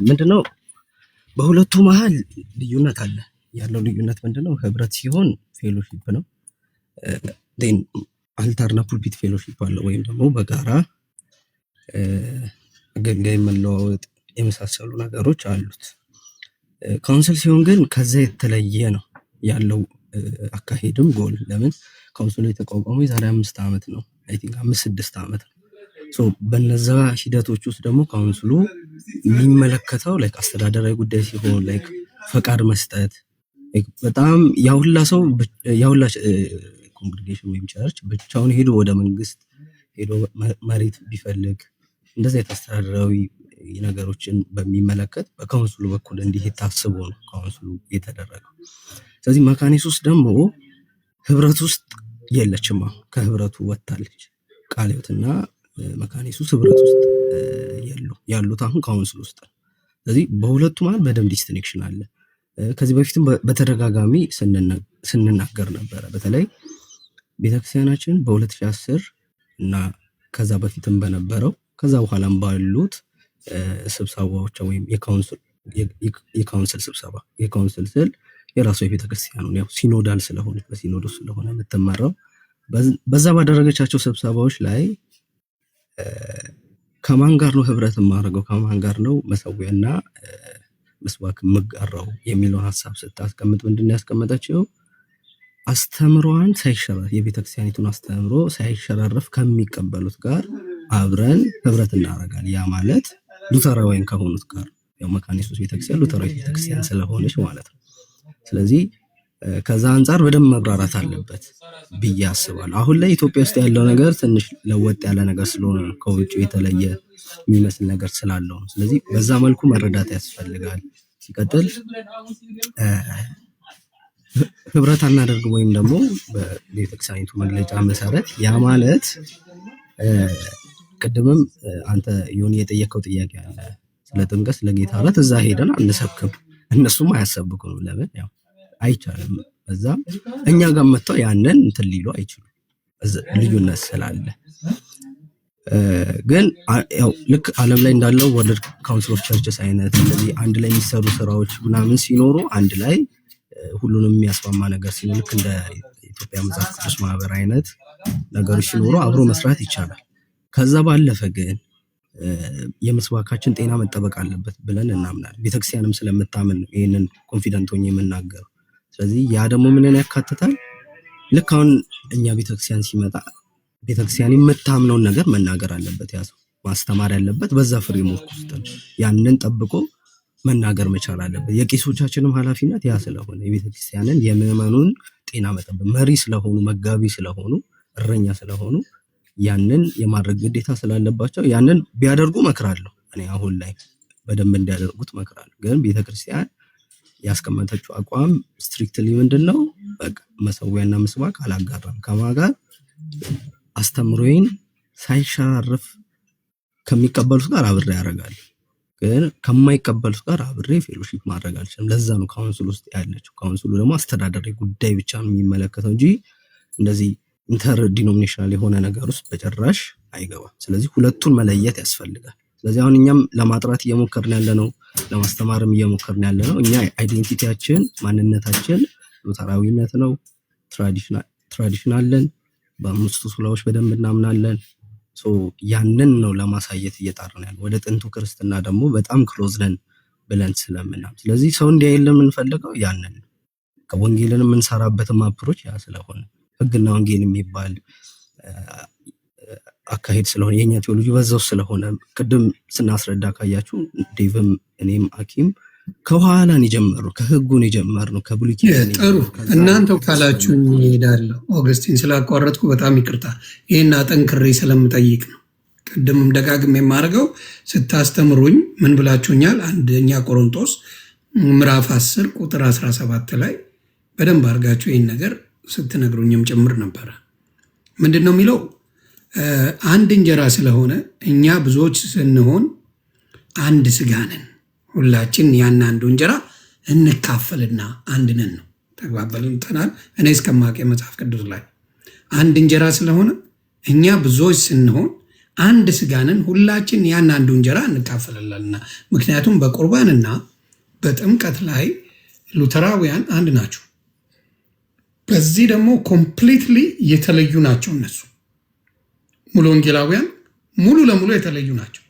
ምንድነው በሁለቱ መሀል ልዩነት አለ። ያለው ልዩነት ምንድነው? ህብረት ሲሆን ፌሎሺፕ ነው። አልታርና ፑልፒት ፌሎሺፕ አለ፣ ወይም ደግሞ በጋራ አገልጋይ መለዋወጥ የመሳሰሉ ነገሮች አሉት። ካውንስል ሲሆን ግን ከዛ የተለየ ነው ያለው አካሄድም ጎል። ለምን ካውንስሉ የተቋቋመው የዛሬ 5 ዓመት ነው። አይ ቲንክ 5-6 ዓመት ነው። ሶ በነዛ ሂደቶች ውስጥ ደግሞ ካውንስሉ የሚመለከተው ላይክ አስተዳደራዊ ጉዳይ ሲሆን ላይክ ፈቃድ መስጠት በጣም ያሁላ ሰው ያሁላ ኮንግሪጌሽን ወይም ቸርች ብቻውን ሄዶ ወደ መንግስት ሄዶ መሬት ቢፈልግ እንደዛ የተስተዳደራዊ ነገሮችን በሚመለከት በካውንስሉ በኩል እንዲህ ታስቦ ነው ካውንስሉ የተደረገው። ስለዚህ መካነ ኢየሱስ ደግሞ ህብረት ውስጥ የለችም። ከህብረቱ ወጣለች። ቃለ ሕይወትና መካነ ኢየሱስ ህብረት ውስጥ ያሉት አሁን ካውንስል ውስጥ ነው። ስለዚህ በሁለቱ ማለት በደንብ ዲስቲንክሽን አለ። ከዚህ በፊትም በተደጋጋሚ ስንናገር ነበረ። በተለይ ቤተክርስቲያናችን በ2010 እና ከዛ በፊትም በነበረው ከዛ በኋላም ባሉት ስብሰባዎች ወይም የካውንስል ስብሰባ የካውንስል ስል የራሱ የቤተክርስቲያኑ ያው ሲኖዳል ስለሆነ በሲኖዶስ ስለሆነ የምትመራው በዛ ባደረገቻቸው ስብሰባዎች ላይ ከማን ጋር ነው ህብረት ማድረገው ከማን ጋር ነው መሰዊያና መስዋዕት መጋራው የሚለውን ሐሳብ ስታስቀምጥ ምንድነው ያስቀመጠችው? አስተምሮዋን ሳይሸራረፍ የቤተክርስቲያኒቱን አስተምሮ ሳይሸራረፍ ከሚቀበሉት ጋር አብረን ህብረት እናደርጋለን። ያ ማለት ሉተራውያን ከሆኑት ጋር ያው መካነ ኢየሱስ ቤተክርስቲያን ሉተራዊ ቤተክርስቲያን ስለሆነች ማለት ነው። ስለዚህ ከዛ አንፃር በደንብ መብራራት አለበት ብዬ አስባለሁ። አሁን ላይ ኢትዮጵያ ውስጥ ያለው ነገር ትንሽ ለወጥ ያለ ነገር ስለሆነ ከውጭ የተለየ የሚመስል ነገር ስላለው ነው። ስለዚህ በዛ መልኩ መረዳት ያስፈልጋል። ሲቀጥል ህብረት አናደርግ ወይም ደግሞ በቤተክርስቲያኒቱ መግለጫ መሰረት ያ ማለት ቅድምም አንተ ዮኒ የጠየቀው ጥያቄ አለ ስለ ጥምቀት ስለ ጌታ እራት እዛ ሄደን አንሰብክም። እነሱም አያሰብኩም። ለምን ያው አይቻልም። በዛም እኛ ጋር መጥተው ያንን እንትን ሊሉ አይችሉም። ልዩነት ስላለ ግን ያው ልክ ዓለም ላይ እንዳለው ወርልድ ካውንስል ኦፍ ቸርችስ አይነት እንደዚህ አንድ ላይ የሚሰሩ ስራዎች ምናምን ሲኖሩ አንድ ላይ ሁሉንም የሚያስማማ ነገር ሲኖር ልክ እንደ ኢትዮጵያ መጽሐፍ ቅዱስ ማህበር አይነት ነገሮች ሲኖሩ አብሮ መስራት ይቻላል። ከዛ ባለፈ ግን የመስዋዕታችን ጤና መጠበቅ አለበት ብለን እናምናለን። ቤተክርስቲያንም ስለምታምን ይሄንን ኮንፊደንት ሆኜ የምናገረው። ስለዚህ ያ ደግሞ ምንን ያካትታል? ልክ አሁን እኛ ቤተክርስቲያን ሲመጣ ቤተክርስቲያን የምታምነውን ነገር መናገር አለበት። ያ ሰው ማስተማር ያለበት በዛ ፍሬምወርክ ውስጥ ያንን ጠብቆ መናገር መቻል አለበት። የቄሶቻችንም ኃላፊነት ያ ስለሆነ የቤተክርስቲያንን የምዕመኑን ጤና መጠበቅ መሪ ስለሆኑ መጋቢ ስለሆኑ እረኛ ስለሆኑ ያንን የማድረግ ግዴታ ስላለባቸው ያንን ቢያደርጉ መክራለሁ። እኔ አሁን ላይ በደንብ እንዲያደርጉት መክራለሁ። ግን ቤተክርስቲያን ያስቀመጠችው አቋም ስትሪክትሊ ምንድነው? በቃ መሰዊያና ምስዋዕ አላጋራም። ከማን ጋር አስተምሮዬን ሳይሸራረፍ ከሚቀበሉት ጋር አብሬ ያደርጋል። ግን ከማይቀበሉት ጋር አብሬ ፌሎሺፕ ማድረግ አልችልም። ለዛ ነው ካውንስል ውስጥ ያለችው። ካውንስሉ ደግሞ አስተዳደራዊ ጉዳይ ብቻ ነው የሚመለከተው እንጂ እንደዚህ ኢንተር ዲኖሚኔሽናል የሆነ ነገር ውስጥ በጭራሽ አይገባም። ስለዚህ ሁለቱን መለየት ያስፈልጋል። ስለዚህ አሁን እኛም ለማጥራት እየሞከርን ያለ ነው፣ ለማስተማርም እየሞከርን ያለ ነው። እኛ አይዴንቲቲያችን ማንነታችን ሉተራዊነት ነው። ትራዲሽን አለን። በአምስቱ ሱላዎች በደንብ እናምናለን። ያንን ነው ለማሳየት እየጣርን ያለ። ወደ ጥንቱ ክርስትና ደግሞ በጣም ክሎዝ ነን ብለን ስለምናምን ስለዚህ ሰው እንዲያየልን የምንፈልገው ያንን ነው። ከወንጌልን የምንሰራበትም አፕሮች ያ ስለሆነ ህግና ወንጌል የሚባል አካሄድ ስለሆነ የኛ ቴዎሎጂ በዛው ስለሆነ ቅድም ስናስረዳ ካያችሁ ዴቭም እኔም አኪም ከኋላን የጀመሩ ከህጉን የጀመሩ ከብሉይ ኪዳን ጥሩ እናንተው ካላችሁ እሄዳለሁ። ኦገስቲን ስላቋረጥኩ በጣም ይቅርታ። ይሄን አጠንክሬ ስለምጠይቅ ነው። ቅድምም ደጋግሜ የማደርገው ስታስተምሩኝ ምን ብላችሁኛል? አንደኛ ቆሮንቶስ ምዕራፍ 10 ቁጥር 17 ላይ በደንብ አድርጋችሁ ይህን ነገር ስትነግሩኝም ጭምር ነበረ። ምንድን ነው የሚለው? አንድ እንጀራ ስለሆነ እኛ ብዙዎች ስንሆን አንድ ስጋ ነን፣ ሁላችን ያን አንዱ እንጀራ እንካፈልና አንድ ነን ነው። ተግባባልንተናል። እኔ እስከማውቅ መጽሐፍ ቅዱስ ላይ አንድ እንጀራ ስለሆነ እኛ ብዙዎች ስንሆን አንድ ስጋ ነን፣ ሁላችን ያን አንዱ እንጀራ እንካፈላለንና። ምክንያቱም በቁርባንና በጥምቀት ላይ ሉተራውያን አንድ ናቸው። በዚህ ደግሞ ኮምፕሊትሊ የተለዩ ናቸው። እነሱ ሙሉ ወንጌላውያን ሙሉ ለሙሉ የተለዩ ናቸው።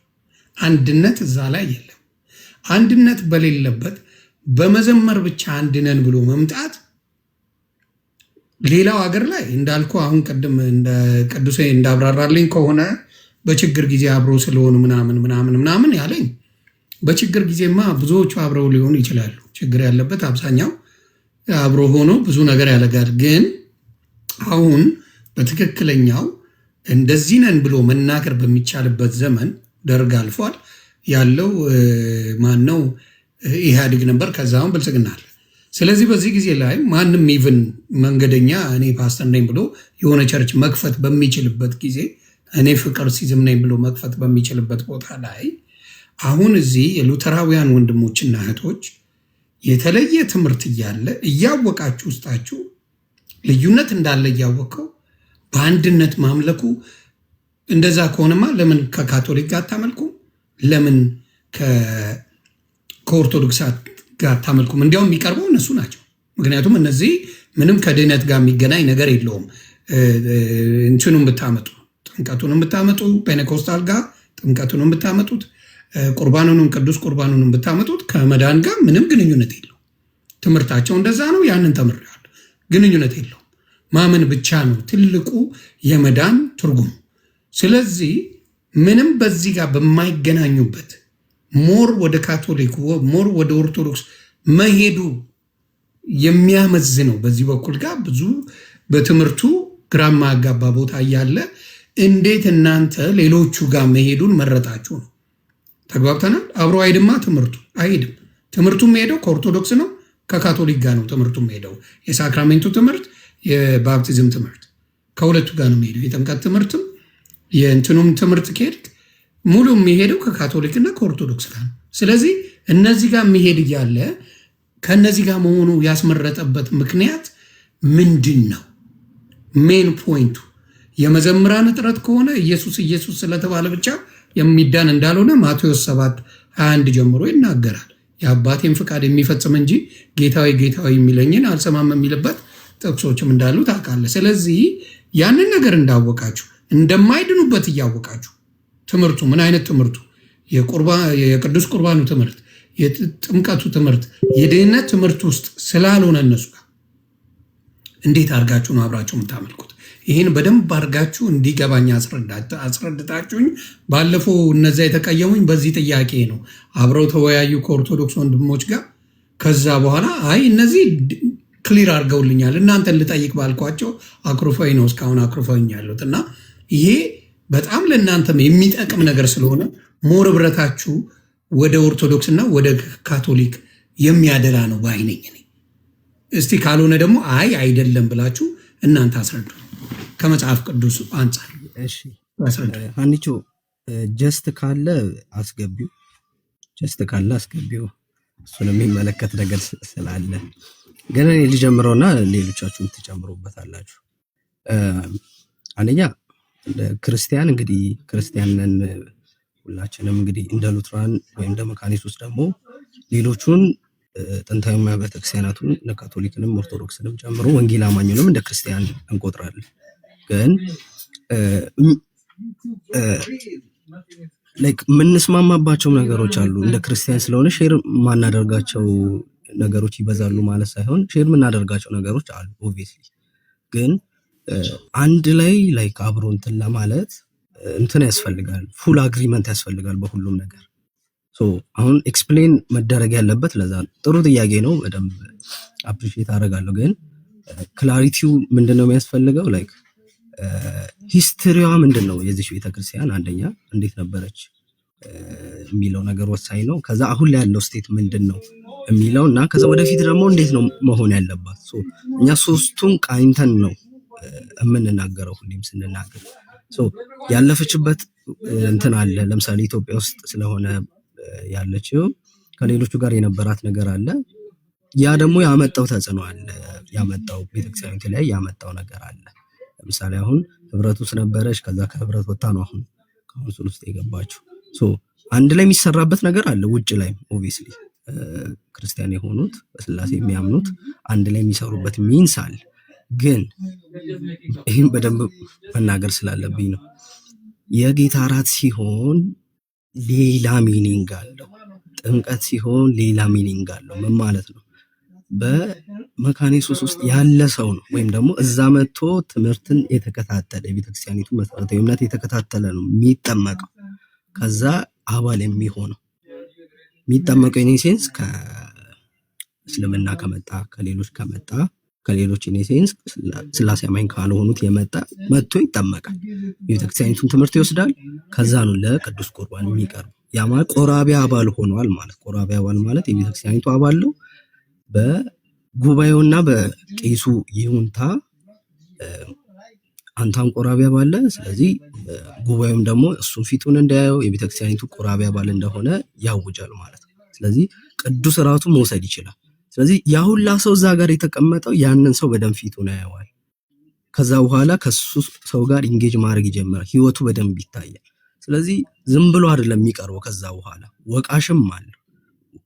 አንድነት እዛ ላይ የለም። አንድነት በሌለበት በመዘመር ብቻ አንድነን ብሎ መምጣት ሌላው ሀገር ላይ እንዳልኩ አሁን ቅድም እንደ ቅዱሴ እንዳብራራልኝ ከሆነ በችግር ጊዜ አብሮ ስለሆኑ ምናምን ያለኝ በችግር ጊዜማ ብዙዎቹ አብረው ሊሆኑ ይችላሉ። ችግር ያለበት አብዛኛው አብሮ ሆኖ ብዙ ነገር ያለጋል። ግን አሁን በትክክለኛው እንደዚህ ነን ብሎ መናገር በሚቻልበት ዘመን ደርግ አልፏል። ያለው ማነው? ኢህአዴግ ነበር። ከዛውን ብልጽግና አለ። ስለዚህ በዚህ ጊዜ ላይ ማንም ኢቭን መንገደኛ እኔ ፓስተር ነኝ ብሎ የሆነ ቸርች መክፈት በሚችልበት ጊዜ እኔ ፍቅር ሲዝም ነኝ ብሎ መክፈት በሚችልበት ቦታ ላይ አሁን እዚህ የሉተራውያን ወንድሞችና እህቶች የተለየ ትምህርት እያለ እያወቃችሁ ውስጣችሁ ልዩነት እንዳለ እያወቀው በአንድነት ማምለኩ እንደዛ ከሆነማ ለምን ከካቶሊክ ጋር አታመልኩም? ለምን ከኦርቶዶክሳት ጋር አታመልኩም? እንዲያውም የሚቀርበው እነሱ ናቸው። ምክንያቱም እነዚህ ምንም ከድህነት ጋር የሚገናኝ ነገር የለውም። እንትኑን ብታመጡ፣ ጥምቀቱንም ብታመጡ፣ ፔኔኮስታል ጋር ጥምቀቱንም ብታመጡት፣ ቁርባኑንም ቅዱስ ቁርባኑንም ብታመጡት ከመዳን ጋር ምንም ግንኙነት የለው። ትምህርታቸው እንደዛ ነው። ያንን ተምሬዋል። ግንኙነት የለውም። ማመን ብቻ ነው ትልቁ የመዳን ትርጉም። ስለዚህ ምንም በዚህ ጋር በማይገናኙበት ሞር ወደ ካቶሊክ ሞር ወደ ኦርቶዶክስ መሄዱ የሚያመዝነው በዚህ በኩል ጋር ብዙ በትምህርቱ ግራማ ያጋባ ቦታ እያለ እንዴት እናንተ ሌሎቹ ጋር መሄዱን መረጣችሁ ነው። ተግባብተናል። አብሮ አይድማ ትምህርቱ አይሄድም። ትምህርቱ ሄደው ከኦርቶዶክስ ነው ከካቶሊክ ጋር ነው ትምህርቱ ሄደው። የሳክራሜንቱ ትምህርት የባፕቲዝም ትምህርት ከሁለቱ ጋር ነው ሄደው። የጥምቀት ትምህርትም የእንትኑም ትምህርት ከሄድክ ሙሉ የሚሄደው ከካቶሊክና ከኦርቶዶክስ ጋር ነው። ስለዚህ እነዚህ ጋር የሚሄድ እያለ ከእነዚህ ጋር መሆኑ ያስመረጠበት ምክንያት ምንድን ነው? ሜን ፖይንቱ የመዘምራን እጥረት ከሆነ ኢየሱስ ኢየሱስ ስለተባለ ብቻ የሚዳን እንዳልሆነ ማቴዎስ 7:21 ጀምሮ ይናገራል። የአባቴን ፍቃድ የሚፈጽም እንጂ ጌታዊ ጌታዊ የሚለኝን አልሰማም የሚልበት ጥቅሶችም እንዳሉ ታውቃለህ። ስለዚህ ያንን ነገር እንዳወቃችሁ እንደማይድኑበት እያወቃችሁ ትምህርቱ ምን አይነት ትምህርቱ የቅዱስ ቁርባኑ ትምህርት፣ የጥምቀቱ ትምህርት የድህነት ትምህርት ውስጥ ስላልሆነ እነሱ ጋር እንዴት አድርጋችሁ ነው አብራችሁ የምታመልኩት? ይህን በደንብ አድርጋችሁ እንዲገባኝ አስረድታችሁኝ። ባለፈው እነዛ የተቀየሙኝ በዚህ ጥያቄ ነው። አብረው ተወያዩ ከኦርቶዶክስ ወንድሞች ጋር። ከዛ በኋላ አይ እነዚህ ክሊር አድርገውልኛል፣ እናንተን ልጠይቅ ባልኳቸው አኩርፈኝ ነው እስካሁን አኩርፈኝ ያሉት እና ይሄ በጣም ለእናንተም የሚጠቅም ነገር ስለሆነ ሞር ህብረታችሁ ወደ ኦርቶዶክስ እና ወደ ካቶሊክ የሚያደላ ነው ባይነኝ እኔ። እስቲ ካልሆነ ደግሞ አይ አይደለም ብላችሁ እናንተ አስረዱ ከመጽሐፍ ቅዱስ አንጻር። እሺ ሀኒቾ ጀስት ካለ አስገቢው፣ ጀስት ካለ አስገቢው። እሱን የሚመለከት ነገር ስላለ ግን እኔ ልጀምረውና ሌሎቻችሁም ትጨምሩበታላችሁ። አንደኛ እንደ ክርስቲያን እንግዲህ ክርስቲያንን ሁላችንም እንግዲህ እንደ ሉትራን ወይም እንደ መካኒሱስ ደግሞ ሌሎቹን ጥንታዊ ቤተክርስቲያናቱን እንደ ካቶሊክንም ኦርቶዶክስንም ጨምሮ ወንጌል አማኙንም እንደ ክርስቲያን እንቆጥራለን። ግን ላይክ የምንስማማባቸው ነገሮች አሉ። እንደ ክርስቲያን ስለሆነ ሼር ማናደርጋቸው ነገሮች ይበዛሉ ማለት ሳይሆን ሼር የምናደርጋቸው ነገሮች አሉ ኦብቪየስሊ። ግን አንድ ላይ ላይክ አብሮ እንትን ለማለት እንትን ያስፈልጋል፣ ፉል አግሪመንት ያስፈልጋል በሁሉም ነገር። አሁን ኤክስፕሌን መደረግ ያለበት ለዛ ጥሩ ጥያቄ ነው፣ በደንብ አፕሪሺየት አደርጋለሁ። ግን ክላሪቲው ምንድነው የሚያስፈልገው? ላይክ ሂስትሪዋ ምንድነው የዚህ ቤተክርስቲያን አንደኛ እንዴት ነበረች የሚለው ነገር ወሳኝ ነው። ከዛ አሁን ላይ ያለው ስቴት ምንድነው የሚለው እና ከዛ ወደፊት ደግሞ እንዴት ነው መሆን ያለባት። እኛ ሶስቱን ቃኝተን ነው የምንናገረው ሁሌም ስንናገር። ያለፈችበት እንትን አለ። ለምሳሌ ኢትዮጵያ ውስጥ ስለሆነ ያለችው ከሌሎቹ ጋር የነበራት ነገር አለ። ያ ደግሞ ያመጣው ተጽዕኖ አለ፣ ያመጣው ቤተክርስቲያን ላይ ያመጣው ነገር አለ። ለምሳሌ አሁን ህብረት ውስጥ ነበረች፣ ከዛ ከህብረት ወጣ ነው አሁን ካውንስል ውስጥ የገባችው። አንድ ላይ የሚሰራበት ነገር አለ። ውጭ ላይ ኦብቪየስሊ ክርስቲያን የሆኑት በስላሴ የሚያምኑት አንድ ላይ የሚሰሩበት ሚንስ አለ። ግን ይህም በደንብ መናገር ስላለብኝ ነው። የጌታ እራት ሲሆን ሌላ ሚኒንግ አለው። ጥምቀት ሲሆን ሌላ ሚኒንግ አለው። ምን ማለት ነው? በመካነ ኢየሱስ ውስጥ ያለ ሰው ነው ወይም ደግሞ እዛ መጥቶ ትምህርትን የተከታተለ የቤተክርስቲያኒቱ መሰረታዊ እምነት የተከታተለ ነው የሚጠመቀው። ከዛ አባል የሚሆነው የሚጠመቀው ኢኔሴንስ ከእስልምና ከመጣ ከሌሎች ኢኔሴንስ ስላሴ አማኝ ካልሆኑት የመጣ መጥቶ ይጠመቃል። የቤተክርስቲያኒቱን ትምህርት ይወስዳል። ከዛ ነው ለቅዱስ ቁርባን የሚቀርበው። ያ ማለት ቆራቢ አባል ሆኗል ማለት። ቆራቢ አባል ማለት የቤተክርስቲያኒቱ አባል ነው። በጉባኤውና በቄሱ ይሁንታ አንተም ቆራቢ አባል አለ። ስለዚህ ጉባኤውም ደግሞ እሱን ፊቱን እንዳያየው የቤተክርስቲያኒቱ ቆራቢ አባል እንደሆነ ያውጃል ማለት ነው። ስለዚህ ቅዱስ ራቱ መውሰድ ይችላል። ስለዚህ ያ ሁላ ሰው እዛ ጋር የተቀመጠው ያንን ሰው በደንብ ፊቱን ያየዋል። ከዛ በኋላ ከሱ ሰው ጋር ኢንጌጅ ማድረግ ይጀምራል። ህይወቱ በደንብ ይታያል። ስለዚህ ዝም ብሎ አይደለም የሚቀርበው። ከዛ በኋላ ወቃሽም አለው።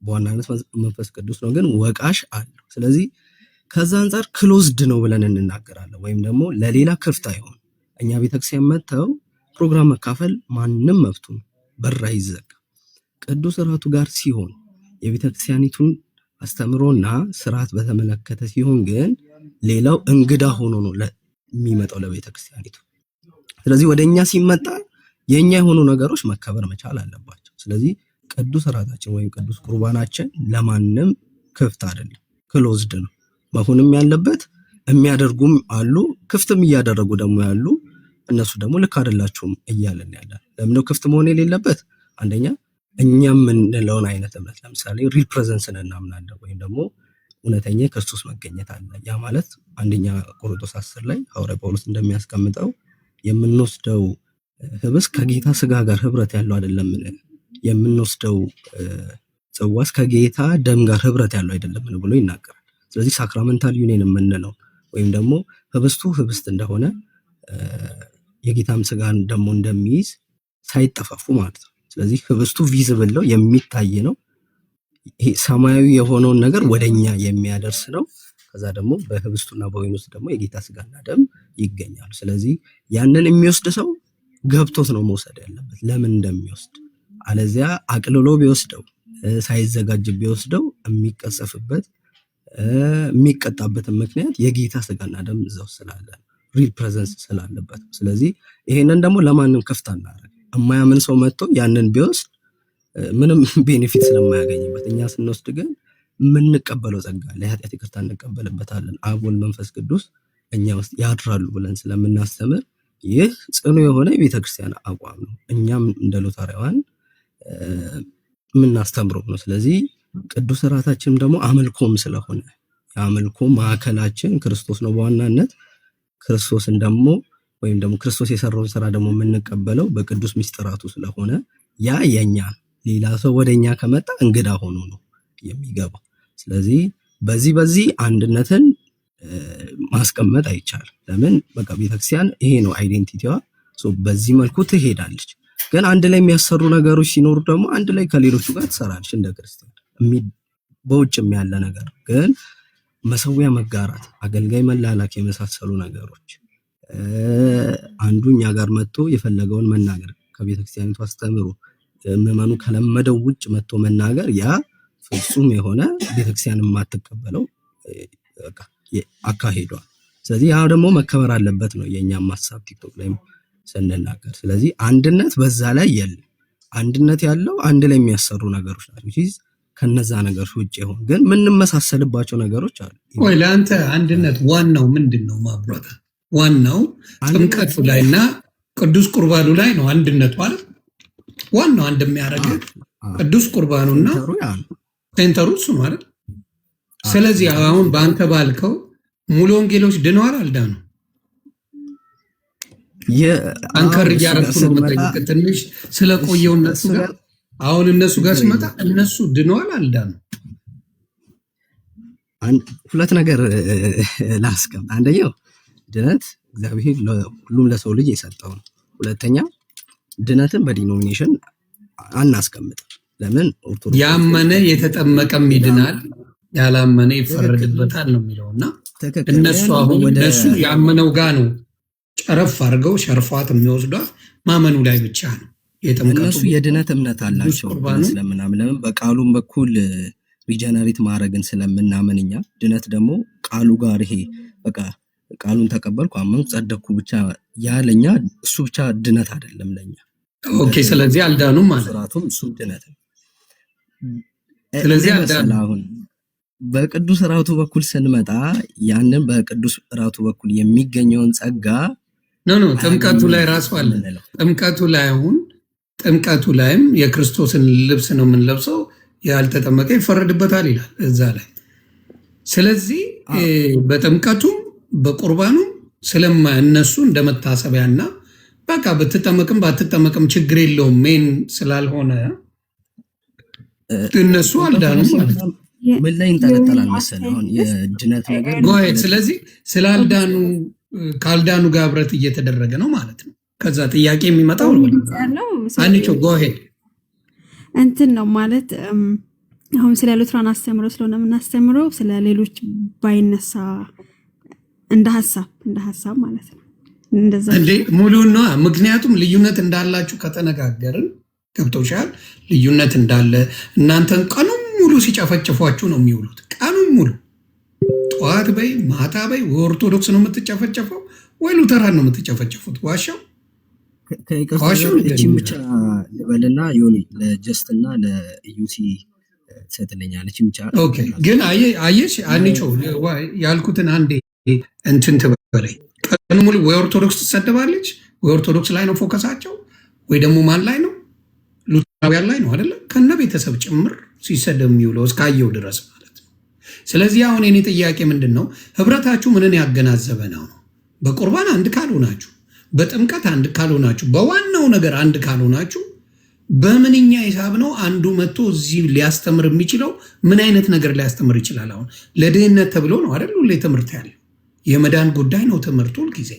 በዋናነት መንፈስ ቅዱስ ነው፣ ግን ወቃሽ አለው። ስለዚህ ከዛ አንጻር ክሎዝድ ነው ብለን እንናገራለን፣ ወይም ደግሞ ለሌላ ክፍት አይሆን። እኛ ቤተክርስቲያን መጥተው ፕሮግራም መካፈል ማንም መብቱ ነው፣ በር አይዘጋም። ቅዱስ ራቱ ጋር ሲሆን የቤተክርስቲያኒቱን አስተምሮና ስርዓት በተመለከተ ሲሆን ግን ሌላው እንግዳ ሆኖ ነው የሚመጣው ለቤተክርስቲያኒቱ። ስለዚህ ወደኛ ሲመጣ የኛ የሆኑ ነገሮች መከበር መቻል አለባቸው። ስለዚህ ቅዱስ ራታችን ወይም ቅዱስ ቁርባናችን ለማንም ክፍት አይደለም፣ ክሎዝድ ነው መሆንም ያለበት። የሚያደርጉም አሉ፣ ክፍትም እያደረጉ ደግሞ ያሉ፣ እነሱ ደግሞ ልክ አይደላችሁም እያለን ያለን። ለምንድነው ክፍት መሆን የሌለበት? አንደኛ እኛ የምንለውን አይነት እምነት ለምሳሌ ሪል ፕሬዘንስን እናምናለን፣ ወይም ደግሞ እውነተኛ ክርስቶስ መገኘት አለ። ያ ማለት አንደኛ ቆሮንቶስ 10 ላይ ሐዋርያ ጳውሎስ እንደሚያስቀምጠው የምንወስደው ህብስት ከጌታ ስጋ ጋር ህብረት ያለው አይደለም፣ የምንወስደው ጽዋስ ከጌታ ደም ጋር ህብረት ያለው አይደለም ብሎ ይናገራል። ስለዚህ ሳክራመንታል ዩኒየን የምንለው ወይም ደግሞ ህብስቱ ህብስት እንደሆነ የጌታም ስጋን ደግሞ እንደሚይዝ ሳይጠፋፉ ማለት ነው። ስለዚህ ህብስቱ ቪዚብል ነው፣ የሚታይ ነው። ይሄ ሰማያዊ የሆነውን ነገር ወደኛ የሚያደርስ ነው። ከዛ ደግሞ በህብስቱና በወይኑ ውስጥ ደግሞ የጌታ ስጋና ደም ይገኛሉ። ስለዚህ ያንን የሚወስድ ሰው ገብቶት ነው መውሰድ ያለበት ለምን እንደሚወስድ። አለዚያ አቅልሎ ቢወስደው ሳይዘጋጅ ቢወስደው የሚቀሰፍበት የሚቀጣበትን ምክንያት የጌታ ስጋና ደም እዛው ስላለ ሪል ፕሬዘንስ ስላለበት። ስለዚህ ይሄንን ደግሞ ለማንም ክፍት አናደርግ። የማያምን ሰው መጥቶ ያንን ቢወስድ ምንም ቤኔፊት ስለማያገኝበት፣ እኛ ስንወስድ ግን የምንቀበለው ጸጋ ለኃጢአት ይቅርታ እንቀበልበታለን። አብ ወልድ መንፈስ ቅዱስ እኛ ውስጥ ያድራሉ ብለን ስለምናስተምር ይህ ጽኑ የሆነ የቤተክርስቲያን አቋም ነው። እኛም እንደ ሉተራውያን የምናስተምረው ነው። ስለዚህ ቅዱስ ራታችንም ደግሞ አምልኮም ስለሆነ የአምልኮ ማዕከላችን ክርስቶስ ነው በዋናነት። ክርስቶስን ደግሞ ወይም ደግሞ ክርስቶስ የሰራውን ስራ ደግሞ የምንቀበለው በቅዱስ ምስጢራቱ ስለሆነ ያ የኛ ሌላ ሰው ወደኛ ከመጣ እንግዳ ሆኖ ነው የሚገባው። ስለዚህ በዚህ አንድነትን ማስቀመጥ አይቻልም። ለምን? በቃ ቤተክርስቲያን ይሄ ነው አይዴንቲቲዋ። በዚህ መልኩ ትሄዳለች። ግን አንድ ላይ የሚያሰሩ ነገሮች ሲኖሩ ደግሞ አንድ ላይ ከሌሎቹ ጋር ትሰራለች። እንደ ክርስቲያን በውጭም ያለ ነገር ግን መሰዊያ መጋራት፣ አገልጋይ መላላክ የመሳሰሉ ነገሮች አንዱ እኛ ጋር መጥቶ የፈለገውን መናገር ከቤተክርስቲያኒቱ አስተምሮ ምዕመኑ ከለመደው ውጭ መጥቶ መናገር ያ ፍጹም የሆነ ቤተክርስቲያን የማትቀበለው አካሄዷል። ስለዚህ ያ ደግሞ መከበር አለበት ነው የኛም ሐሳብ ቲክቶክ ላይ ስንናገር። ስለዚህ አንድነት በዛ ላይ የለም። አንድነት ያለው አንድ ላይ የሚያሰሩ ነገሮች ናቸው። ከነዛ ነገሮች ውጭ ይሆን ግን ምንመሳሰልባቸው ነገሮች አሉ። ወይ ለአንተ አንድነት ዋናው ምንድነው? ማብራት ዋናው ጥምቀቱ ላይና ቅዱስ ቁርባኑ ላይ ነው አንድነቱ አይደል? ዋናው አንድ የሚያደርገው ቅዱስ ቁርባኑና ሴንተሩ እሱ ነው አይደል? ስለዚህ አሁን በአንተ ባልከው ሙሉ ወንጌሎች ድነዋል አልዳኑ? አንከር እያረኩ ነው መጠየቅ ትንሽ ስለቆየው እነሱ ጋር አሁን እነሱ ጋር ሲመጣ እነሱ ድነዋል አልዳኑ? ሁለት ነገር ላስቀምጥ። አንደኛው ድነት እግዚአብሔር ሁሉም ለሰው ልጅ የሰጠው ነው። ሁለተኛ ድነትን በዲኖሚኔሽን አናስቀምጥም። ለምን? ኦርቶዶክስ ያመነ የተጠመቀም ይድናል፣ ያላመነ ይፈረድበታል ነው የሚለውና እነሱ አሁን እነሱ ያመነው ጋር ነው ጨረፍ አድርገው ሸርፏት የሚወስዷት ማመኑ ላይ ብቻ ነው። የጥምቀቱ እነሱ የድነት እምነት ቅዱስ አላቸው ብለን ቁርባኑ ስለምናምን ለምን በቃሉም በኩል ሪጀነሬት ማድረግን ስለምናምን እኛ ድነት ደግሞ ቃሉ ጋር ይሄ በቃ ቃሉን ተቀበልኩ አመንኩ ጸደቅኩ ብቻ ያለኛ እሱ ብቻ ድነት አይደለም ለኛ ኦኬ። ጥምቀትም ስለዚህ አልዳኑም ማለት ነው። ስርዓቱም እሱ ድነት ነው። ስለዚህ እንዴት አልዳኑም። መሰለህ አሁን በቅዱስ ራቱ በኩል ስንመጣ ያንን በቅዱስ ራቱ በኩል የሚገኘውን ጸጋ ኖ ጥምቀቱ አያገኙም ላይ ራሱ አለ። የምንለው ጥምቀቱ ላይ አሁን ጥምቀቱ ላይም የክርስቶስን ልብስ ነው የምንለብሰው፣ ያልተጠመቀ ይፈረድበታል ይላል እዛ ላይ። ስለዚህ አ- በጥምቀቱም በቁርባኑም ስለማ እነሱ እንደ መታሰቢያና በቃ ብትጠመቅም ባትጠመቅም ችግር የለውም ሜን ስላልሆነ እነሱ ጥምቀቱ አልዳኑም ማለት ነው። ሲመጣ ምን ላይ እንጠለጠላል መሰለህ አሁን የድነት ነገር ምን ጎሄድ ይጠለጠላል ስለዚህ ስላልዳኑ ካልዳኑ ጋር ህብረት እየተደረገ ነው ማለት ነው። ከዛ ጥያቄ የሚመጣው ያለው አንቺ ጎሄድ እንትን ነው ማለት አሁን ስለ ሉትራን አስተምሮ ስለሆነ የምናስተምረው ስለ ሌሎች ባይነሳ እንደ ሀሳብ ማለት ነው። እንደዛ እንዴ ሙሉን ነው። ምክንያቱም ልዩነት እንዳላችሁ ከተነጋገርን ገብቶሻል። ልዩነት እንዳለ እናንተን ቀኑን ሙሉ ሲጨፈጭፏችሁ ነው የሚውሉት። ቀኑን ሙሉ ጠዋት በይ ማታ በይ ኦርቶዶክስ ነው የምትጨፈጨፈው ወይ ሉተራን ነው የምትጨፈጨፉት? ዋሻው ከይቅርታ ዋሻው ጋር ንገሪኝ እቺን ብቻ። ብቻ ልበልና ዮኒ ለጀስት እና ለዩሲ ትሰጥልኛለች ብቻ ኦኬ ግን አየሽ አንቾ ያልኩትን አንዴ እንትን ትበለኝ። ቀኑ ሙሉ ወይ ኦርቶዶክስ ትሰደባለች ወይ ኦርቶዶክስ ላይ ነው ፎከሳቸው ወይ ደግሞ ማን ላይ ነው? ሉተራውያን ላይ ነው አይደለ? ከነ ቤተሰብ ጭምር ሲሰደብ የሚውለው እስካየው ድረስ ማለት ነው። ስለዚህ አሁን የኔ ጥያቄ ምንድን ነው? ህብረታችሁ ምንን ያገናዘበ ነው? በቁርባን አንድ ካልሆናችሁ፣ በጥምቀት አንድ ካልሆናችሁ፣ በዋናው ነገር አንድ ካልሆናችሁ በምንኛ ሂሳብ ነው አንዱ መጥቶ እዚህ ሊያስተምር የሚችለው? ምን አይነት ነገር ሊያስተምር ይችላል? አሁን ለድህነት ተብሎ ነው አይደል ሁሌ ትምህርት ያለው። የመዳን ጉዳይ ነው ትምህርቱ ሁልጊዜ።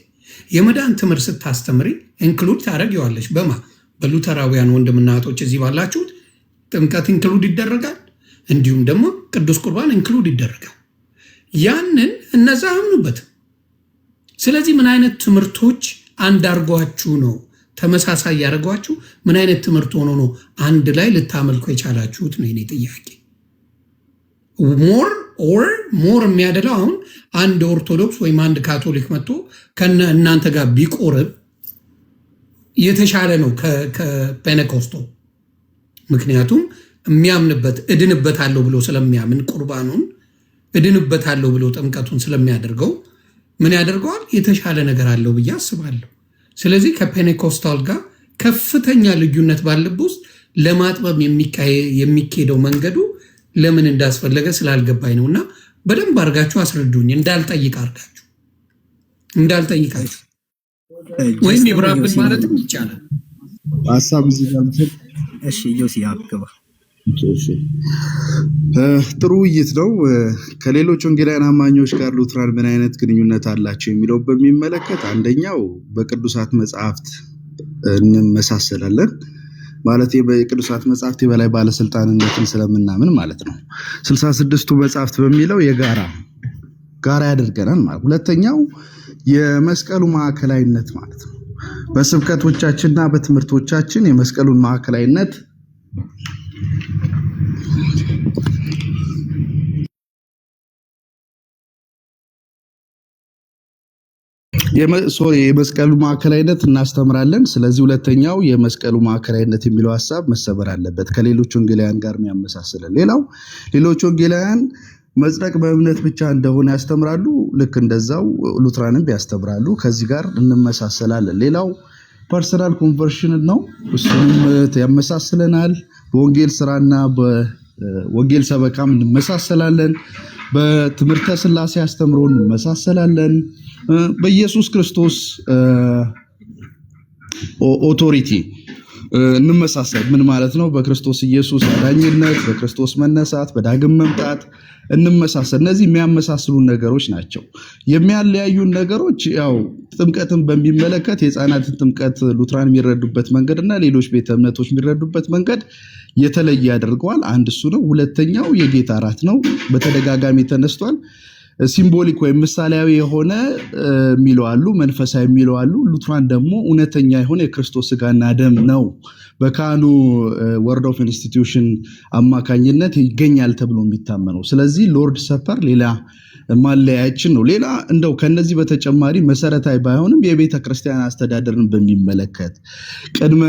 የመዳን ትምህርት ስታስተምሪ ኢንክሉድ ታደርጊዋለሽ በማ በሉተራውያን ወንድምና እህቶች እዚህ ባላችሁት ጥምቀት ኢንክሉድ ይደረጋል፣ እንዲሁም ደግሞ ቅዱስ ቁርባን ኢንክሉድ ይደረጋል። ያንን እነዛ አያምኑበትም። ስለዚህ ምን አይነት ትምህርቶች አንድ አድርጓችሁ ነው ተመሳሳይ ያደርጓችሁ? ምን አይነት ትምህርት ሆኖ ነው አንድ ላይ ልታመልኩ የቻላችሁት ነው የኔ ጥያቄ። ሞር የሚያደለው አሁን አንድ ኦርቶዶክስ ወይም አንድ ካቶሊክ መጥቶ ከነ እናንተ ጋር ቢቆርብ የተሻለ ነው ከፔኔኮስቶ። ምክንያቱም የሚያምንበት እድንበታለሁ ብሎ ስለሚያምን ቁርባኑን እድንበታለሁ ብሎ ጥምቀቱን ስለሚያደርገው ምን ያደርገዋል? የተሻለ ነገር አለው ብዬ አስባለሁ። ስለዚህ ከፔኔኮስታል ጋር ከፍተኛ ልዩነት ባለበት ውስጥ ለማጥበብ የሚካሄደው መንገዱ ለምን እንዳስፈለገ ስላልገባኝ ነው። እና በደንብ አድርጋችሁ አስረዱኝ። እንዳልጠይቃችሁ ወይም ይብራብን ማለትም ይቻላል። ሀሳብ እዚህ ጋር ምትል እሺ ዮሲ አግባ ጥሩ ውይይት ነው። ከሌሎች ወንጌላውያን አማኞች ጋር ሉትራን ምን አይነት ግንኙነት አላቸው የሚለው በሚመለከት አንደኛው በቅዱሳት መጽሐፍት እንመሳሰላለን ማለት የቅዱሳት መጽሐፍት የበላይ ባለስልጣንነትን ስለምናምን ማለት ነው። 66ቱ መጽሐፍት በሚለው ጋራ ያደርገናል ማለት። ሁለተኛው የመስቀሉ ማዕከላዊነት ማለት ነው። በስብከቶቻችንና በትምህርቶቻችን የመስቀሉን ማዕከላዊነት የመስቀሉ ማዕከላዊነት እናስተምራለን። ስለዚህ ሁለተኛው የመስቀሉ ማዕከላዊነት የሚለው ሀሳብ መሰበር አለበት፣ ከሌሎች ወንጌላውያን ጋር የሚያመሳስለን። ሌላው ሌሎች ወንጌላውያን መጽደቅ በእምነት ብቻ እንደሆነ ያስተምራሉ። ልክ እንደዛው ሉትራንም ያስተምራሉ። ከዚህ ጋር እንመሳሰላለን። ሌላው ፐርሰናል ኮንቨርሽን ነው፣ እሱንም ያመሳስለናል። በወንጌል ስራና በወንጌል ሰበካም እንመሳሰላለን። በትምህርተ ሥላሴ አስተምሮ እንመሳሰላለን። በኢየሱስ ክርስቶስ ኦቶሪቲ እንመሳሰል። ምን ማለት ነው? በክርስቶስ ኢየሱስ አዳኝነት፣ በክርስቶስ መነሳት፣ በዳግም መምጣት እንመሳሰል። እነዚህ የሚያመሳስሉ ነገሮች ናቸው። የሚያለያዩን ነገሮች ያው ጥምቀትን በሚመለከት የሕፃናትን ጥምቀት ሉትራን የሚረዱበት መንገድ እና ሌሎች ቤተ እምነቶች የሚረዱበት መንገድ የተለየ ያደርገዋል። አንድ እሱ ነው። ሁለተኛው የጌታ እራት ነው። በተደጋጋሚ ተነስቷል። ሲምቦሊክ ወይም ምሳሌያዊ የሆነ የሚለው አሉ፣ መንፈሳዊ የሚለው አሉ። ሉትራን ደግሞ እውነተኛ የሆነ የክርስቶስ ስጋና ደም ነው በካህኑ ወርድ ኦፍ ኢንስቲትዩሽን አማካኝነት ይገኛል ተብሎ የሚታመነው። ስለዚህ ሎርድ ሰፐር ሌላ ማለያችን ነው። ሌላ እንደው ከነዚህ በተጨማሪ መሰረታዊ ባይሆንም የቤተ ክርስቲያን አስተዳደርን በሚመለከት ቅድመ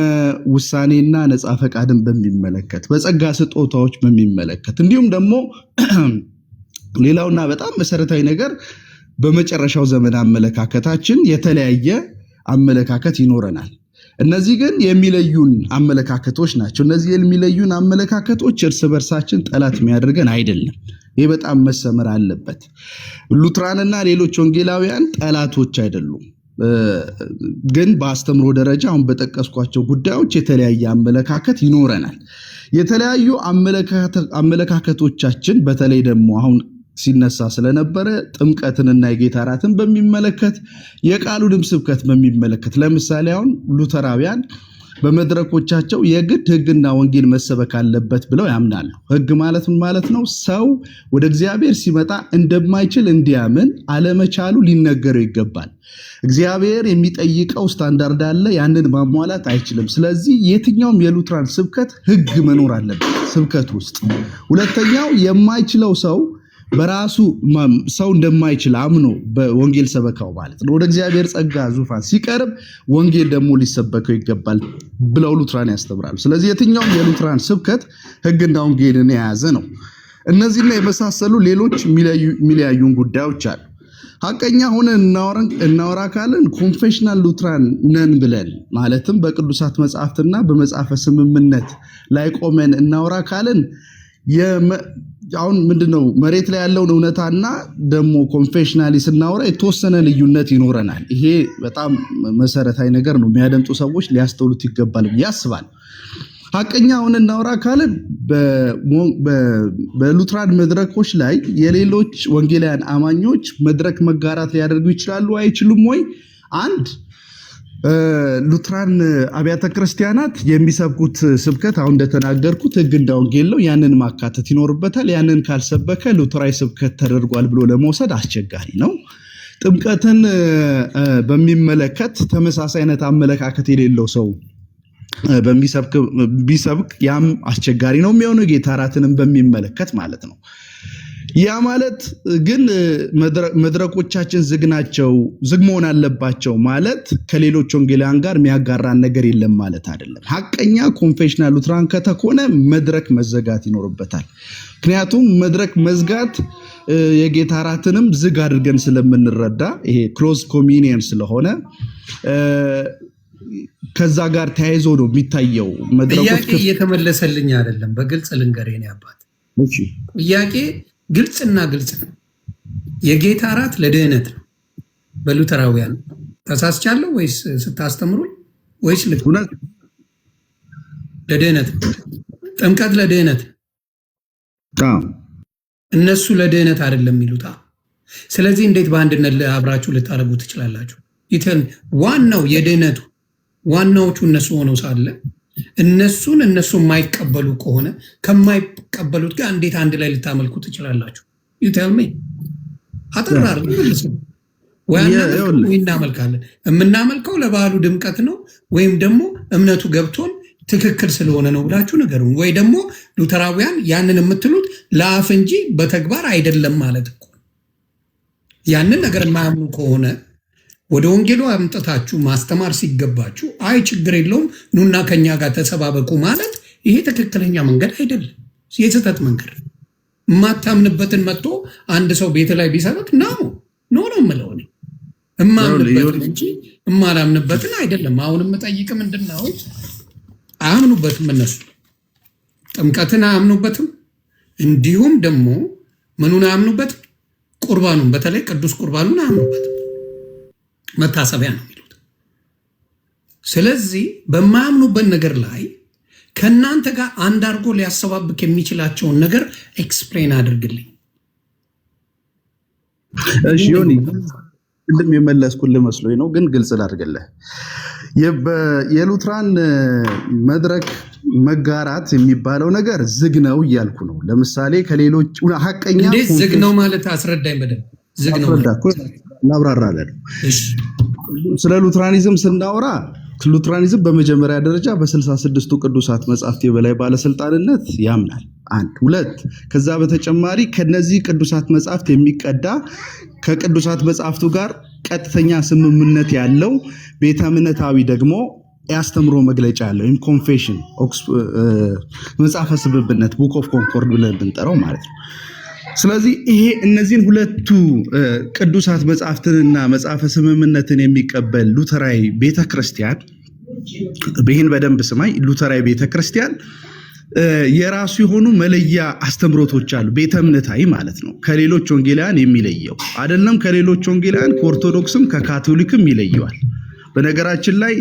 ውሳኔና ነፃ ፈቃድን በሚመለከት በጸጋ ስጦታዎች በሚመለከት እንዲሁም ደግሞ ሌላውና በጣም መሰረታዊ ነገር በመጨረሻው ዘመን አመለካከታችን የተለያየ አመለካከት ይኖረናል። እነዚህ ግን የሚለዩን አመለካከቶች ናቸው። እነዚህ የሚለዩን አመለካከቶች እርስ በርሳችን ጠላት የሚያደርገን አይደለም። ይህ በጣም መሰመር አለበት። ሉትራንና ሌሎች ወንጌላውያን ጠላቶች አይደሉም። ግን በአስተምሮ ደረጃ አሁን በጠቀስኳቸው ጉዳዮች የተለያየ አመለካከት ይኖረናል። የተለያዩ አመለካከቶቻችን በተለይ ደግሞ አሁን ሲነሳ ስለነበረ ጥምቀትንና የጌታ እራትን በሚመለከት የቃሉንም ስብከት በሚመለከት ለምሳሌ አሁን ሉተራውያን በመድረኮቻቸው የግድ ሕግና ወንጌል መሰበክ አለበት ብለው ያምናሉ። ሕግ ማለት ምን ማለት ነው? ሰው ወደ እግዚአብሔር ሲመጣ እንደማይችል እንዲያምን አለመቻሉ ሊነገረው ይገባል። እግዚአብሔር የሚጠይቀው ስታንዳርድ አለ፣ ያንን ማሟላት አይችልም። ስለዚህ የትኛውም የሉትራን ስብከት ሕግ መኖር አለበት ስብከት ውስጥ። ሁለተኛው የማይችለው ሰው በራሱ ሰው እንደማይችል አምኖ በወንጌል ሰበካው ማለት ነው ወደ እግዚአብሔር ጸጋ ዙፋን ሲቀርብ ወንጌል ደግሞ ሊሰበከው ይገባል ብለው ሉትራን ያስተምራሉ። ስለዚህ የትኛውም የሉትራን ስብከት ሕግና ወንጌልን የያዘ ነው። እነዚህና የመሳሰሉ ሌሎች የሚለያዩን ጉዳዮች አሉ። ሐቀኛ ሆነን እናወራ ካለን ኮንፌሽናል ሉትራን ነን ብለን ማለትም በቅዱሳት መጽሐፍትና በመጽሐፈ ስምምነት ላይ ቆመን እናወራ ካለን አሁን ምንድነው መሬት ላይ ያለውን እውነታና ደግሞ ኮንፌሽናሊ ስናወራ የተወሰነ ልዩነት ይኖረናል። ይሄ በጣም መሰረታዊ ነገር ነው። የሚያደምጡ ሰዎች ሊያስተውሉት ይገባል ብዬ አስባለሁ። ሐቀኛ ሆነን እናወራ ካለን በሉትራን መድረኮች ላይ የሌሎች ወንጌላውያን አማኞች መድረክ መጋራት ሊያደርጉ ይችላሉ አይችሉም ወይ? አንድ ሉትራን አብያተ ክርስቲያናት የሚሰብኩት ስብከት አሁን እንደተናገርኩት ሕግና ወንጌል ነው። ያንን ማካተት ይኖርበታል። ያንን ካልሰበከ ሉትራዊ ስብከት ተደርጓል ብሎ ለመውሰድ አስቸጋሪ ነው። ጥምቀትን በሚመለከት ተመሳሳይ አይነት አመለካከት የሌለው ሰው ቢሰብክ ያም አስቸጋሪ ነው የሚሆነው። ጌታ እራትንም በሚመለከት ማለት ነው። ያ ማለት ግን መድረኮቻችን ዝግ ናቸው፣ ዝግ መሆን አለባቸው ማለት ከሌሎች ወንጌላውያን ጋር የሚያጋራን ነገር የለም ማለት አይደለም። ሐቀኛ ኮንፌሽናል ሉትራን ከተኮነ መድረክ መዘጋት ይኖርበታል። ምክንያቱም መድረክ መዝጋት የጌታ እራትንም ዝግ አድርገን ስለምንረዳ ይሄ ክሎዝ ኮሚኒየን ስለሆነ ከዛ ጋር ተያይዞ ነው የሚታየው። መድረኮች እየተመለሰልኝ አይደለም። በግልጽ ልንገርህ የኔ አባት፣ ጥያቄ ግልጽና ግልጽ ነው። የጌታ እራት ለድህነት ነው በሉተራውያን። ተሳስቻለሁ ወይስ ስታስተምሩኝ? ወይስ ለድህነት? ጥምቀት ለድህነት፣ እነሱ ለድህነት አይደለም የሚሉት። ስለዚህ እንዴት በአንድነት አብራችሁ ልታደርጉ ትችላላችሁ? ዋናው የድህነቱ ዋናዎቹ እነሱ ሆነው ሳለ እነሱ የማይቀበሉ ከሆነ ከማይቀበሉት ጋር እንዴት አንድ ላይ ልታመልኩ ትችላላችሁ? ይተልሜ አጠራር ወይ እናመልካለን። የምናመልከው ለባህሉ ድምቀት ነው ወይም ደግሞ እምነቱ ገብቶን ትክክል ስለሆነ ነው ብላችሁ ነገሩን። ወይ ደግሞ ሉተራውያን ያንን የምትሉት ለአፍ እንጂ በተግባር አይደለም ማለት እኮ። ያንን ነገር የማያምኑ ከሆነ ወደ ወንጌሉ አምጥታችሁ ማስተማር ሲገባችሁ አይ ችግር የለውም ኑና ከኛ ጋር ተሰባበቁ ማለት ይሄ ትክክለኛ መንገድ አይደለም፣ የስህተት መንገድ። የማታምንበትን መጥቶ አንድ ሰው ቤት ላይ ቢሰበክ ነው የምለው እኔ እማምንበትን እንጂ እማላምንበትን አይደለም። አሁን የምጠይቅ ምንድን ነው፣ አያምኑበትም እነሱ ጥምቀትን አያምኑበትም። እንዲሁም ደግሞ ምኑን አያምኑበትም? ቁርባኑን፣ በተለይ ቅዱስ ቁርባኑን አያምኑበትም። መታሰቢያ ነው የሚሉት። ስለዚህ በማያምኑበት ነገር ላይ ከእናንተ ጋር አንድ አድርጎ ሊያሰባብክ የሚችላቸውን ነገር ኤክስፕሌን አድርግልኝ። እሺ ዮኒ፣ ቅድም የመለስኩልህ መስሎኝ ነው፣ ግን ግልጽ ላድርግልህ። የሉትራን መድረክ መጋራት የሚባለው ነገር ዝግ ነው እያልኩ ነው። ለምሳሌ ከሌሎች ሐቀኛ እንዴት ዝግ ነው ማለት አስረዳኝ በደንብ። ዝግ ነው ማለት ላብራራለን። እሺ ስለ ሉትራኒዝም ስናወራ ሉትራኒዝም በመጀመሪያ ደረጃ በ66ቱ ቅዱሳት መጻሕፍት የበላይ ባለስልጣንነት ያምናል። አንድ ሁለት ከዛ በተጨማሪ ከነዚህ ቅዱሳት መጻሕፍት የሚቀዳ ከቅዱሳት መጻሕፍቱ ጋር ቀጥተኛ ስምምነት ያለው ቤተ እምነታዊ ደግሞ ያስተምሮ መግለጫ ያለው ኮንፌሽን መጽሐፈ ስምምነት ቡክ ኦፍ ኮንኮርድ ብለን ብንጠራው ማለት ነው። ስለዚህ ይሄ እነዚህን ሁለቱ ቅዱሳት መጻሕፍትንና መጽሐፈ ስምምነትን የሚቀበል ሉተራዊ ቤተክርስቲያን ይህን በደንብ ስማኝ። ሉተራዊ ቤተክርስቲያን የራሱ የሆኑ መለያ አስተምሮቶች አሉ። ቤተ እምነታዊ ማለት ነው። ከሌሎች ወንጌላውያን የሚለየው አይደለም። ከሌሎች ወንጌላውያን ከኦርቶዶክስም ከካቶሊክም ይለየዋል። በነገራችን ላይ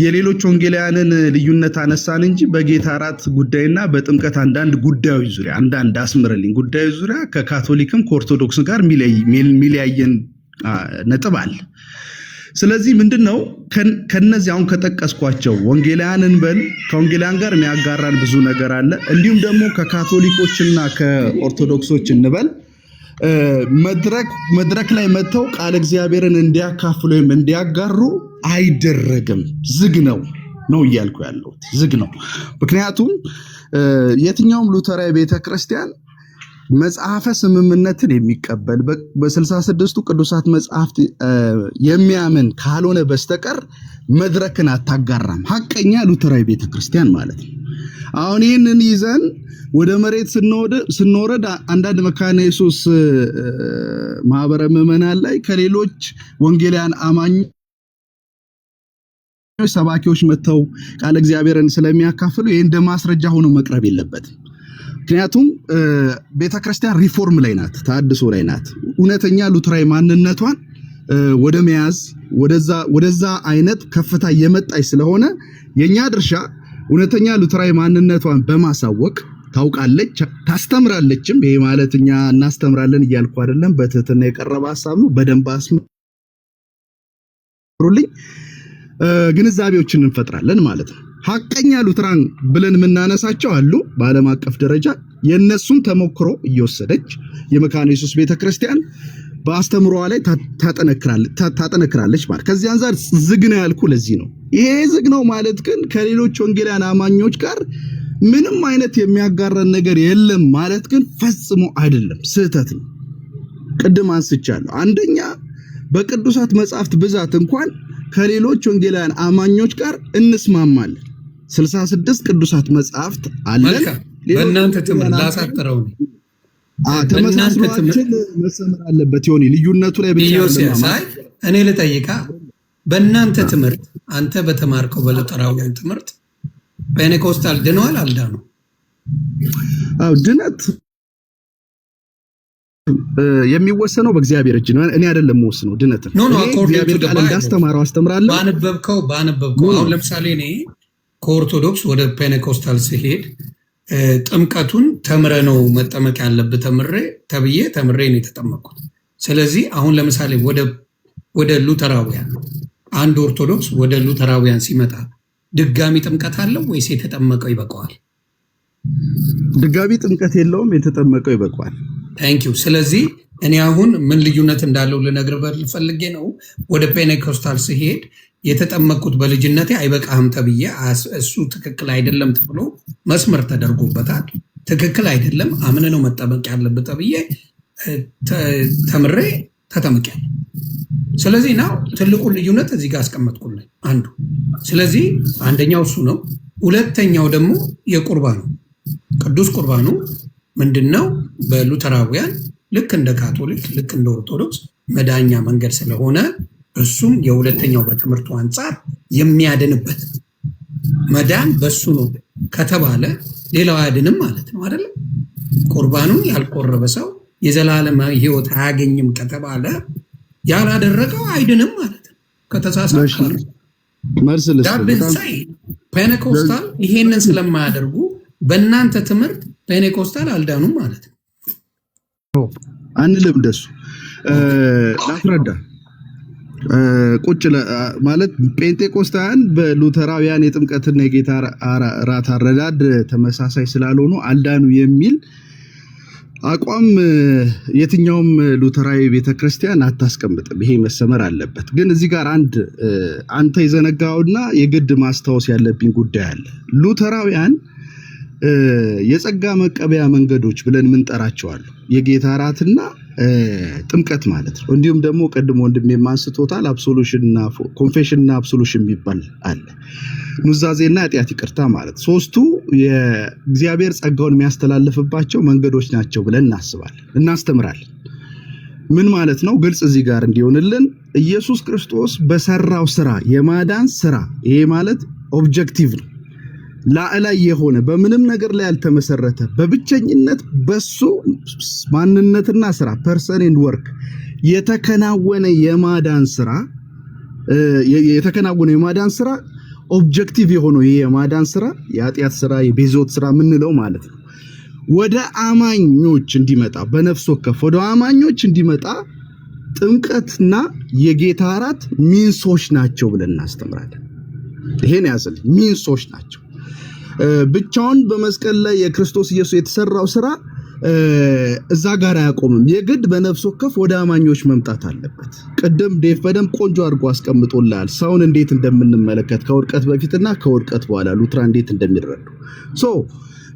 የሌሎች ወንጌላውያንን ልዩነት አነሳን እንጂ በጌታ እራት ጉዳይና በጥምቀት አንዳንድ ጉዳዮች ዙሪያ አንዳንድ አስምረልኝ ጉዳዮች ዙሪያ ከካቶሊክም ከኦርቶዶክስም ጋር ሚለያየን ነጥብ አለ። ስለዚህ ምንድነው ከነዚህ አሁን ከጠቀስኳቸው ወንጌላውያንን በል ከወንጌላውያን ጋር የሚያጋራን ብዙ ነገር አለ። እንዲሁም ደግሞ ከካቶሊኮችና ከኦርቶዶክሶች እንበል መድረክ ላይ መጥተው ቃል እግዚአብሔርን እንዲያካፍሉ ወይም እንዲያጋሩ አይደረግም። ዝግ ነው እያልኩ ያለሁት ዝግ ነው። ምክንያቱም የትኛውም ሉተራዊ ቤተክርስቲያን መጽሐፈ ስምምነትን የሚቀበል በ66ቱ ቅዱሳት መጽሐፍት የሚያምን ካልሆነ በስተቀር መድረክን አታጋራም። ሐቀኛ ሉተራዊ ቤተክርስቲያን ማለት ነው። አሁን ይህንን ይዘን ወደ መሬት ስንወረድ አንዳንድ መካነ ኢየሱስ ማህበረ ምዕመናን ላይ ከሌሎች ወንጌላውያን አማኞች ሰባኪዎች መጥተው ቃል እግዚአብሔርን ስለሚያካፍሉ ይህ እንደ ማስረጃ ሆኖ መቅረብ የለበትም። ምክንያቱም ቤተክርስቲያን ሪፎርም ላይ ናት፣ ተሐድሶ ላይ ናት። እውነተኛ ሉተራዊ ማንነቷን ወደ መያዝ ወደዛ አይነት ከፍታ የመጣች ስለሆነ የኛ ድርሻ እውነተኛ ሉተራዊ ማንነቷን በማሳወቅ ታውቃለች፣ ታስተምራለችም። ይሄ ማለት እኛ እናስተምራለን እያልኩ አይደለም፣ በትህትና የቀረበ ሐሳብ ነው። በደንብ አስምሩልኝ፣ ግንዛቤዎችን እንፈጥራለን ማለት ነው። ሐቀኛ ሉተራን ብለን የምናነሳቸው አሉ። በዓለም አቀፍ ደረጃ የነሱን ተሞክሮ እየወሰደች የመካነ ኢየሱስ ቤተክርስቲያን በአስተምሮዋ ላይ ታጠነክራለች ማለት። ከዚህ አንፃር ዝግ ነው ያልኩ ለዚህ ነው። ይሄ ዝግ ነው ማለት ግን ከሌሎች ወንጌላውያን አማኞች ጋር ምንም አይነት የሚያጋራን ነገር የለም ማለት ግን ፈጽሞ አይደለም፣ ስህተት ነው። ቅድም አንስቻለሁ። አንደኛ በቅዱሳት መጻሕፍት ብዛት እንኳን ከሌሎች ወንጌላውያን አማኞች ጋር እንስማማለን። 66 ቅዱሳት መጻሕፍት አለን። በእናንተ ትምህርት ላሳጥረው ነው ተመሳስሏችን መሰመር አለበት። ይሆን ልዩነቱ ላይ ብቻ እኔ ልጠይቃ፣ በእናንተ ትምህርት አንተ በተማርከው በሉተራውያን ትምህርት ፔንቴኮስታል ድነዋል አልዳኑ? አዎ ድነት የሚወሰነው በእግዚአብሔር እጅ ነው። እኔ አይደለም የምወስነው ድነት ነው። እግዚአብሔር ቃል እንዳስተማረው አስተምራለሁ። ባነበብከው አሁን ለምሳሌ እኔ ከኦርቶዶክስ ወደ ፔንቴኮስታል ሲሄድ ጥምቀቱን ተምረ ነው መጠመቅ ያለብህ ተምሬ ነው የተጠመቅኩት። ስለዚህ አሁን ለምሳሌ ወደ ሉተራውያን አንድ ኦርቶዶክስ ወደ ሉተራውያን ሲመጣ ድጋሚ ጥምቀት አለው ወይስ የተጠመቀው ይበቃዋል? ድጋሚ ጥምቀት የለውም፣ የተጠመቀው ይበቃዋል። ታንኪዩ። ስለዚህ እኔ አሁን ምን ልዩነት እንዳለው ልነግርህ ፈልጌ ነው። ወደ ፔንቴኮስታል ሲሄድ የተጠመቅኩት በልጅነቴ አይበቃህም ተብዬ እሱ ትክክል አይደለም ተብሎ መስመር ተደርጎበታል። ትክክል አይደለም አምነ ነው መጠመቅ ያለብህ ተብዬ ተምሬ ተጠምቄያለሁ። ስለዚህ ነው ትልቁን ልዩነት እዚህ ጋር አስቀመጥኩልኝ አንዱ። ስለዚህ አንደኛው እሱ ነው። ሁለተኛው ደግሞ የቁርባኑ ቅዱስ ቁርባኑ ምንድነው? በሉተራውያን ልክ እንደ ካቶሊክ ልክ እንደ ኦርቶዶክስ መዳኛ መንገድ ስለሆነ እሱም የሁለተኛው በትምህርቱ አንጻር የሚያድንበት መዳን በሱ ነው ከተባለ ሌላው አያድንም ማለት ነው አይደለም? ቁርባኑን ያልቆረበ ሰው የዘላለም ሕይወት አያገኝም ከተባለ ያላደረገው አይድንም ማለት ነው። ከተሳሳተ ዳብንሳይ ፔንቴኮስታል ይሄንን ስለማያደርጉ በእናንተ ትምህርት ፔንቴኮስታል አልዳኑም ማለት ነው። አንልም እንደሱ ላስረዳ። ቁጭ ማለት ጴንጤቆስታውያን በሉተራውያን የጥምቀትና የጌታ ራት አረዳድ ተመሳሳይ ስላልሆኑ አልዳኑ የሚል አቋም የትኛውም ሉተራዊ ቤተክርስቲያን አታስቀምጥም። ይሄ መሰመር አለበት። ግን እዚህ ጋር አንተ የዘነጋውና የግድ ማስታወስ ያለብኝ ጉዳይ አለ። ሉተራውያን የጸጋ መቀበያ መንገዶች ብለን ምንጠራቸዋል የጌታ እራትና ጥምቀት ማለት ነው። እንዲሁም ደግሞ ቀድሞ ወንድሜ ማንስቶታል አብሶሉሽንና ኮንፌሽንና አብሶሉሽን የሚባል አለ። ኑዛዜና ኃጢአት ይቅርታ ማለት ሶስቱ የእግዚአብሔር ጸጋውን የሚያስተላልፍባቸው መንገዶች ናቸው ብለን እናስተምራለን። ምን ማለት ነው? ግልጽ እዚህ ጋር እንዲሆንልን ኢየሱስ ክርስቶስ በሰራው ስራ የማዳን ስራ ይሄ ማለት ኦብጀክቲቭ ነው። ላዕላይ የሆነ በምንም ነገር ላይ ያልተመሰረተ በብቸኝነት በሱ ማንነትና ስራ ፐርሰን ኤንድ ወርክ የተከናወነ የማዳን ስራ ኦብጀክቲቭ የሆነው ይሄ የማዳን ስራ የኃጢአት ስራ የቤዞት ስራ ምንለው ማለት ነው። ወደ አማኞች እንዲመጣ በነፍስ ወከፍ ወደ አማኞች እንዲመጣ ጥምቀትና የጌታ እራት ሚንሶች ናቸው ብለን እናስተምራለን። ይሄን ያዘል ሚንሶች ናቸው። ብቻውን በመስቀል ላይ የክርስቶስ ኢየሱስ የተሰራው ስራ እዛ ጋር አያቆምም። የግድ በነፍስ ወከፍ ወደ አማኞች መምጣት አለበት። ቀደም ዴፍ በደም ቆንጆ አድርጎ አስቀምጦላል ሰውን እንዴት እንደምንመለከት ከውድቀት በፊትና ከውድቀት በኋላ ሉትራ እንዴት እንደሚረዱ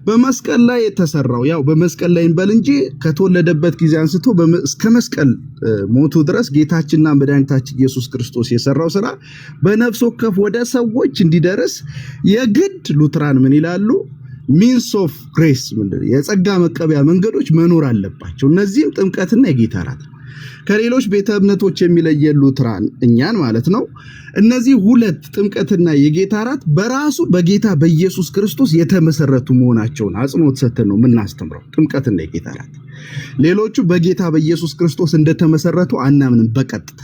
በመስቀል ላይ የተሰራው ያው በመስቀል ላይ እንበል እንጂ ከተወለደበት ጊዜ አንስቶ እስከ መስቀል ሞቱ ድረስ ጌታችንና መድኃኒታችን ኢየሱስ ክርስቶስ የሰራው ስራ በነፍስ ወከፍ ወደ ሰዎች እንዲደርስ የግድ ሉትራን ምን ይላሉ? ሚንስ ኦፍ ግሬስ ምንድነው? የጸጋ መቀበያ መንገዶች መኖር አለባቸው። እነዚህም ጥምቀትና የጌታ እራት ከሌሎች ቤተ እምነቶች የሚለየን ሉትራን እኛን ማለት ነው። እነዚህ ሁለት ጥምቀትና የጌታ እራት በራሱ በጌታ በኢየሱስ ክርስቶስ የተመሰረቱ መሆናቸውን አጽንኦት ሰጥተን ነው የምናስተምረው። ጥምቀትና የጌታ እራት ሌሎቹ በጌታ በኢየሱስ ክርስቶስ እንደተመሰረቱ አናምንም በቀጥታ።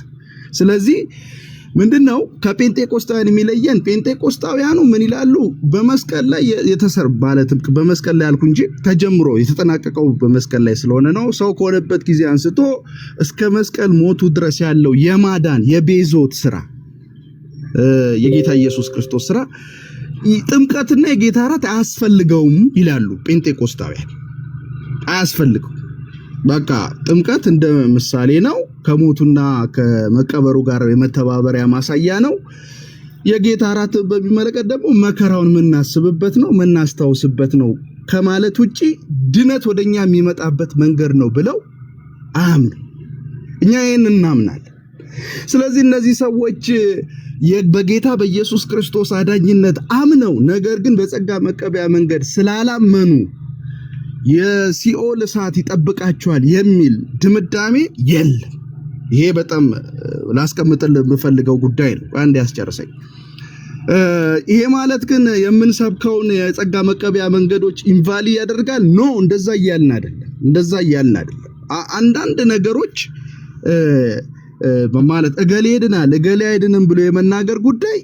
ስለዚህ ምንድነው ከጴንጤቆስጣውያን የሚለየን? ጴንጤቆስጣውያኑ ምን ይላሉ? በመስቀል ላይ የተሰር ማለት በመስቀል ላይ ያልኩ እንጂ ተጀምሮ የተጠናቀቀው በመስቀል ላይ ስለሆነ ነው። ሰው ከሆነበት ጊዜ አንስቶ እስከ መስቀል ሞቱ ድረስ ያለው የማዳን የቤዞት ስራ የጌታ ኢየሱስ ክርስቶስ ስራ ጥምቀትና የጌታ እራት አያስፈልገውም ይላሉ ጴንጤቆስጣውያን። አያስፈልገው በቃ ጥምቀት እንደ ምሳሌ ነው። ከሞቱና ከመቀበሩ ጋር የመተባበሪያ ማሳያ ነው። የጌታ እራት በሚመለከት ደግሞ መከራውን የምናስብበት ነው የምናስታውስበት ነው ከማለት ውጪ ድነት ወደኛ የሚመጣበት መንገድ ነው ብለው አያምኑ። እኛ ይሄን እናምናለን። ስለዚህ እነዚህ ሰዎች በጌታ በኢየሱስ ክርስቶስ አዳኝነት አምነው ነገር ግን በጸጋ መቀበያ መንገድ ስላላመኑ የሲኦል እሳት ይጠብቃቸዋል የሚል ድምዳሜ የለም። ይሄ በጣም ላስቀምጥልህ የምፈልገው ጉዳይ ነው። አንድ ያስጨርሰኝ። ይሄ ማለት ግን የምንሰብከውን የጸጋ መቀበያ መንገዶች ኢንቫሊ ያደርጋል? ኖ፣ እንደዛ እያልን አይደለም። አንዳንድ ነገሮች ማለት እገሌ ይድናል እገሌ አይድንም ብሎ የመናገር ጉዳይ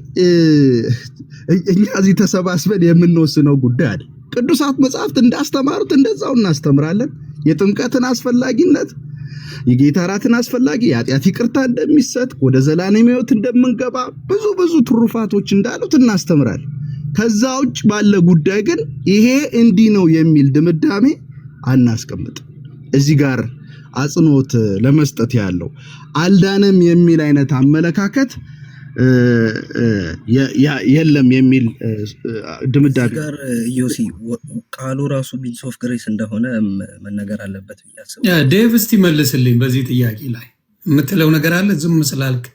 እኛ እዚህ ተሰባስበን የምንወስነው ጉዳይ አይደል። ቅዱሳት መጻሕፍት እንዳስተማሩት እንደዛው እናስተምራለን። የጥምቀትን አስፈላጊነት፣ የጌታ እራትን አስፈላጊ፣ የኃጢአት ይቅርታ እንደሚሰጥ፣ ወደ ዘላለም ሕይወት እንደምንገባ ብዙ ትሩፋቶች እንዳሉት እናስተምራለን። ከዛ ውጭ ባለ ጉዳይ ግን ይሄ እንዲህ ነው የሚል ድምዳሜ አናስቀምጥም። እዚህ ጋር አጽንኦት ለመስጠት ያለው አልዳንም የሚል አይነት አመለካከት የለም የሚል ድምዳሜ ጋር ዮሲ ቃሉ ራሱ ሚንስ ኦፍ ግሬስ እንደሆነ መነገር አለበት ብዬ አስባለሁ። ዴቭ እስቲ መልስልኝ በዚህ ጥያቄ ላይ የምትለው ነገር አለ? ዝም ስላልክ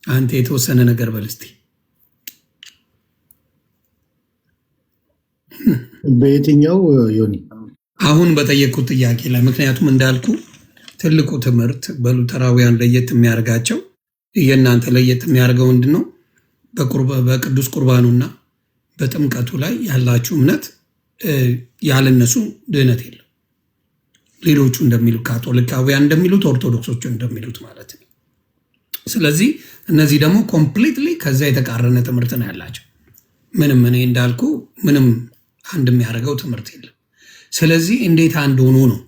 አንተ የተወሰነ ነገር በል እስቲ። በየትኛው ዮኒ? አሁን በጠየቁት ጥያቄ ላይ ምክንያቱም እንዳልኩ ትልቁ ትምህርት በሉተራውያን ለየት የሚያደርጋቸው የእናንተ ለየት የሚያደርገው ምንድነው? በቅዱስ ቁርባኑና በጥምቀቱ ላይ ያላችሁ እምነት ያለነሱ ድህነት የለም። ሌሎቹ እንደሚሉት ካቶሊካውያን እንደሚሉት ኦርቶዶክሶቹ እንደሚሉት ማለት ነው። ስለዚህ እነዚህ ደግሞ ኮምፕሊትሊ ከዛ የተቃረነ ትምህርት ነው ያላቸው። ምንም እኔ እንዳልኩ ምንም አንድ የሚያደርገው ትምህርት የለም። ስለዚህ እንዴት አንድ ሆኖ ነው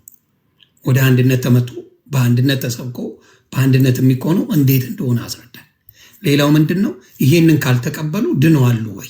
ወደ አንድነት ተመጡ በአንድነት ተሰብኮ በአንድነት የሚቆነው እንዴት እንደሆነ አስረዳል። ሌላው ምንድን ነው? ይሄንን ካልተቀበሉ ድነዋል ወይ?